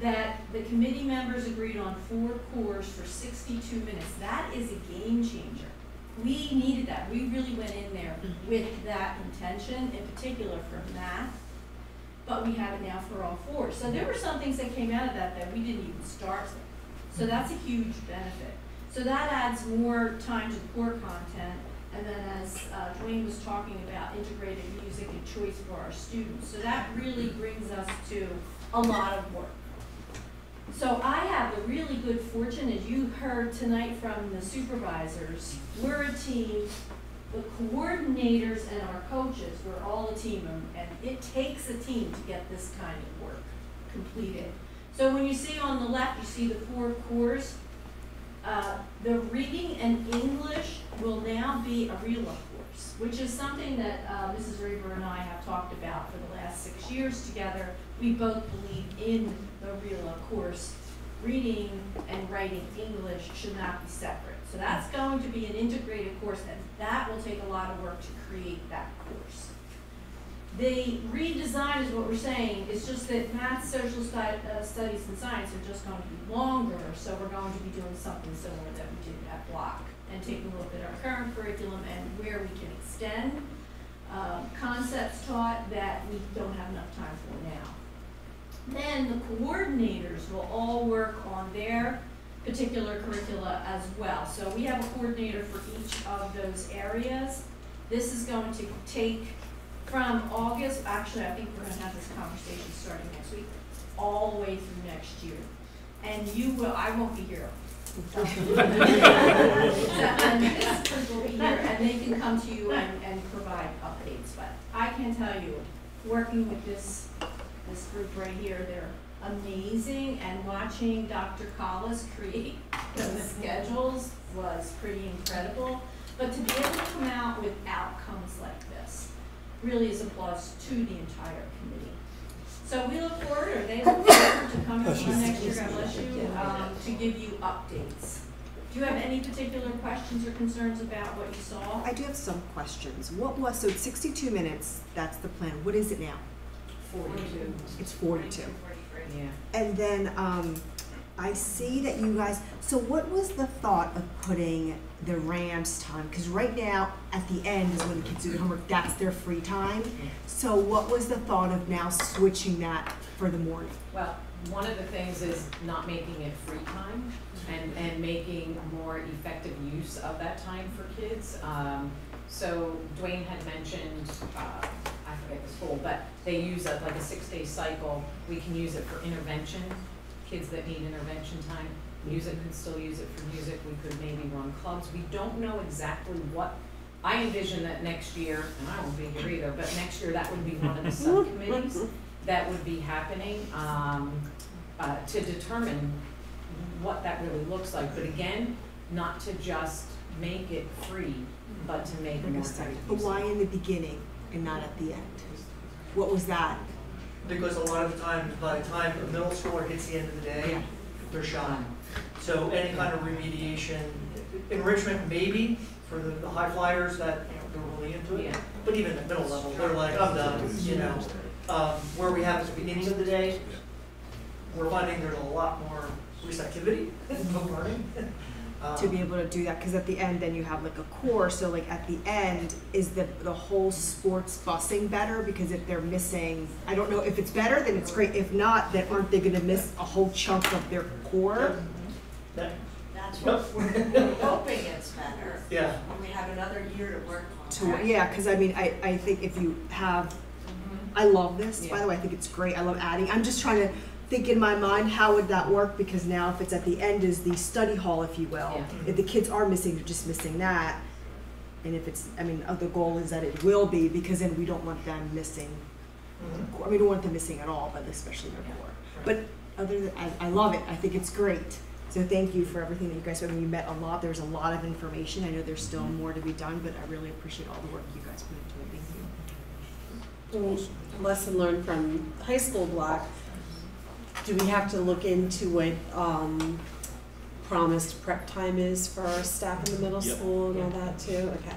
that the committee members agreed on 4 cores for 62 minutes. That is a game changer. We needed that. We really went in there with that intention, in particular for math, but we have it now for all 4. So there were some things that came out of that we didn't even start with. So that's a huge benefit. So that adds more time to the core content, and then as Dwayne was talking about integrated music and choice for our students. So that really brings us to a lot of work. So I have the really good fortune, as you heard tonight from the supervisors, we're a team. The coordinators and our coaches, we're all a team, and it takes a team to get this kind of work completed. So when you see on the left, you see the 4 cores. The reading and English will now be a RELA course, which is something that Mrs. Reber and I have talked about for the last 6 years together. We both believe in the RELA course. Reading and writing English should not be separate. So that's going to be an integrated course, and that will take a lot of work to create that course. The redesign is what we're saying. It's just that math, social studies, and science are just going to be longer, so we're going to be doing something similar that we did at Block, and taking a look at our current curriculum and where we can extend concepts taught that we don't have enough time for now. Then the coordinators will all work on their particular curricula as well. So we have a coordinator for each of those areas. This is going to take from August, actually I think we're going to have this conversation starting next week, all the way through next year. And you will, I won't be here. And this group will be here, and they can come to you and provide updates. But I can tell you, working with this group right here, they're amazing, and watching Dr. Collis create those schedules was pretty incredible. But to be able to come out with outcomes like this really is applause to the entire committee. So we look forward, or they look forward to coming on next year, God bless you, to give you updates. Do you have any particular questions or concerns about what you saw? I do have some questions. What was, so it's 62 minutes, that's the plan. What is it now? 42. It's 42. 43. Yeah. And then I see that you guys, so what was the thought of putting the Rams time? Because right now, at the end is when the kids do their homework, that's their free time. So what was the thought of now switching that for the morning? Well, one of the things is not making it free time and making more effective use of that time for kids. So Dwayne had mentioned, I forget the school, but they use like a 6-day cycle. We can use it for intervention, kids that need intervention time. Music can still use it for music. We could maybe run clubs. We don't know exactly what. I envision that next year, and I won't be here either, but next year that would be one of the subcommittees that would be happening to determine what that really looks like. But again, not to just make it free, but to make it more effective. But why in the beginning and not at the end? What was that? Because a lot of the time, by the time a middle schooler hits the end of the day, they're shy. So any kind of remediation, enrichment maybe for the high flyers that they're really into it. But even at middle level, they're like, I'm done, where we have at the beginning of the day, we're finding there's a lot more receptivity of learning. To be able to do that, because at the end then you have like a core, so like at the end, is the whole sports busing better? Because if they're missing, I don't know, if it's better then it's great, if not, then aren't they gonna miss a whole chunk of their core? That's what we're hoping it's better. Yeah. And we have another year to work on that. Yeah, because I mean, I think if you have, I love this, by the way, I think it's great, I love adding, I'm just trying to think in my mind, how would that work? Because now if it's at the end is the study hall, if you will. Yeah. If the kids are missing, they're just missing that. And if it's, I mean, the goal is that it will be, because then we don't want them missing. I mean, we don't want them missing at all, but especially their core. But other than, I love it, I think it's great. So thank you for everything that you guys, I mean, you met a lot, there's a lot of information. I know there's still more to be done, but I really appreciate all the work you guys put into it, thank you. Lesson learned from high school block. Do we have to look into what promised prep time is for our staff in the middle school and all that too? Okay.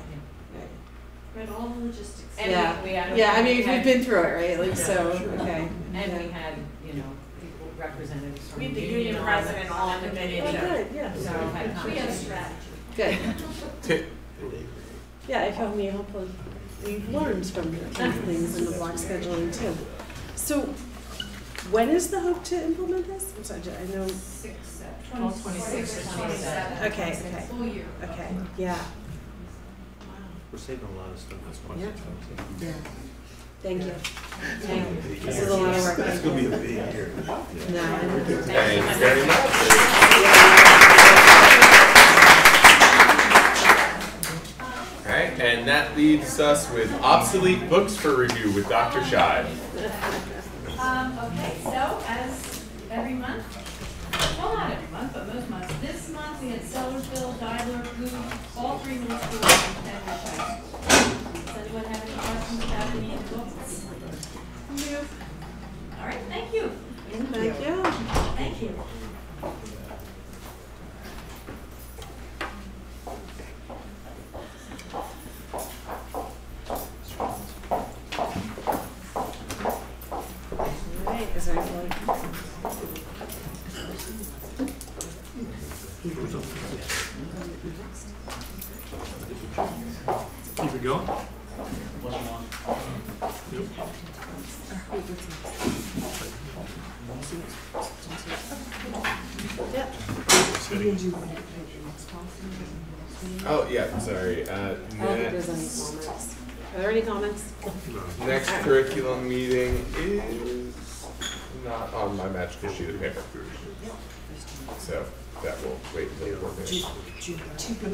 But all the logistics. And Yeah, we I mean, had- we've been through it, right? Like, Yeah, so, sure. okay. And we had, you know, people, representatives from We had the union union president on the committee. committee. Oh, good, yeah. So we had We have conversations. strategy. Good. Yeah, I mean, hopefully we've learned from things in the block scheduling too. So, when is the hope to implement this? I'm sorry, I know. 26 or 27. Okay, okay. Full year. Okay, yeah, We're saving a lot of stuff. yeah. Thank you. Thank you. This is a lot of work. It's gonna be a big year. No, I know. Thank you very much. All right, and that leaves us with obsolete books for review with Dr. Shive. Okay, so as every month, well, not every month, but most months, this month we had Sellersville, Dialer, Booth, all three middle schools and high school. Does anyone have any questions about any of the books? No. All right, thank you. Thank you. Thank you. Alright, is there any Keep it going. Yep. Oh, yeah, sorry. I don't think there's any comments. Are there any comments? Next curriculum meeting is not on my magical sheet of paper. So that will wait until we're finished.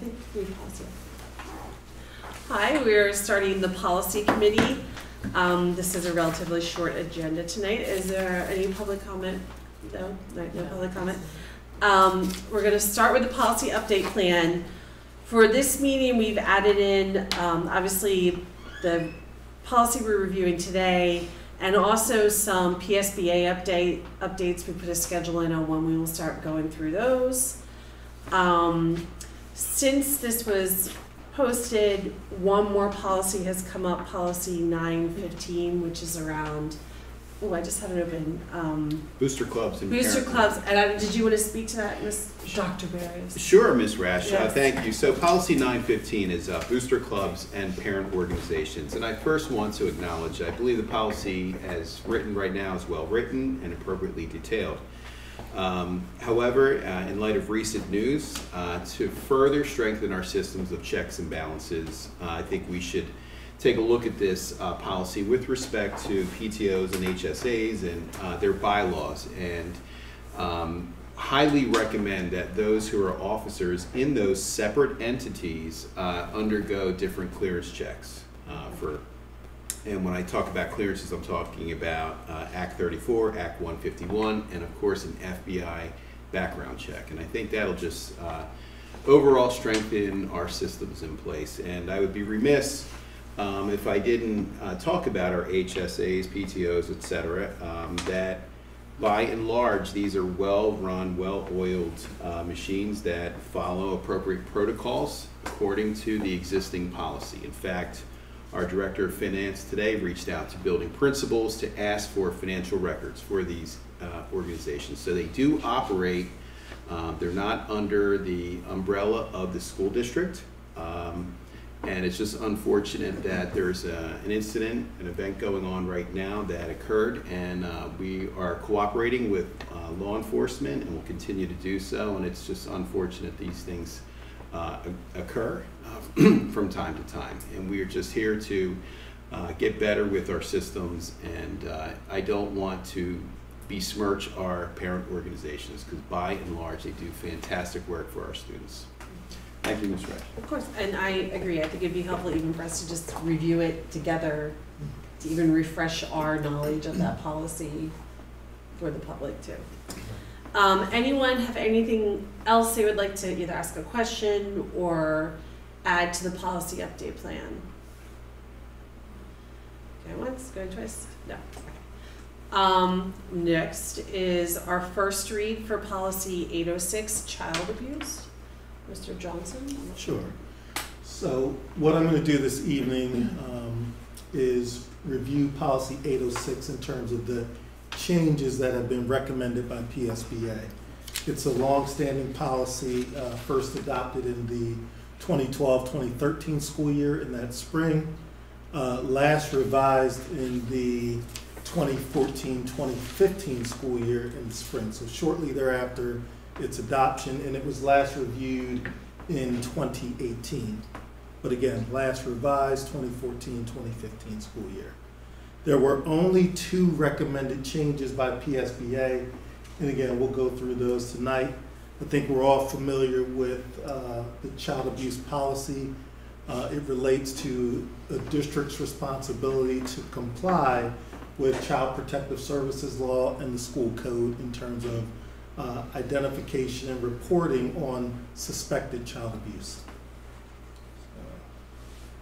think we pause here. Hi, we're starting the policy committee. This is a relatively short agenda tonight. Is there any public comment? No, no public comment. We're going to start with the policy update plan. For this meeting, we've added in, obviously, the policy we're reviewing today, and also some PSBA updates. We put a schedule in on when we will start going through those. Since this was posted, one more policy has come up, policy 915, which is around, oh, I just had it open. Booster clubs and Booster parent clubs, and did you want to speak to that, Dr. Barrios? Sure, Ms. Rash. Yes. Thank you. So policy 915 is booster clubs and parent organizations. And I first want to acknowledge, I believe the policy as written right now is well written and appropriately detailed. However, in light of recent news, to further strengthen our systems of checks and balances, I think we should take a look at this policy with respect to PTOs and HSAs and their bylaws, and highly recommend that those who are officers in those separate entities undergo different clearance checks and when I talk about clearances, I'm talking about Act 34, Act 151, and of course an FBI background check. And I think that'll just overall strengthen our systems in place. And I would be remiss if I didn't talk about our HSAs, PTOs, et cetera, that by and large, these are well-run, well-oiled machines that follow appropriate protocols according to the existing policy. In fact, our Director of Finance today reached out to building principals to ask for financial records for these organizations. So they do operate, they're not under the umbrella of the school district. And it's just unfortunate that there's an incident, an event going on right now that occurred, and we are cooperating with law enforcement and will continue to do so. And it's just unfortunate these things occur from time to time, and we are just here to get better with our systems, and I don't want to besmirch our parent organizations because by and large they do fantastic work for our students. Thank you, Ms. Resch. Of course, and I agree. I think it'd be helpful even for us to just review it together to even refresh our knowledge of that policy for the public too. Anyone have anything else they would like to either ask a question or add to the policy update plan? Okay, once, go twice. No. Okay. Next is our first read for policy 806, child abuse. Mr. Johnson? Sure. So what I'm going to do this evening is review policy 806 in terms of the changes that have been recommended by PSBA. It's a long-standing policy, first adopted in the 2012-2013 school year in that spring, last revised in the 2014-2015 school year in the spring. So shortly thereafter, its adoption, and it was last reviewed in 2018. But again, last revised 2014-2015 school year. There were only 2 recommended changes by PSBA, and again, we'll go through those tonight. I think we're all familiar with the child abuse policy. It relates to the district's responsibility to comply with Child Protective Services law and the school code in terms of identification and reporting on suspected child abuse. So,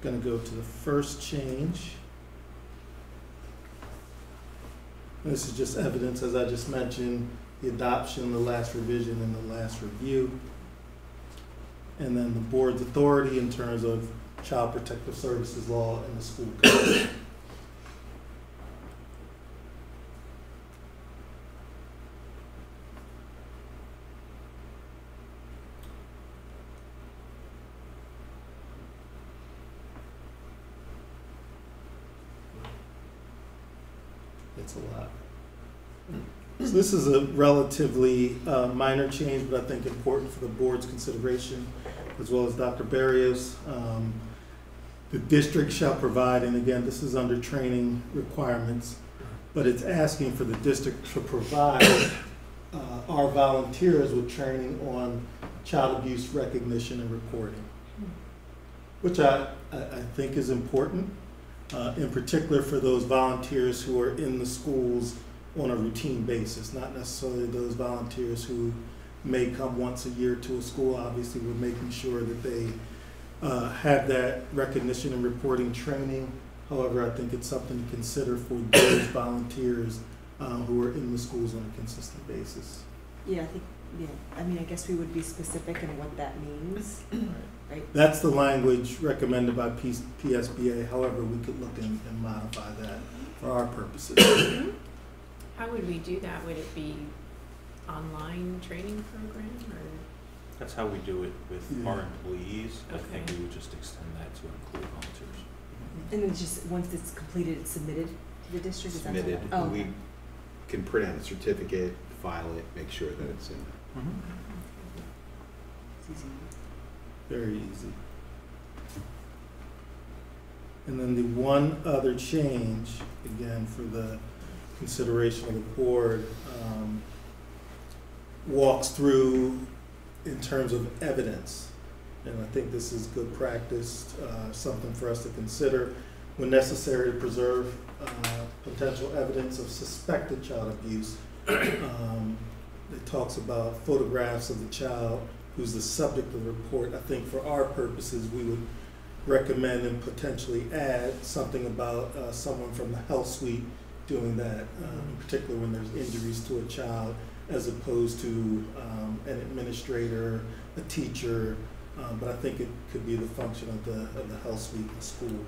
going to go to the first change. This is just evidence, as I just mentioned, the adoption, the last revision, and the last review. And then the board's authority in terms of Child Protective Services law and the school code. It's a lot. So this is a relatively minor change, but I think important for the board's consideration, as well as Dr. Barrios. The district shall provide, and again, this is under training requirements, but it's asking for the district to provide our volunteers with training on child abuse recognition and reporting, which I think is important, in particular for those volunteers who are in the schools on a routine basis, not necessarily those volunteers who may come once a year to a school. Obviously, we're making sure that they have that recognition and reporting training. However, I think it's something to consider for those volunteers who are in the schools on a consistent basis. Yeah, I think, yeah, I mean, I guess we would be specific in what that means, right? That's the language recommended by PSBA. However, we could look and modify that for our purposes. How would we do that? Would it be online training program or? That's how we do it with Yeah. our employees. I think Okay. we would just extend that to include volunteers. And then just, once it's completed, it's submitted to the district? Is that how Submitted, that- oh, we okay. can print out a certificate, file it, make sure that it's in there. It's easy. Very easy. And then the one other change, again, for the consideration of the board, walks through in terms of evidence. And I think this is good practice, something for us to consider when necessary to preserve potential evidence of suspected child abuse. It talks about photographs of the child who's the subject of the report. I think for our purposes, we would recommend and potentially add something about someone from the health suite doing that, in particular when there's injuries to a child, as opposed to an administrator, a teacher, but I think it could be the function of the health suite in the school.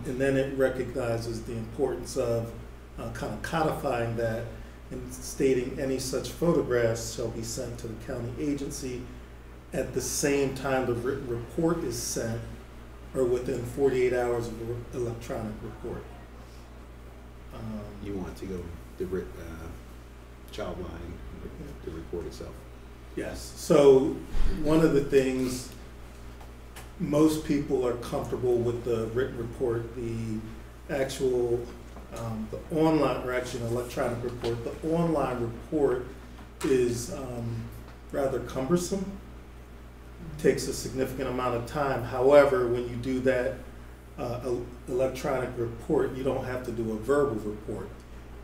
And then it recognizes the importance of kind of codifying that and stating any such photographs shall be sent to the county agency at the same time the written report is sent or within 48 hours of the electronic report. You want to go the child line, the report itself. Yes. So one of the things, most people are comfortable with the written report. The actual, the online, or actually an electronic report, the online report is rather cumbersome. Takes a significant amount of time. However, when you do that electronic report, you don't have to do a verbal report.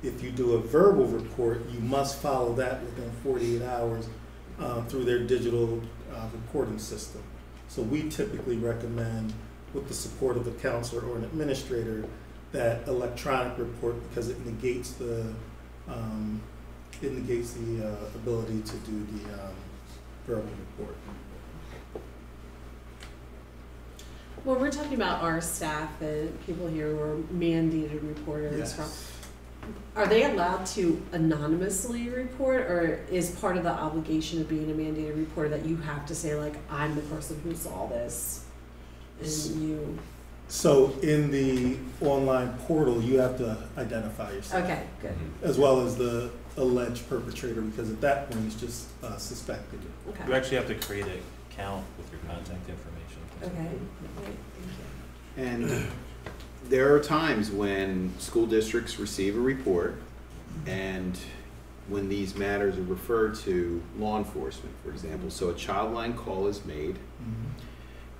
If you do a verbal report, you must follow that within 48 hours through their digital reporting system. So we typically recommend, with the support of a counselor or an administrator, that electronic report because it negates the ability to do the verbal report. When we're talking about our staff and people here who are mandated reporters, Yes. are they allowed to anonymously report, or is part of the obligation of being a mandated reporter that you have to say, like, I'm the person who saw this, and you? So in the online portal, you have to identify yourself. Okay, good. As well as the alleged perpetrator, because at that point, it's just suspected. Okay. You actually have to create an account with your contact information. Okay. And there are times when school districts receive a report, and when these matters are referred to law enforcement, for example, so a child line call is made,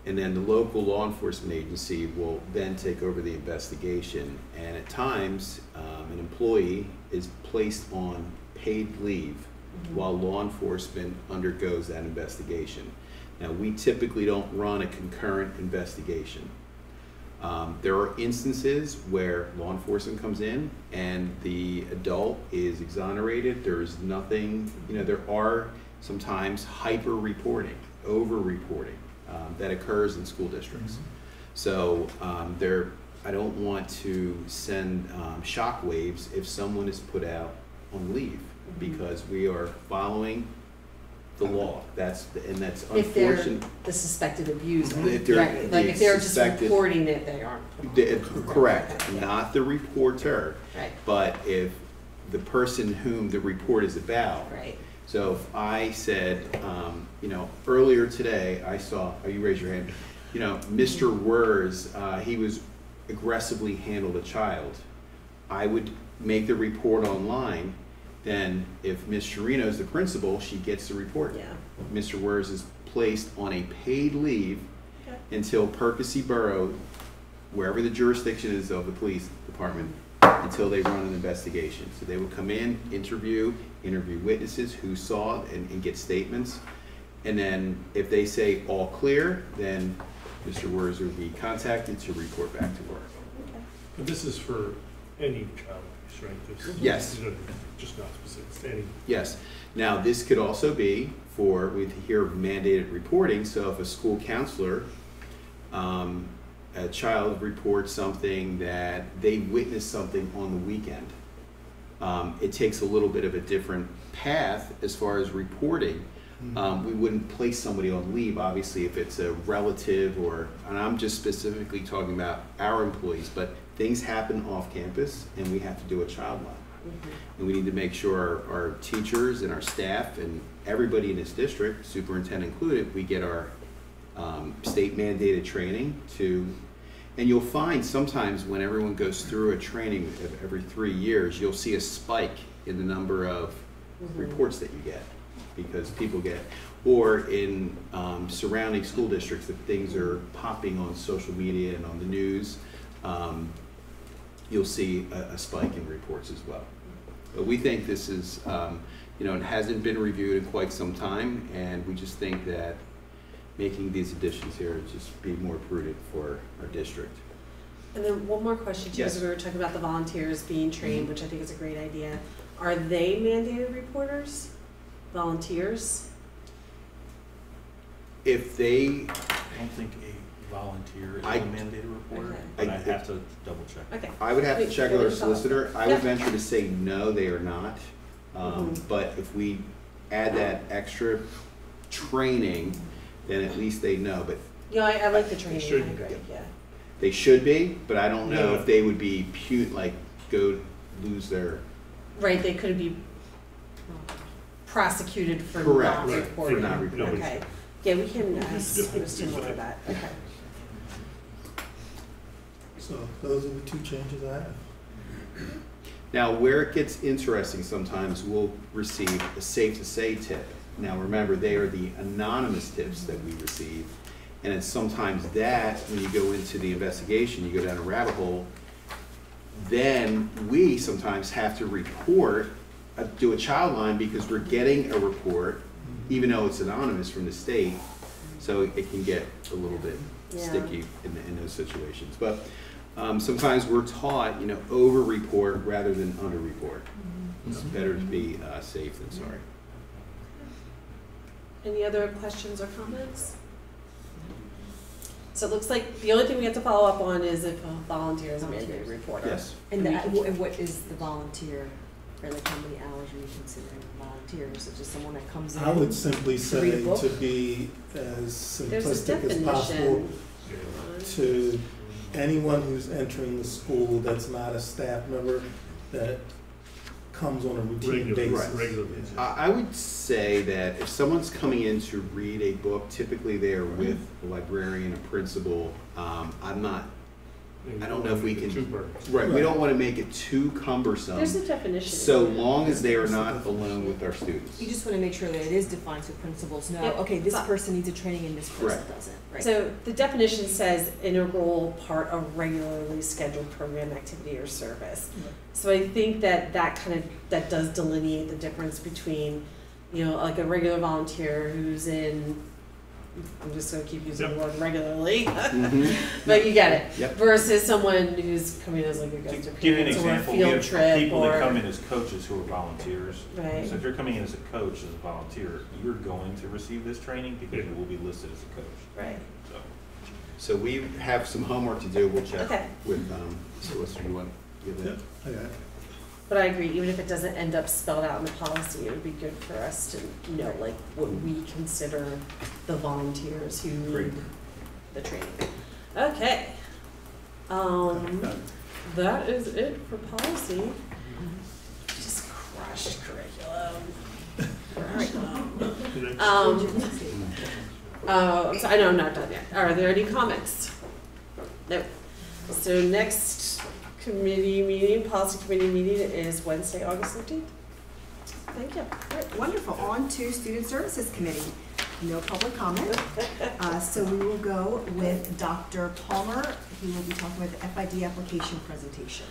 and then the local law enforcement agency will then take over the investigation, and at times an employee is placed on paid leave while law enforcement undergoes that investigation. Now, we typically don't run a concurrent investigation. There are instances where law enforcement comes in and the adult is exonerated. There's nothing, there are sometimes hyper-reporting, over-reporting that occurs in school districts. So I don't want to send shockwaves if someone is put out on leave, because we are following the law. That's unfortunate. If they're the suspected abuser, If they're right? Like if they're just suspected- reporting it, they aren't. Correct, not the reporter, Right. but if the person whom the report is about. Right. So if I said, earlier today, I saw, you raise your hand, Mr. Wers, he was aggressively handled a child. I would make the report online. then if Ms. Sharino is the principal, she gets the report. Yeah. Mr. Wers is placed on a paid leave until Percy Borough, wherever the jurisdiction is of the police department, until they run an investigation. So they will come in, interview witnesses who saw and get statements. And then if they say all clear, then Mr. Wers will be contacted to report back to work. But this is for any child abuse, right? This, yes. Just not specific to any. Yes. Now this could also be for, we hear of mandated reporting, so if a school counselor, a child reports something that they witnessed something on the weekend, it takes a little bit of a different path as far as reporting. We wouldn't place somebody on leave, obviously, if it's a relative or, and I'm just specifically talking about our employees, but things happen off campus and we have to do a child line. And we need to make sure our teachers and our staff and everybody in this district, superintendent included, we get our state mandated training to, and you'll find sometimes when everyone goes through a training every 3 years, you'll see a spike in the number of reports that you get, because people get, or in surrounding school districts, if things are popping on social media and on the news, you'll see a spike in reports as well. But we think this is, it hasn't been reviewed in quite some time, and we just think that making these additions here would just be more prudent for our district. And then one more question too, Yes. as we were talking about the volunteers being trained, which I think is a great idea. Are they mandated reporters? Volunteers? If they, I don't think a volunteer is a mandated reporter, Okay. but I have to double check. Okay. I would have to Wait, check go with our ahead. solicitor. I Yeah. would venture to say no, they are not. But if we add that extra training, then at least they know. But Yeah, I like the training, I should, agree, yeah. they should be, but I don't know Yeah. if they would be go lose their. Right, they could be prosecuted for Correct, not right, reporting. for not reporting. Okay, yeah, we can ask Mr. Moore that, okay. So those are the two changes I have. Now, where it gets interesting, sometimes we'll receive a safe to say tip. Now, remember, they are the anonymous tips that we receive. And it's sometimes that, when you go into the investigation, you go down a rabbit hole, then we sometimes have to report, do a child line, because we're getting a report, even though it's anonymous from the state. So it can get a little bit sticky in those situations. But sometimes we're taught, over-report rather than under-report. It's better to be safe than sorry. Any other questions or comments? So it looks like the only thing we have to follow up on is if a volunteer is a mandated reporter. Yes. And what is the volunteer, or like how many hours are you considering volunteer? Is it just someone that comes in? I would simply to read a say book? to be as There's a simplistic as possible definition. to anyone who's entering the school that's not a staff member that comes on a routine basis. Regular basis. I would say that if someone's coming in to read a book, typically they are with a librarian, a principal. I don't know if we can, right, we don't want to make it too cumbersome. There's a definition. So long as they are not alone with our students. You just want to make sure that it is defined so principals know, Yep. okay, this person needs a training and this person Correct. doesn't, right? So the definition says integral part of regularly scheduled program, activity, or service. So I think that that does delineate the difference between, like a regular volunteer who's in, I'm just gonna keep using the word regularly, but you get it. Yep. Versus someone who's coming as like a guest To give you an appearance or a example, we field have trip people that or. come in as coaches who are volunteers. Right. So if you're coming in as a coach, as a volunteer, you're going to receive this training because you will be listed as a coach. Right. So we have some homework to do. We'll check Okay. with solicitor. You want to give that? Okay. But I agree, even if it doesn't end up spelled out in the policy, it would be good for us to know, like, what we consider the volunteers who need the training. Okay. That is it for policy. Just crushed curriculum. I'm sorry, no, I'm not done yet. Are there any comments? No. So next committee meeting, policy committee meeting is Wednesday, August 13th. Thank you. All right, wonderful. On to Student Services Committee. No public comment. So we will go with Dr. Palmer, who will be talking about the FID application presentation.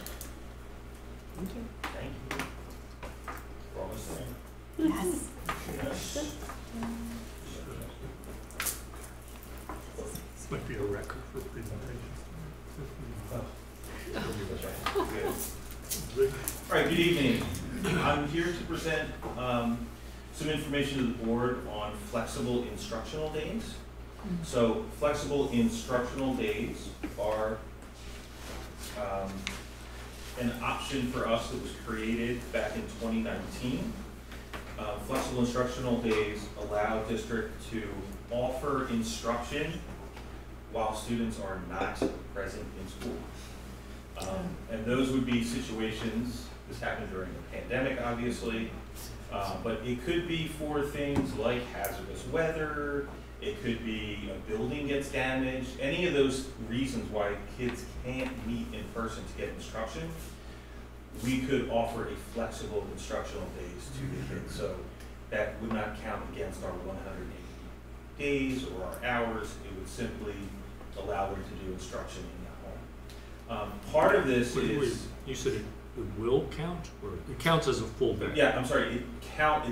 Thank you. Thank you. We're almost there. Yes. Yes. This might be a record for presentations. Good. All right, good evening. I'm here to present some information to the board on flexible instructional days. So flexible instructional days are an option for us that was created back in 2019. Flexible instructional days allow district to offer instruction while students are not present in school. And those would be situations, this happened during the pandemic obviously, but it could be for things like hazardous weather, it could be a building gets damaged, any of those reasons why kids can't meet in person to get instruction, we could offer a flexible instructional days to the kids. So that would not count against our 180 days or our hours, it would simply allow them to do instruction in the home. Part of this is... You said it will count, or it counts as a full day? Yeah, I'm sorry, it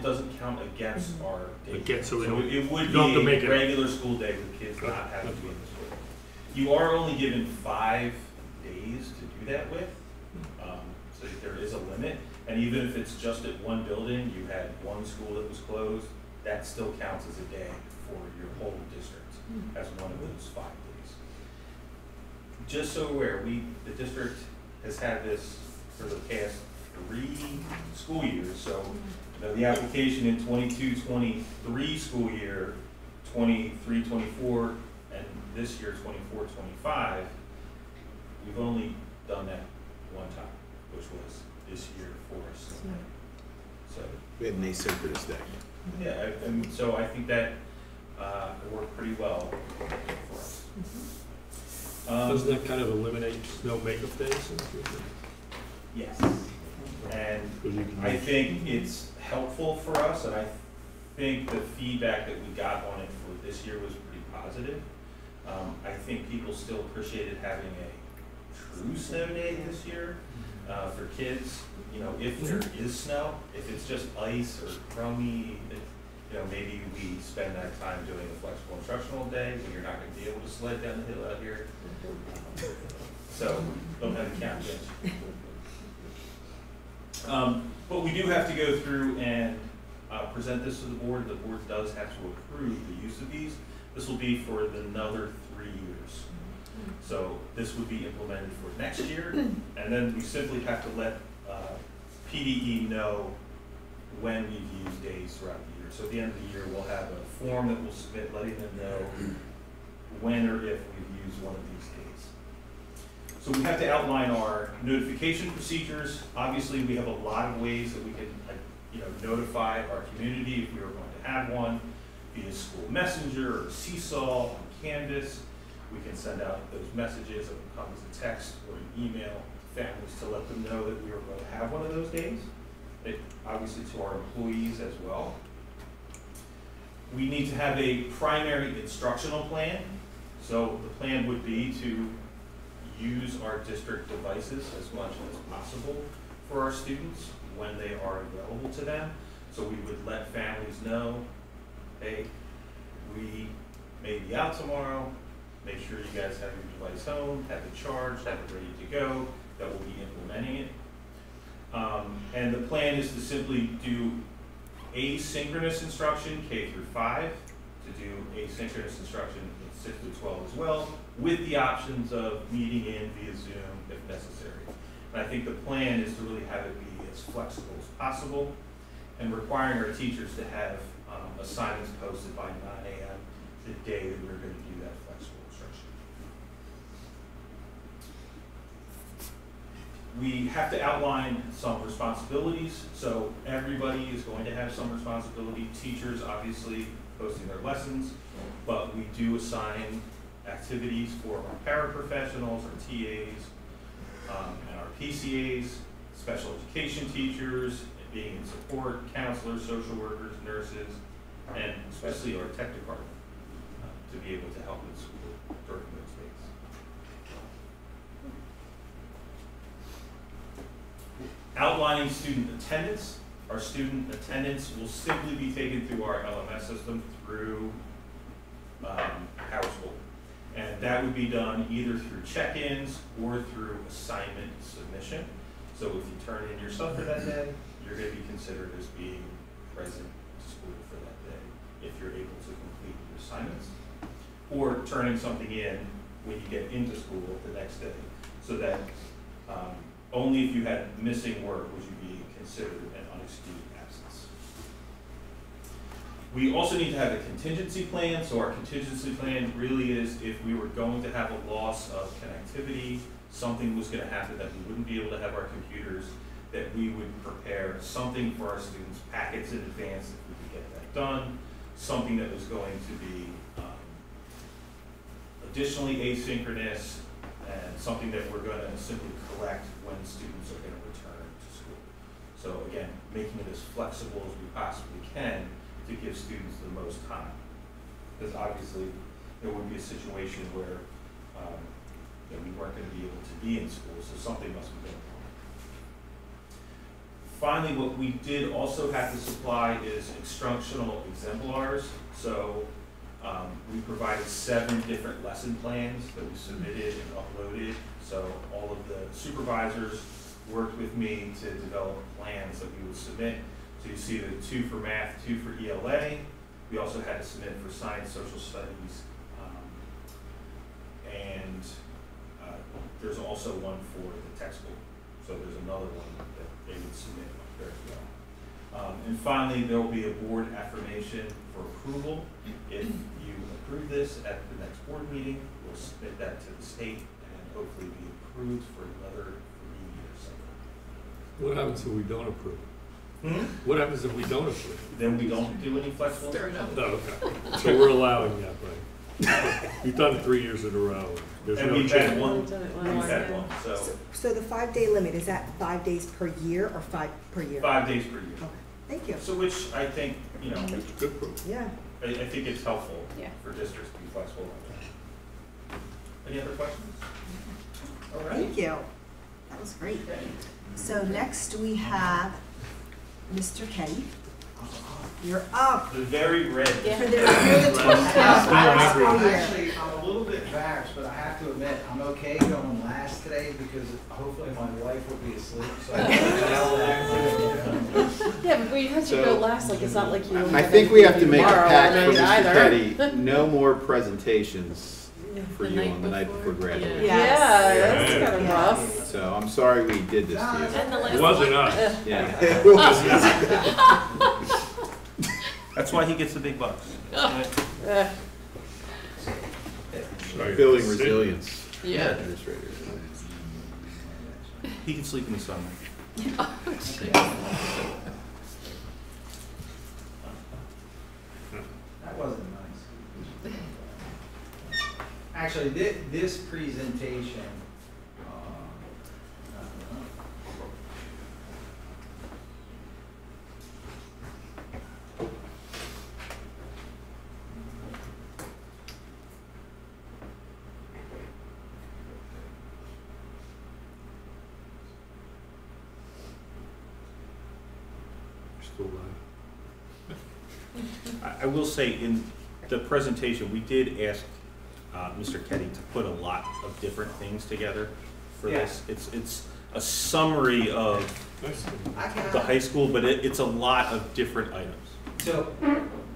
doesn't count against our days. Again, so it would be a regular school day with kids not having to be in the school. You are only given 5 days to do that with, so there is a limit. And even if it's just at one building, you had one school that was closed, that still counts as a day for your whole district as one of those 5 days. Just so we're aware, the district has had this for the past 3 school years. So the application in 22-23 school year, 23-24, and this year 24-25, we've only done that one time, which was this year for us. So we had an asynchronous day. Yeah, and so I think that worked pretty well for us. Doesn't that kind of eliminate snow makeup days? Yes, and I think it's helpful for us, and I think the feedback that we got on it for this year was pretty positive. I think people still appreciated having a true snow day this year for kids. You know, if there is snow, if it's just ice or crummy, you know, maybe we spend that time doing a flexible instructional day when you're not going to be able to sled down the hill out here. So don't have to count against you. But we do have to go through and present this to the board. The board does have to approve the use of these. This will be for another 3 years. So this would be implemented for next year, and then we simply have to let PDE know when we've used days throughout the year. So at the end of the year, we'll have a form that we'll submit letting them know when or if we've used one of these days. So we have to outline our notification procedures. Obviously, we have a lot of ways that we can notify our community if we were going to have one, via school messenger or Seesaw on Canvas. We can send out those messages that will come as a text or an email to families to let them know that we are going to have one of those days. Obviously to our employees as well. We need to have a primary instructional plan. So the plan would be to use our district devices as much as possible for our students when they are available to them. So we would let families know, hey, we may be out tomorrow, make sure you guys have your device home, have it charged, have it ready to go, that we'll be implementing it. And the plan is to simply do asynchronous instruction, K through 5, to do asynchronous instruction in 6 to 12 as well, with the options of meeting in via Zoom if necessary. And I think the plan is to really have it be as flexible as possible, and requiring our teachers to have assignments posted by 9 a.m. the day that we're going to do that flexible instruction. We have to outline some responsibilities, so everybody is going to have some responsibility. Teachers obviously posting their lessons, but we do assign activities for our paraprofessionals, our TAs, and our PCAs, special education teachers, being in support, counselors, social workers, nurses, and especially our tech department to be able to help with school during those days. Outlining student attendance. Our student attendance will simply be taken through our LMS system through PowerSchool. And that would be done either through check-ins or through assignment submission. So if you turn in your stuff for that day, you're going to be considered as being present to school for that day if you're able to complete your assignments. Or turning something in when you get into school the next day, so that only if you had missing work would you be considered an unexcused absence. We also need to have a contingency plan. So our contingency plan really is if we were going to have a loss of connectivity, something was going to happen that we wouldn't be able to have our computers, that we would prepare something for our students, packets in advance if we could get that done, something that was going to be additionally asynchronous, and something that we're going to simply collect when students are going to return to school. So again, making it as flexible as we possibly can to give students the most time. Because obviously there would be a situation where that we weren't going to be able to be in school, so something must be going on. Finally, what we did also have to supply is instructional exemplars. So we provided 7 different lesson plans that we submitted and uploaded. So all of the supervisors worked with me to develop plans that we would submit. So you see the 2 for math, 2 for ELA. We also had to submit for science, social studies, and there's also one for the textbook. So there's another one that they would submit up there as well. And finally, there will be a board affirmation for approval. If you approve this at the next board meeting, we'll submit that to the state and hopefully be approved for another 3 years. What happens if we don't approve? What happens if we don't approve? Then we don't do any flexible. No, okay. So we're allowing that, right? We've done it 3 years in a row. There's and no we've change. had one. We've had one. So the 5-day limit, is that 5 days per year or 5 per year? 5 days per year. Okay, thank you. So which I think, you know, It's good proof. Yeah. I think it's helpful Yeah. for districts to be flexible like that. Any other questions? All right. Thank you. That was great. So next we have Mr. Kenny. You're up. The very red. For the 2025 school year. Actually, I'm a little bit embarrassed, but I have to admit, I'm okay going last today because hopefully my wife will be asleep, so I can tell that. Yeah, but we had you go last, like it's not like you. I think we have to make a pact for Mr. either. Petty, no more presentations for you on the night before graduation. Yeah, that's kind of rough. So I'm sorry we did this to you. It wasn't us. Yeah. It wasn't us. That's why he gets the big bucks. Building resilience. Yeah. Administrators. He can sleep in the sun. That wasn't nice. Actually, this presentation, Still alive. I will say in the presentation, we did ask Mr. Ketty to put a lot of different things together for this. It's a summary of the high school, but it's a lot of different items. so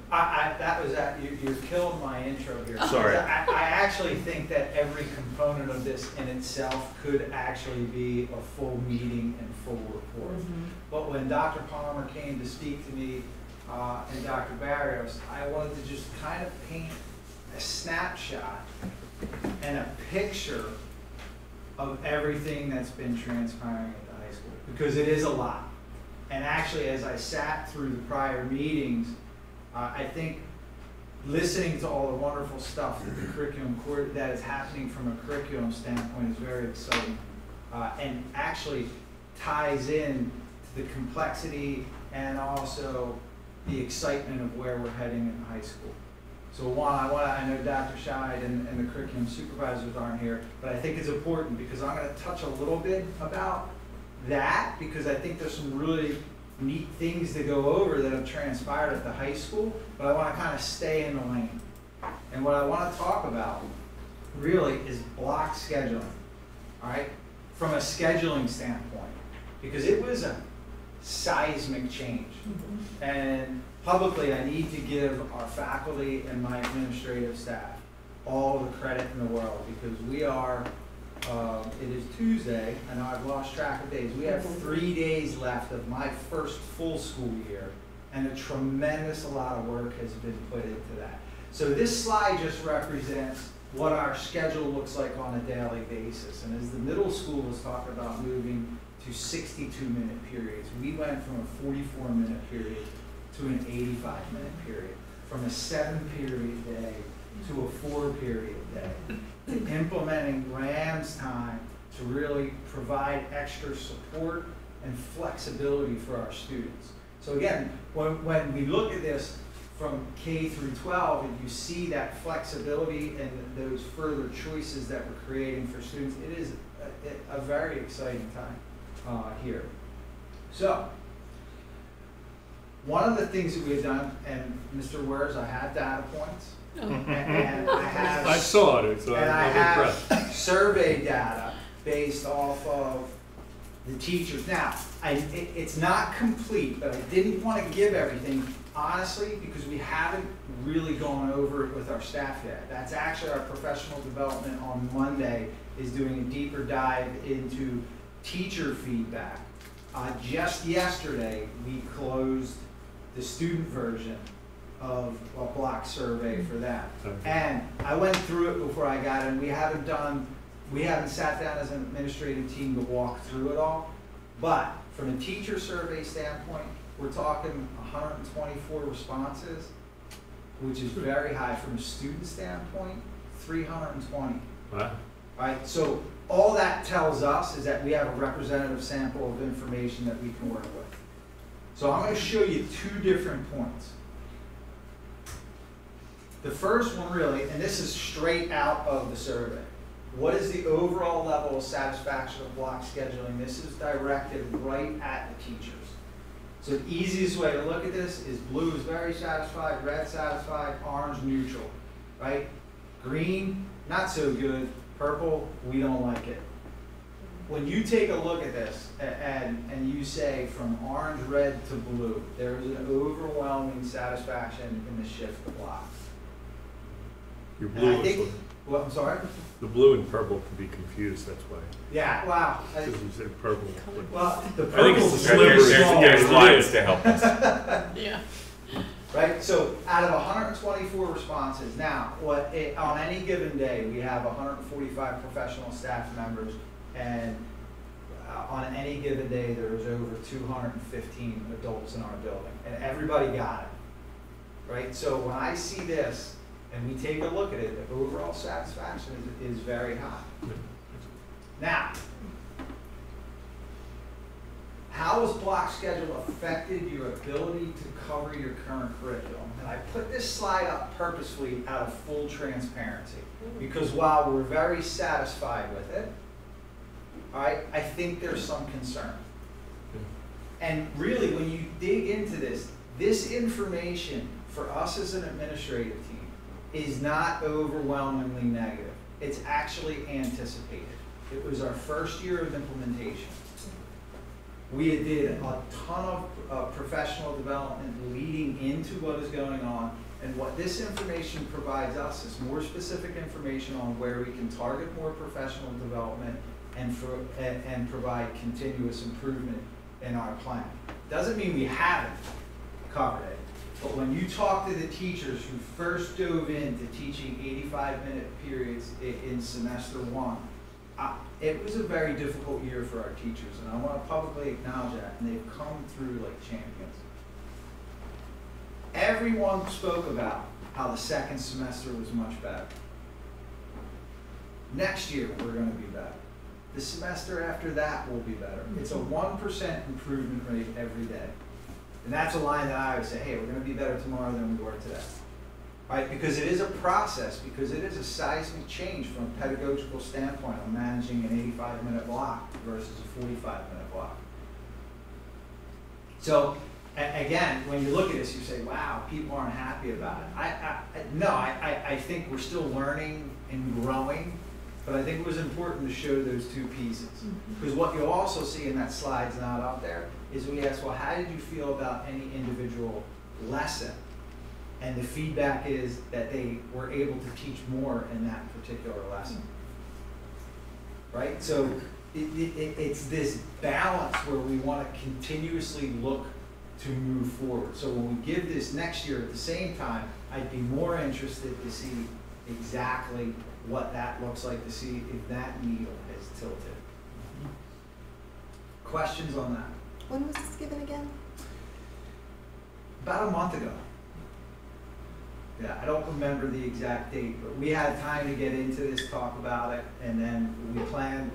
that was you're killing my intro here. Sorry. I actually think that every component of this in itself could actually be a full meeting and full report. But when Dr. Palmer came to speak to me and Dr. Barrios, I wanted to just kind of paint a snapshot and a picture of everything that's been transpiring at the high school, because it is a lot. And actually, as I sat through the prior meetings, I think listening to all the wonderful stuff that the curriculum that is happening from a curriculum standpoint is very exciting, and actually ties in to the complexity, and also the excitement of where we're heading in high school. So I know Dr. Scheid and the curriculum supervisors aren't here, but I think it's important because I'm going to touch a little bit about that because I think there's some really neat things to go over that have transpired at the high school, but I want to kind of stay in the lane. And what I want to talk about really is block scheduling, all right, from a scheduling standpoint, because it was a seismic change. And publicly, I need to give our faculty and my administrative staff all the credit in the world because we are, it is Tuesday, I know I've lost track of days. We have 3 days left of my first full school year, and a tremendous amount of work has been put into that. So this slide just represents what our schedule looks like on a daily basis. And as the middle school was talking about moving to 62-minute periods, we went from a 44-minute period to an 85-minute period, from a 7-period day to a 4-period day, to implementing Rams time to really provide extra support and flexibility for our students. So again, when we look at this from K through 12, and you see that flexibility and those further choices that we're creating for students, it is a very exciting time here. So, one of the things that we've done, and Mr. Wers, I have data points, and I have I saw it, so and I'm impressed. Survey data based off of the teachers. Now, it's not complete, but I didn't want to give everything, honestly, because we haven't really gone over it with our staff yet. That's actually our professional development on Monday is doing a deeper dive into teacher feedback. Just yesterday, we closed the student version of a block survey for that. And I went through it before I got in. We haven't sat down as an administrative team to walk through it all. But from a teacher survey standpoint, we're talking 124 responses, which is very high. From a student standpoint, 320. Wow. Right? So all that tells us is that we have a representative sample of information that we can work with. So I'm going to show you 2 different points. The first one really, and this is straight out of the survey. What is the overall level of satisfaction of block scheduling? This is directed right at the teachers. So the easiest way to look at this is blue is very satisfied, red satisfied, orange neutral, right? Green, not so good, purple, we don't like it. When you take a look at this and you say from orange, red to blue, there is an overwhelming satisfaction in the shift to block. Your blue is what, I'm sorry? the blue and purple can be confused, that's why. Yeah, wow. Because you said purple. Well, the I think it's purple there's lines to help us. Yeah. Right, so out of 124 responses, now, on any given day, we have 145 professional staff members, and on any given day, there's over 215 adults in our building, and everybody got it, right? So when I see this, and we take a look at it, the overall satisfaction is very high. Now, how has block schedule affected your ability to cover your current curriculum? And I put this slide up purposely out of full transparency, because while we're very satisfied with it, all right, I think there's some concern. And really, when you dig into this information for us as an administrative team is not overwhelmingly negative. It's actually anticipated. It was our first year of implementation. We did a ton of professional development leading into what is going on, and what this information provides us is more specific information on where we can target more professional development and provide continuous improvement in our plan. Doesn't mean we haven't covered it, but when you talk to the teachers who first dove into teaching 85-minute periods in semester 1, it was a very difficult year for our teachers, and I want to publicly acknowledge that, and they've come through like champions. Everyone spoke about how the second semester was much better. Next year, we're going to be better. the semester after that will be better. It's a 1% improvement rate every day. And that's a line that I always say, hey, we're going to be better tomorrow than we were today. Right? Because it is a process, because it is a seismic change from a pedagogical standpoint on managing an 85-minute block versus a 45-minute block. So, again, when you look at this, you say, wow, people aren't happy about it. No, I think we're still learning and growing, but I think it was important to show those two pieces. Because what you'll also see in that slide's not up there is we ask, well, how did you feel about any individual lesson? And the feedback is that they were able to teach more in that particular lesson. Right? So it's this balance where we want to continuously look to move forward. So when we give this next year at the same time, I'd be more interested to see exactly what that looks like, to see if that needle is tilted. Questions on that? When was this given again? About a month ago. Yeah, I don't remember the exact date, but we had time to get into this, talk about it, and then we planned,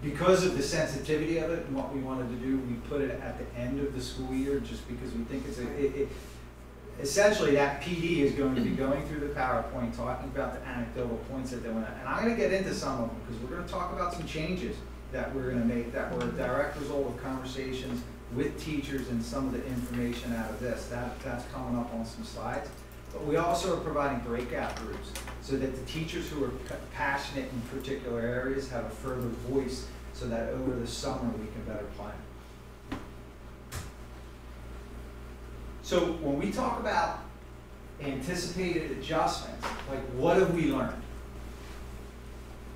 because of the sensitivity of it and what we wanted to do, we put it at the end of the school year just because we think it's essentially that PD is going to be going through the PowerPoint, talking about the anecdotal points that they went at. And I'm going to get into some of them because we're going to talk about some changes that we're going to make that were a direct result of conversations with teachers and some of the information out of this. That's coming up on some slides. But we also are providing breakout groups so that the teachers who are passionate in particular areas have a further voice so that over the summer we can better plan. So when we talk about anticipated adjustments, like what have we learned?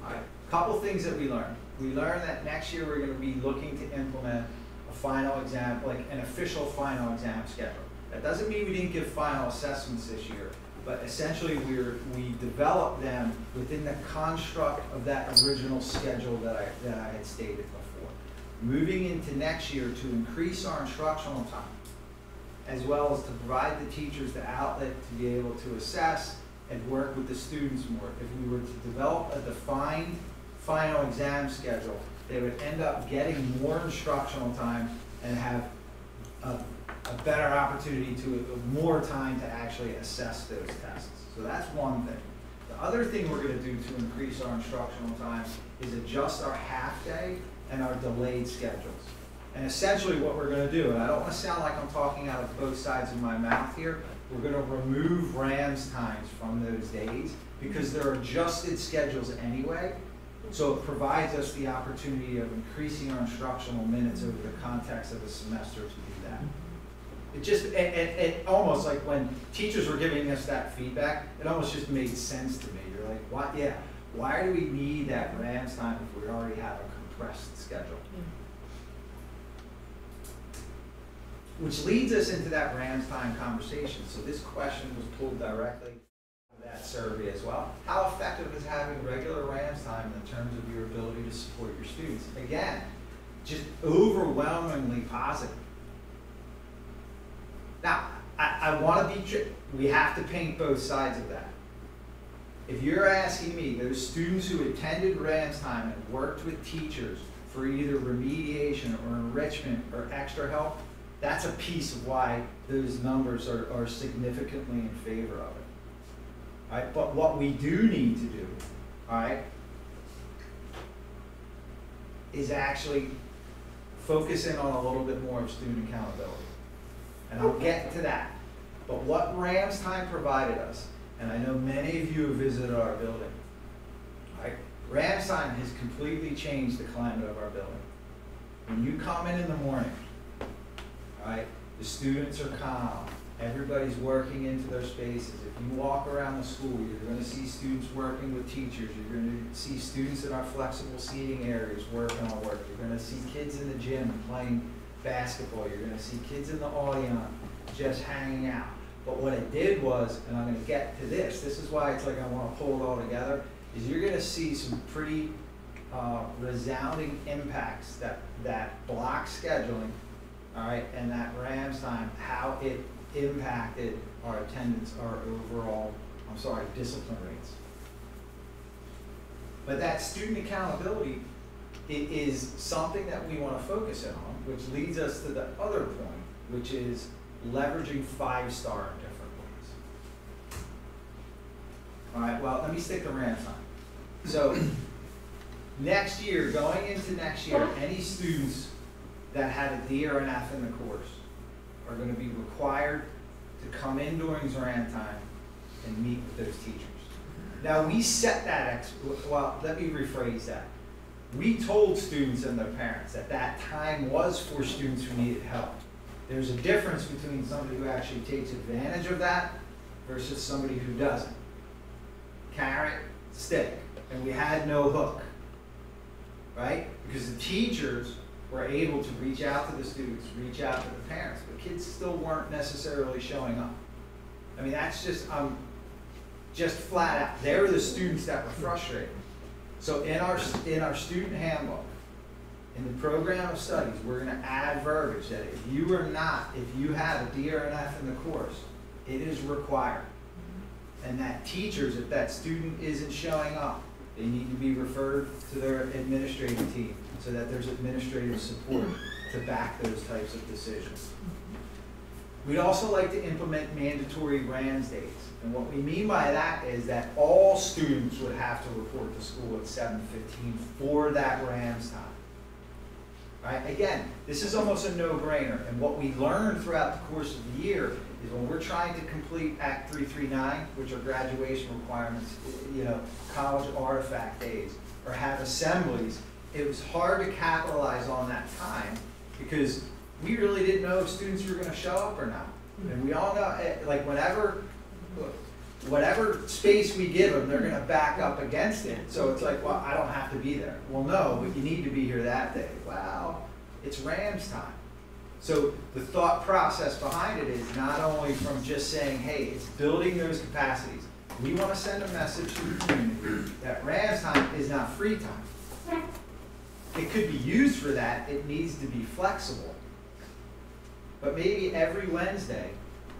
All right, a couple things that we learned. We learned that next year we're going to be looking to implement a final exam, like an official final exam schedule. That doesn't mean we didn't give final assessments this year, but essentially we developed them within the construct of that original schedule that I had stated before. Moving into next year to increase our instructional time, as well as to provide the teachers the outlet to be able to assess and work with the students more. If we were to develop a defined final exam schedule, they would end up getting more instructional time and have a better opportunity to more time to actually assess those tests. So that's one thing. The other thing we're going to do to increase our instructional time is adjust our half day and our delayed schedules. And essentially what we're going to do, and I don't want to sound like I'm talking out of both sides of my mouth here, we're going to remove RAMS times from those days because they're adjusted schedules anyway. So it provides us the opportunity of increasing our instructional minutes over the context of the semester to do that. It almost like when teachers were giving us that feedback, it almost just made sense to me. You're like, what? Yeah, why do we need that RAMS time if we already have a compressed schedule? Which leads us into that RAMS time conversation. So this question was pulled directly from that survey as well. How effective is having regular RAMS time in terms of your ability to support your students? Again, just overwhelmingly positive. Now, I want to be, we have to paint both sides of that. If you're asking me, those students who attended RAMS time and worked with teachers for either remediation or enrichment or extra help, that's a piece of why those numbers are significantly in favor of it. All right, but what we do need to do, all right, is actually focus in on a little bit more of student accountability. And I'll get to that. But what RAMS time provided us, and I know many of you have visited our building, right? RAMS time has completely changed the climate of our building. When you come in the morning, right, the students are calm, everybody's working into their spaces. If you walk around the school, you're going to see students working with teachers. You're going to see students in our flexible seating areas working on work. You're going to see kids in the gym playing basketball. You're going to see kids in the audience just hanging out. But what it did was, and I'm going to get to this is why it's like I want to pull it all together, is you're going to see some pretty resounding impacts that block scheduling, all right, and that RAMS time, how it impacted our attendance, our overall, discipline rates. But that student accountability it is something that we want to focus in on, which leads us to the other point, which is leveraging 5-star in different ways. All right, well, let me stick to Rams time. So next year, going into next year, any students that had a D or an F in the course are going to be required to come in during Zoran time and meet with those teachers. Now, we set that, well, let me rephrase that. We told students and their parents that that time was for students who needed help. There's a difference between somebody who actually takes advantage of that versus somebody who doesn't. Carrot, stick, and we had no hook, right? Because the teachers were able to reach out to the students, reach out to the parents, but kids still weren't necessarily showing up. I mean, that's just flat out. They were the students that were frustrated. So in our student handbook, in the program of studies, we're going to add verbiage that if you have a D or an F in the course, it is required. And that teachers, if that student isn't showing up, they need to be referred to their administrative team so that there's administrative support to back those types of decisions. We'd also like to implement mandatory RAMS days. And what we mean by that is that all students would have to report to school at 7:15 for that RAMS time. Right? Again, this is almost a no-brainer. And what we learn throughout the course of the year is when we're trying to complete Act 339, which are graduation requirements, college artifact days, or have assemblies, it was hard to capitalize on that time because we really didn't know if students were going to show up or not. And we all know, like whatever space we give them, they're going to back up against it. So it's like, well, I don't have to be there. Well, no, but you need to be here that day. Well, it's RAMS time. So the thought process behind it is not only from just saying, hey, it's building those capacities. We want to send a message to the community that RAMS time is not free time. It could be used for that. It needs to be flexible. But maybe every Wednesday,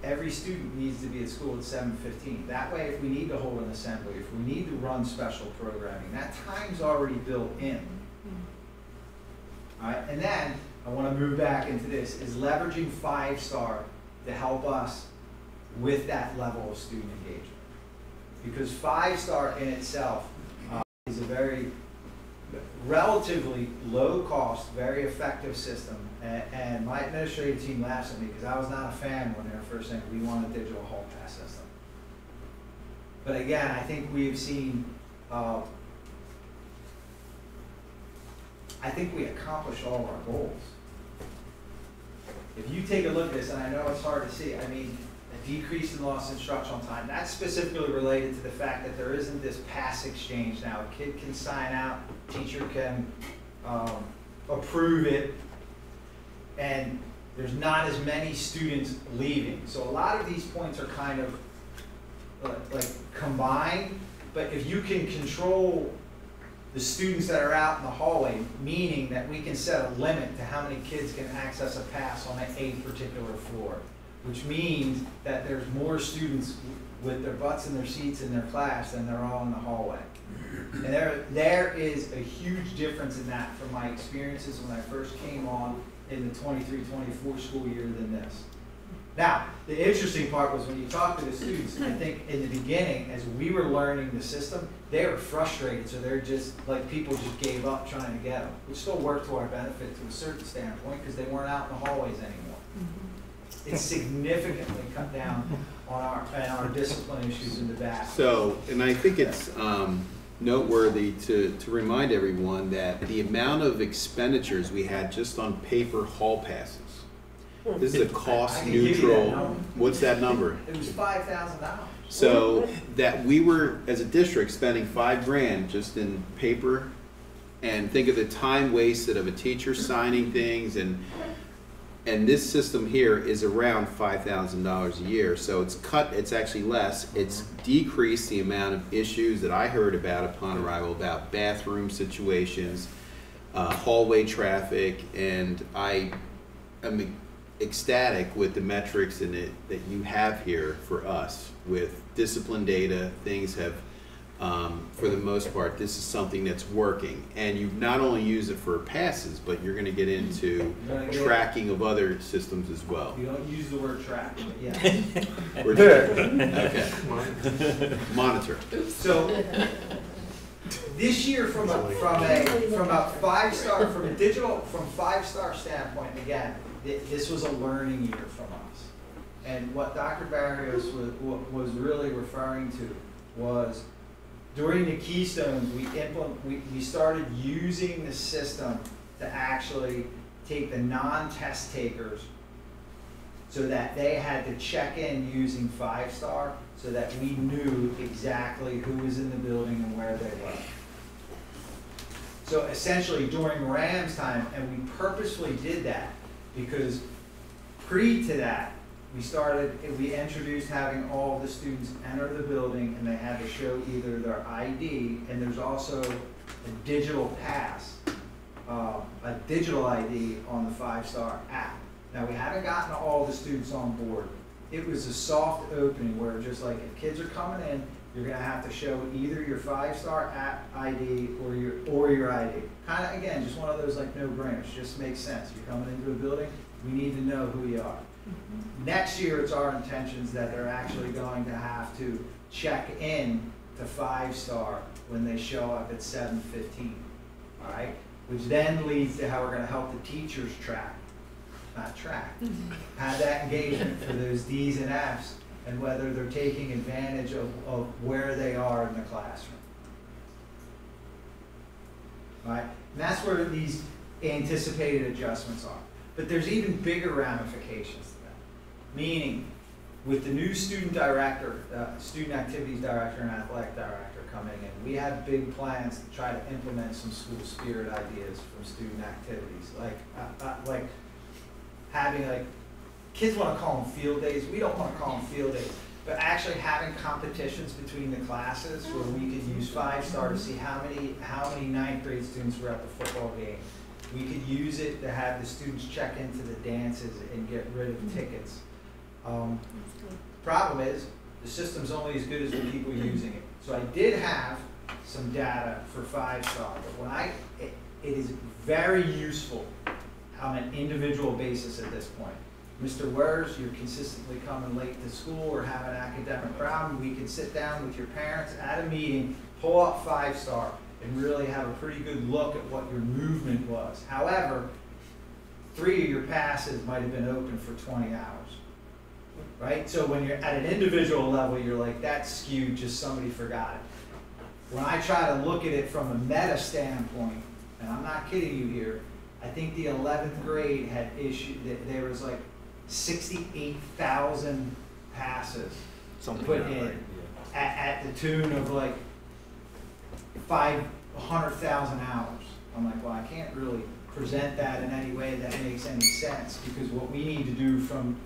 every student needs to be at school at 7:15. That way, if we need to hold an assembly, if we need to run special programming, that time's already built in. All right, and then I want to move back into this, is leveraging 5-star to help us with that level of student engagement. Because 5-star in itself is a very relatively low-cost, very effective system. And my administrative team laughs at me because I was not a fan when they were first saying we want a digital hall pass system. But again, I think we have seen, I think we accomplished all of our goals. If you take a look at this, and I know it's hard to see, I mean, a decrease in lost instructional time, that's specifically related to the fact that there isn't this pass exchange now. A kid can sign out, teacher can approve it, and there's not as many students leaving. So a lot of these points are kind of like combined, but if you can control the students that are out in the hallway, meaning that we can set a limit to how many kids can access a pass on a particular floor, which means that there's more students with their butts in their seats in their class than they're all in the hallway. And there is a huge difference in that from my experiences when I first came on in the 23-24 school year than this. Now, the interesting part was when you talk to the students, I think in the beginning, as we were learning the system, they were frustrated, so they're just, like people just gave up trying to get them. It still worked to our benefit to a certain standpoint because they weren't out in the hallways anymore. It significantly cut down on our discipline issues in the back. So, and I think it's noteworthy to remind everyone that the amount of expenditures we had just on paper hall passes. This is a cost neutral. What's that number? It was $5,000. So that we were, as a district, spending $5 grand just in paper, and think of the time wasted of a teacher signing things, and this system here is around $5,000 a year. So it's actually less. It's decreased the amount of issues that I heard about upon arrival about bathroom situations, hallway traffic, and I am ecstatic with the metrics in it that you have here for us with discipline data. Things have for the most part, this is something that's working. And you not only use it for passes, but you're going to get into tracking of other systems as well. You don't use the word track, but yeah. Okay. Monitor. So this year, from a 5-star, from a digital, from 5-star standpoint, again, this was a learning year from us. And what Dr. Barrios was really referring to was during the Keystones, we started using the system to actually take the non-test takers so that they had to check in using 5-star so that we knew exactly who was in the building and where they were. So essentially during Rams time, and we purposefully did that because pre to that, we introduced having all the students enter the building and they had to show either their ID, and there's also a digital pass, a digital ID on the 5-star app. Now we haven't gotten all the students on board. It was a soft opening where just like if kids are coming in, you're gonna have to show either your 5-star app ID or your ID. Kind of, again, just one of those like no-brainers, just makes sense. You're coming into a building, we need to know who you are. Next year, it's our intentions that they're actually going to have to check in to 5-star when they show up at 7:15, all right? Which then leads to how we're gonna help the teachers have that engagement for those Ds and Fs and whether they're taking advantage of where they are in the classroom. All right? And that's where these anticipated adjustments are. But there's even bigger ramifications to that. Meaning, with the new student director, student activities director and athletic director coming in, we have big plans to try to implement some school spirit ideas from student activities. Like having kids want to call them field days. We don't want to call them field days. But actually having competitions between the classes where we could use 5-star to see how many 9th grade students were at the football game. We could use it to have the students check into the dances and get rid of tickets. Problem is, the system's only as good as the people using it. So I did have some data for 5-star, but it is very useful on an individual basis at this point. Mr. Wers, you're consistently coming late to school or have an academic problem, we can sit down with your parents at a meeting, pull up 5-star, and really have a pretty good look at what your movement was. However, 3 of your passes might have been open for 20 hours, right? So when you're at an individual level, you're like, that's skewed, just somebody forgot it. When I try to look at it from a meta standpoint, and I'm not kidding you here, I think the 11th grade had issued, there was like 68,000 passes put in at the tune of like 500,000 hours. I'm like, well, I can't really present that in any way that makes any sense because what we need to do from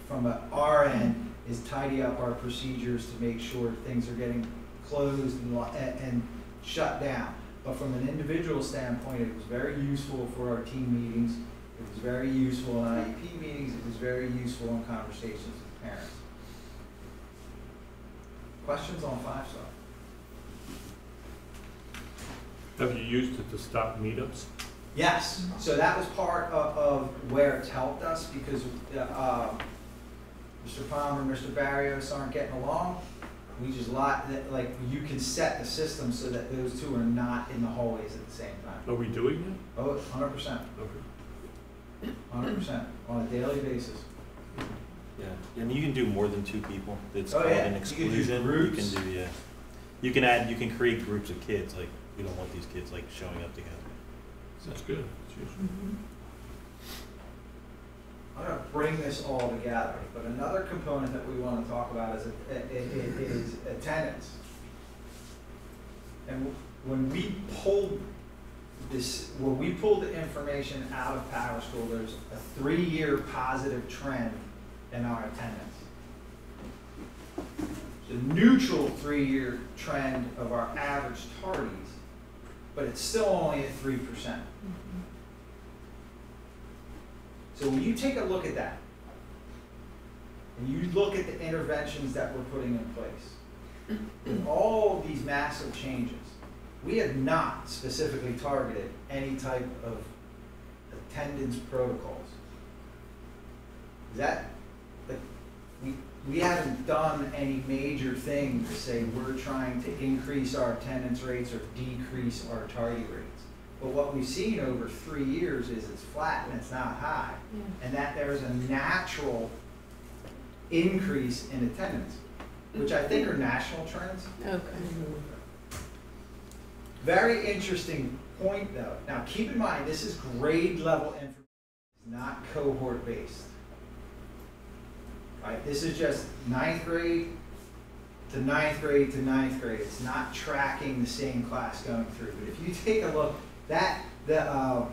our end is tidy up our procedures to make sure things are getting closed and shut down. But from an individual standpoint, it was very useful for our team meetings. It was very useful in IEP meetings. It was very useful in conversations with parents. Questions on 5-star? Have you used it to stop meetups? Yes. So that was part of where it's helped us because Mr. Palmer and Mr. Barrios aren't getting along. We just you can set the system so that those two are not in the hallways at the same time. Are we doing it? Oh, 100%. Okay. 100% on a daily basis. Yeah, and you can do more than 2 people. It's Oh, called yeah. an You exclusion. can do groups. You can do, yeah. You can create groups of kids. Like we don't want these kids like showing up together. That's good. That's useful. I'm going to bring this all together, but another component that we want to talk about is attendance. And when we pulled the information out of Power School, there's a 3-year positive trend in our attendance. It's a neutral 3-year trend of our average tardies, but it's still only at 3%. So when you take a look at that, and you look at the interventions that we're putting in place, with all these massive changes, we have not specifically targeted any type of attendance protocols. Is that, like, we haven't done any major thing to say we're trying to increase our attendance rates or decrease our tardy rates. But what we've seen over 3 years is it's flat and it's not high. And that there's a natural increase in attendance, which I think are national trends. Okay. Very interesting point though. Now keep in mind, this is grade level information, not cohort based. Right? This is just 9th grade to 9th grade to 9th grade. It's not tracking the same class going through. But if you take a look, the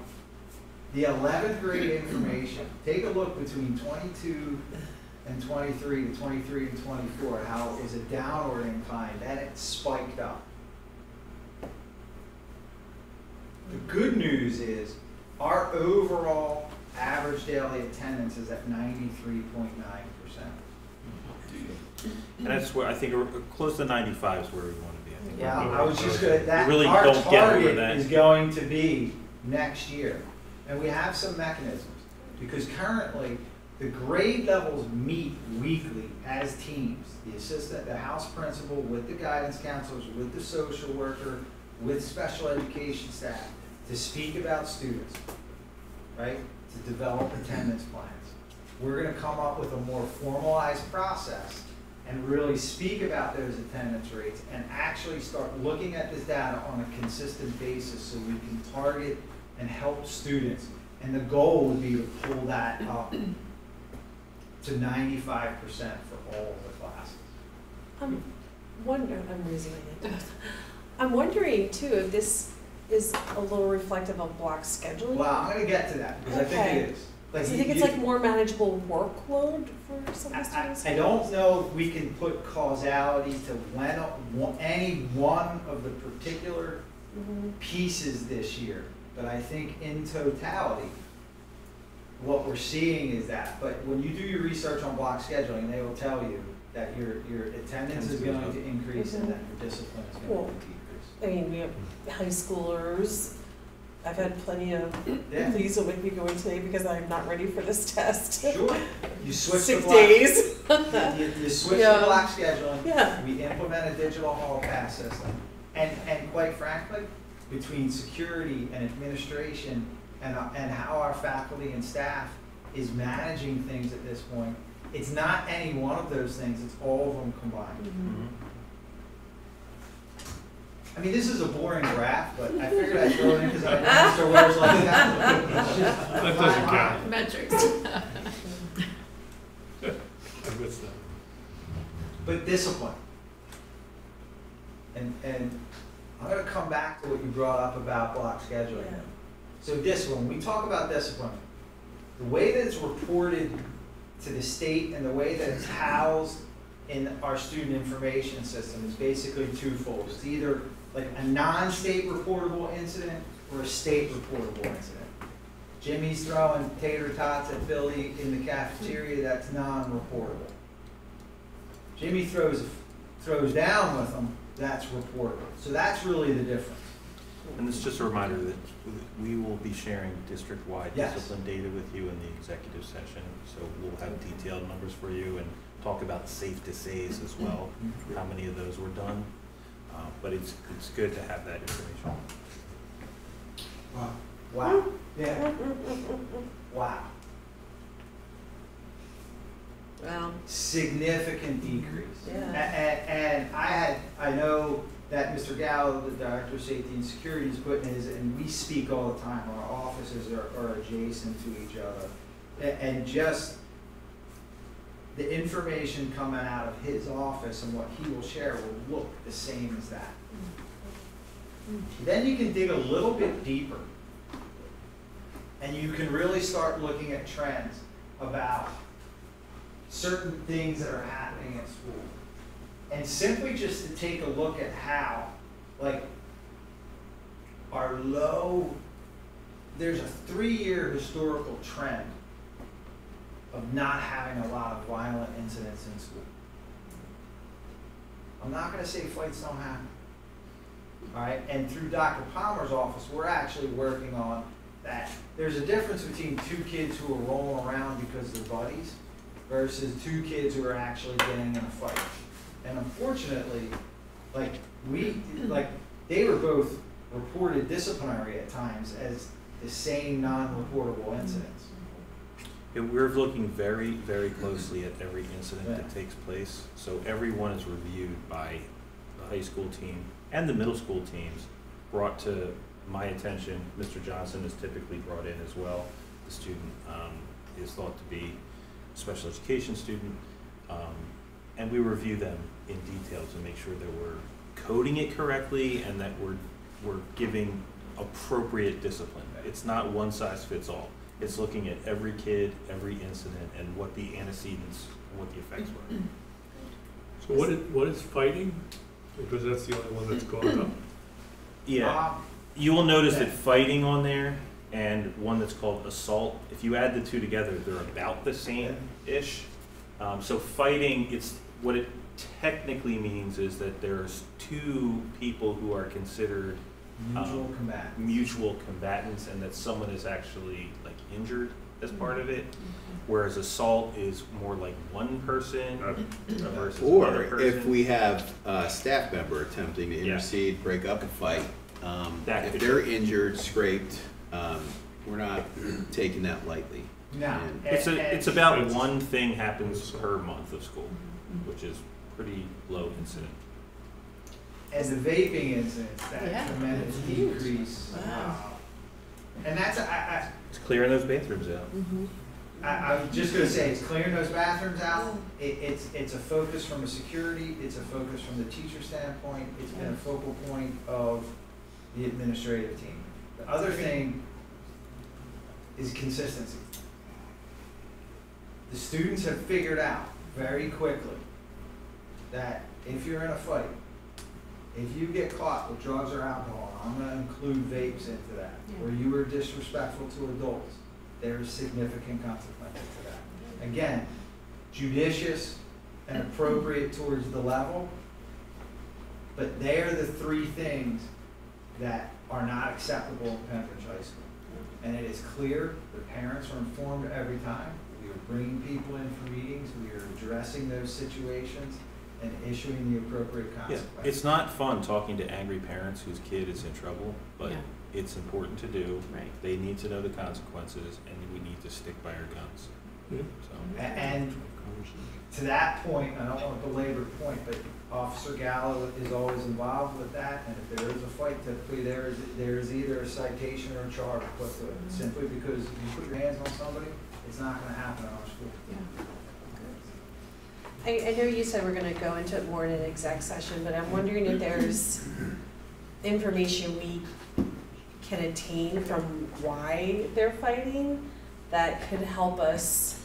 11th grade information, take a look between 22 and 23 to 23 and 24, how is a downward incline, then it spiked up. The good news is our overall average daily attendance is at 93.9%. And that's where I think close to 95 is where we want to be. I think I was just going to, really our don't get over target that. is going to be next year. And we have some mechanisms, because currently the grade levels meet weekly as teams. The assistant, the house principal, with the guidance counselors, with the social worker, with special education staff, to speak about students, right? To develop attendance plans. We're going to come up with a more formalized process and really speak about those attendance rates and actually start looking at this data on a consistent basis so we can target and help students. And the goal would be to pull that up to 95% for all of the classes. I'm raising my hand. I'm wondering too if this is a little reflective of block scheduling. Well, I'm going to get to that because I think it is. Like, do you think it's like more manageable workload for some of the students? I don't know if we can put causality to when any one of the particular pieces this year, but I think in totality, what we're seeing is that. But when you do your research on block scheduling, they will tell you that your attendance is going to increase and that your discipline is going to decrease. I mean, we have high schoolers. I've had plenty of, please don't make me go in today because I'm not ready for this test. Sure. You switch Sick to block, days. you switch to block scheduling. Yeah. We implement a digital hall pass system. And quite frankly, between security and administration and how our faculty and staff is managing things at this point, it's not any one of those things, it's all of them combined. I mean, this is a boring graph, but I figured I'd throw it in because I know Mr. Ware's like that. That doesn't count. Metrics. I missed that. But discipline. And I'm going to come back to what you brought up about block scheduling. Yeah. So discipline, when we talk about discipline, the way that it's reported to the state and the way that it's housed in our student information system is basically twofold. It's either like a non-state reportable incident or a state reportable incident. Jimmy's throwing tater tots at Billy in the cafeteria, that's non-reportable. Jimmy throws down with them, that's reportable. So that's really the difference. And it's just a reminder that we will be sharing district-wide discipline data with you in the executive session. So we'll have detailed numbers for you and talk about safe to says as well, how many of those were done. But it's good to have that information. Wow. Wow. Yeah. Wow. Wow. Significant decrease. Yeah. And I know that Mr. Gallo, the Director of Safety and Security, is putting his, and we speak all the time, our offices are adjacent to each other. And just the information coming out of his office and what he will share will look the same as that. Then you can dig a little bit deeper and you can really start looking at trends about certain things that are happening at school. And simply just to take a look at how, like, our there's a 3-year historical trend of not having a lot of violent incidents in school. I'm not gonna say fights don't happen. All right, and through Dr. Palmer's office, we're actually working on that. There's a difference between two kids who are rolling around because they're buddies versus two kids who are actually getting in a fight. And unfortunately, they were both reported disciplinary at times as the same non-reportable incidents. We're looking very, very closely at every incident that takes place. So everyone is reviewed by the high school team and the middle school teams, brought to my attention. Mr. Johnson is typically brought in as well. The student is thought to be a special education student. And we review them in detail to make sure that we're coding it correctly and that we're giving appropriate discipline. It's not one size fits all. It's looking at every kid, every incident, and what the antecedents, what the effects were. So what is fighting? Because that's the only one that's gone up. Yeah, you will notice that fighting on there and one that's called assault, if you add the two together, they're about the same-ish. So fighting, what it technically means is that there's two people who are considered mutual combatants, and that someone is actually like injured as part of it, whereas assault is more like one person versus another person. Or if we have a staff member attempting to intercede, break up a fight, if they're injured, scraped, we're not taking that lightly. No. It's about one thing happens per month of school, which is pretty low incident. And the vaping incidents, that tremendous decrease. Wow. And that's, it's clearing those bathrooms out. I'm just gonna say, it's clearing those bathrooms out. It's a focus from a security, it's a focus from the teacher standpoint, it's been a focal point of the administrative team. The other thing is consistency. The students have figured out very quickly that if you're in a fight, if you get caught with drugs or alcohol, I'm going to include vapes into that, or you were disrespectful to adults, there's significant consequences to that. Again, judicious and appropriate towards the level, but they're the three things that are not acceptable in Pembridge High School. And it is clear, the parents are informed every time. We are bringing people in for meetings, we are addressing those situations, and issuing the appropriate consequences. Yeah. It's not fun talking to angry parents whose kid is in trouble, but it's important to do. Right. They need to know the consequences, and we need to stick by our guns. So. And to that point, I don't want to belabor the point, but Officer Gallo is always involved with that, and if there is a fight, typically there is either a citation or a charge put to it. Simply because if you put your hands on somebody, it's not going to happen in our school. I know you said we're going to go into it more in an exec session, but I'm wondering if there's information we can attain from why they're fighing that could help us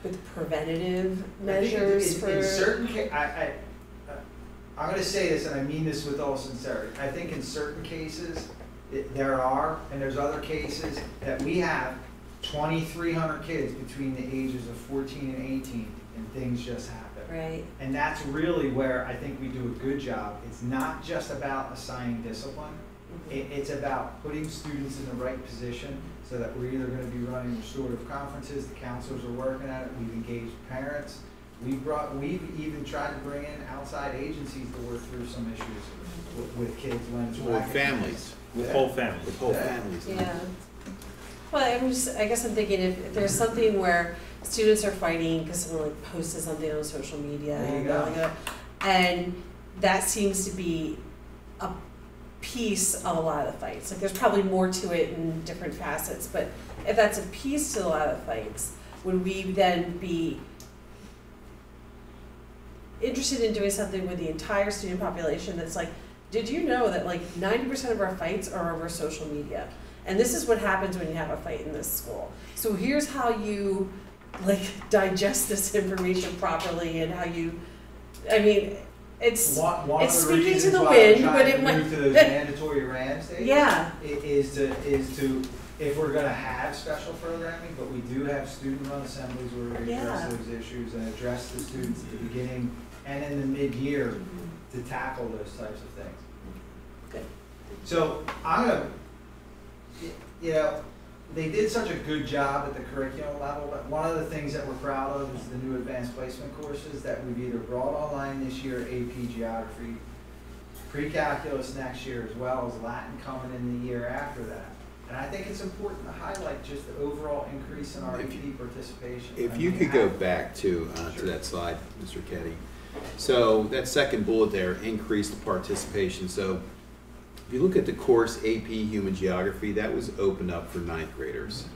with preventative measures for... In certain cases, I'm going to say this, and I mean this with all sincerity. I think in certain cases, there are, and there's other cases that we have 2,300 kids between the ages of 14 and 18, and things just happen. Right. And that's really where I think we do a good job. It's not just about assigning discipline. It's about putting students in the right position so that we're either going to be running restorative conferences, the counselors are working at it, we've engaged parents. We've even tried to bring in outside agencies to work through some issues with kids when it's with families. With whole families. With whole families. Yeah. Well, I guess I'm thinking if there's something where students are fighting because someone like posted something on social media and that seems to be a piece of a lot of the fights. Like there's probably more to it in different facets, but if that's a piece to a lot of the fights, would we then be interested in doing something with the entire student population that's like, did you know that like 90% of our fights are over social media? And this is what happens when you have a fight in this school. So here's how you like digest this information properly and how you, I mean, it's speaking to the wind, but it might to those mandatory RAMs days. Yeah. Is to if we're going to have special programming, but we do have student-run assemblies where we address those issues and address the students at the beginning and in the mid-year to tackle those types of things. Good. So I'm gonna, you know, they did such a good job at the curriculum level, but one of the things that we're proud of is the new advanced placement courses that we've either brought online this year, AP Geography, pre-calculus next year, as well as Latin coming in the year after that. And I think it's important to highlight just the overall increase in our AP participation. If you could go back to that slide, Mr. Ketty. So that second bullet there, increased participation. So if you look at the course AP Human Geography, that was opened up for 9th graders.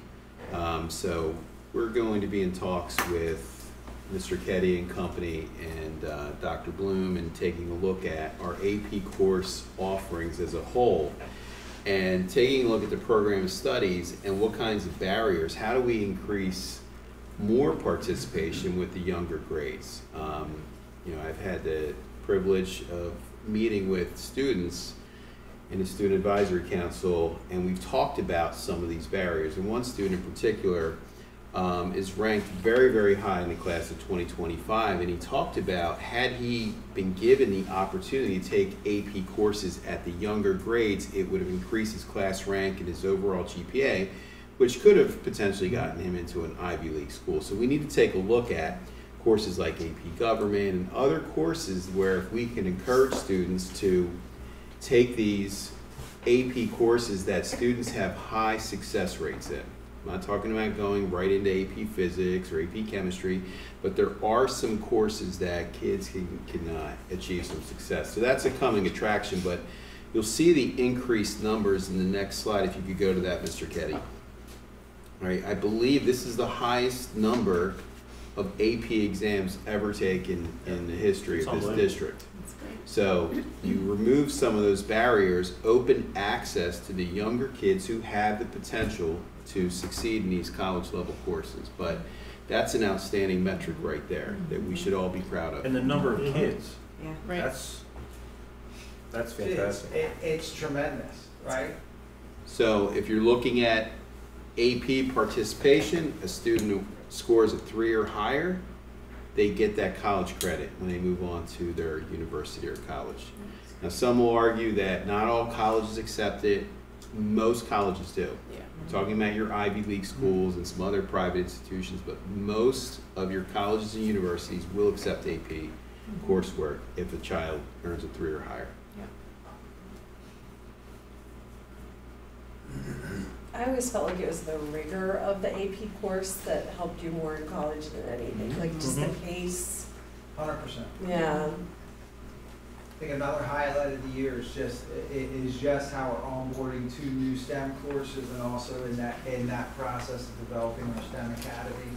So we're going to be in talks with Mr. Ketty and company and Dr. Bloom and taking a look at our AP course offerings as a whole and taking a look at the program of studies and what kinds of barriers, how do we increase more participation with the younger grades. You know, I've had the privilege of meeting with students in the Student Advisory Council, and we've talked about some of these barriers. And one student in particular is ranked very, very high in the class of 2025, and he talked about had he been given the opportunity to take AP courses at the younger grades, it would have increased his class rank and his overall GPA, which could have potentially gotten him into an Ivy League school. So we need to take a look at courses like AP Government and other courses where if we can encourage students to take these AP courses that students have high success rates in. I'm not talking about going right into AP Physics or AP Chemistry, but there are some courses that kids can achieve some success. So that's a coming attraction, but you'll see the increased numbers in the next slide if you could go to that, Mr. Ketty. All right, I believe this is the highest number of AP exams ever taken in the history of this district. So you remove some of those barriers, open access to the younger kids who have the potential to succeed in these college level courses. But that's an outstanding metric right there that we should all be proud of. And the number of kids. Yeah. Right. That's fantastic. It's tremendous, right? So if you're looking at AP participation, a student who scores a 3 or higher, they get that college credit when they move on to their university or college. Now some will argue that not all colleges accept it, most colleges do. Yeah. We're talking about your Ivy League schools and some other private institutions, but most of your colleges and universities will accept AP coursework if a child earns a 3 or higher. I always felt like it was the rigor of the AP course that helped you more in college than anything, like just the pace. 100%. Yeah. I think another highlight of the year is just how we're onboarding 2 new STEM courses, and also in that process of developing our STEM Academy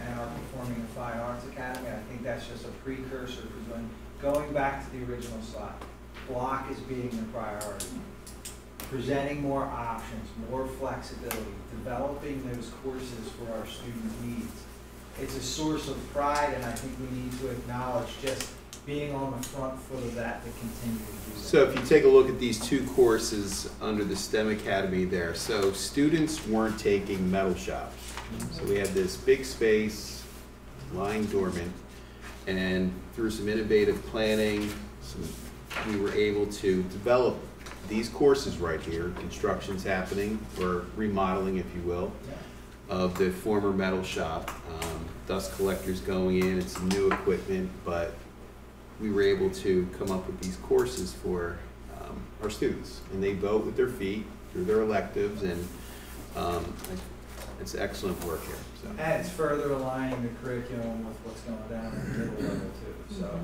and our Performing and Fine Arts Academy. I think that's just a precursor to going back to the original slide. Block is being the priority. Presenting more options, more flexibility, developing those courses for our student needs. It's a source of pride, and I think we need to acknowledge just being on the front foot of that to continue to do that. So if you take a look at these 2 courses under the STEM Academy there, so students weren't taking metal shop. So we had this big space lying dormant, and through some innovative planning, we were able to develop these courses right here. Construction's happening, or remodeling, if you will, of the former metal shop. Dust collectors going in, and some new equipment, but we were able to come up with these courses for our students, and they vote with their feet through their electives, and it's excellent work here. So. And it's further aligning the curriculum with what's going down at the middle level too. So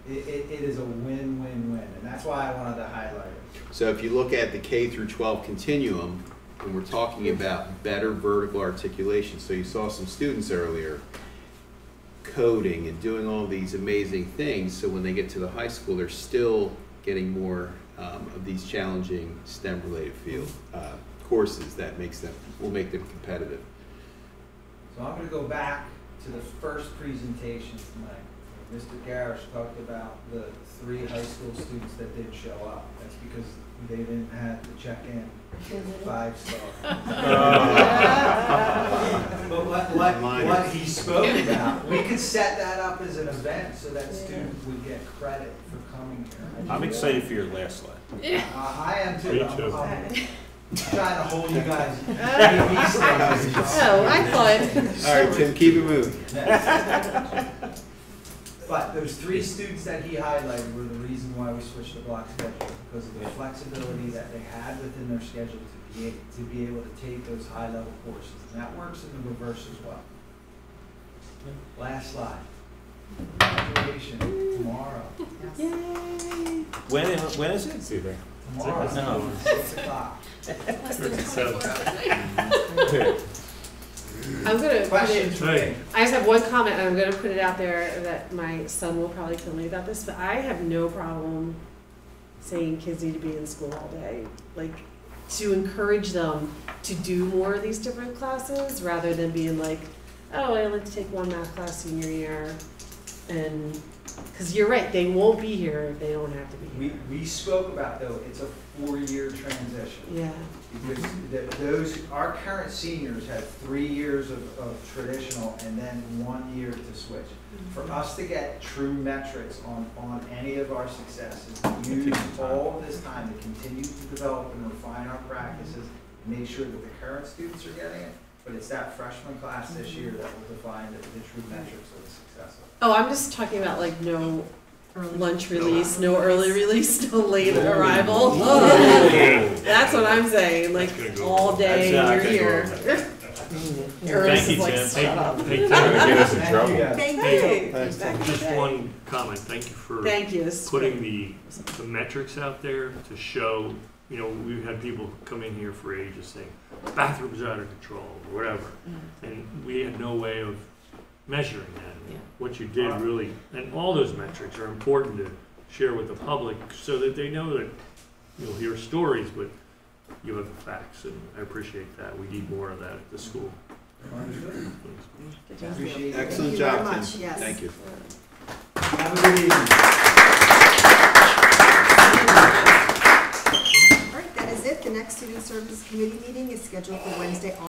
it is a win-win-win, and that's why I wanted to highlight it. So if you look at the K through 12 continuum, and we're talking about better vertical articulation, so you saw some students earlier coding and doing all these amazing things, so when they get to the high school, they're still getting more of these challenging STEM-related field courses that will make them competitive. So I'm going to go back to the first presentation tonight. Mr. Garrish talked about the 3 high school students that did show up. That's because they didn't have to check in 5-star. But what he spoke about, we could set that up as an event so that students would get credit for coming here. I'm excited for your last slide. I am too. Me I'm too. trying to hold you guys. Oh, I thought. All right, Tim, keep it moving. But those 3 students that he highlighted were the reason why we switched the block schedule, because of the flexibility that they had within their schedule to be able to take those high-level courses. And that works in the reverse as well. Last slide. Graduation tomorrow. Yay! When is it? See there. Tomorrow, No. 6 o'clock. I'm gonna put it, Questions for me? I just have one comment, and I'm gonna put it out there that my son will probably kill me about this, but I have no problem saying kids need to be in school all day. Like, to encourage them to do more of these different classes, rather than being like, oh, I only have to take 1 math class senior year, and, because you're right, they won't be here if they don't have to be here. We spoke about, though, it's a 4-year transition. Yeah. Because our current seniors had 3 years of traditional and then 1 year to switch. For us to get true metrics on any of our successes, we use all this time to continue to develop and refine our practices, make sure that the current students are getting it, but it's that freshman class this year that will define the true metrics of the success. Oh, I'm just talking about like no lunch release, no early release, no late arrival. That's what I'm saying, like all day you're here. Thank you, Tim. Shut up. Hey, Tim. Get us in trouble. Thank Hey, you. just one comment. Thank you for putting the metrics out there to show. You know, we've had people come in here for ages saying bathrooms are out of control or whatever, and we had no way of measuring that. What you did really, and all those metrics are important to share with the public so that they know that you'll hear stories, but you have the facts, and I appreciate that. We need more of that at the school. Excellent job, Tim. Yes. Thank you. Have a good evening. All right, that is it. The next Student Services Committee meeting is scheduled for Wednesday,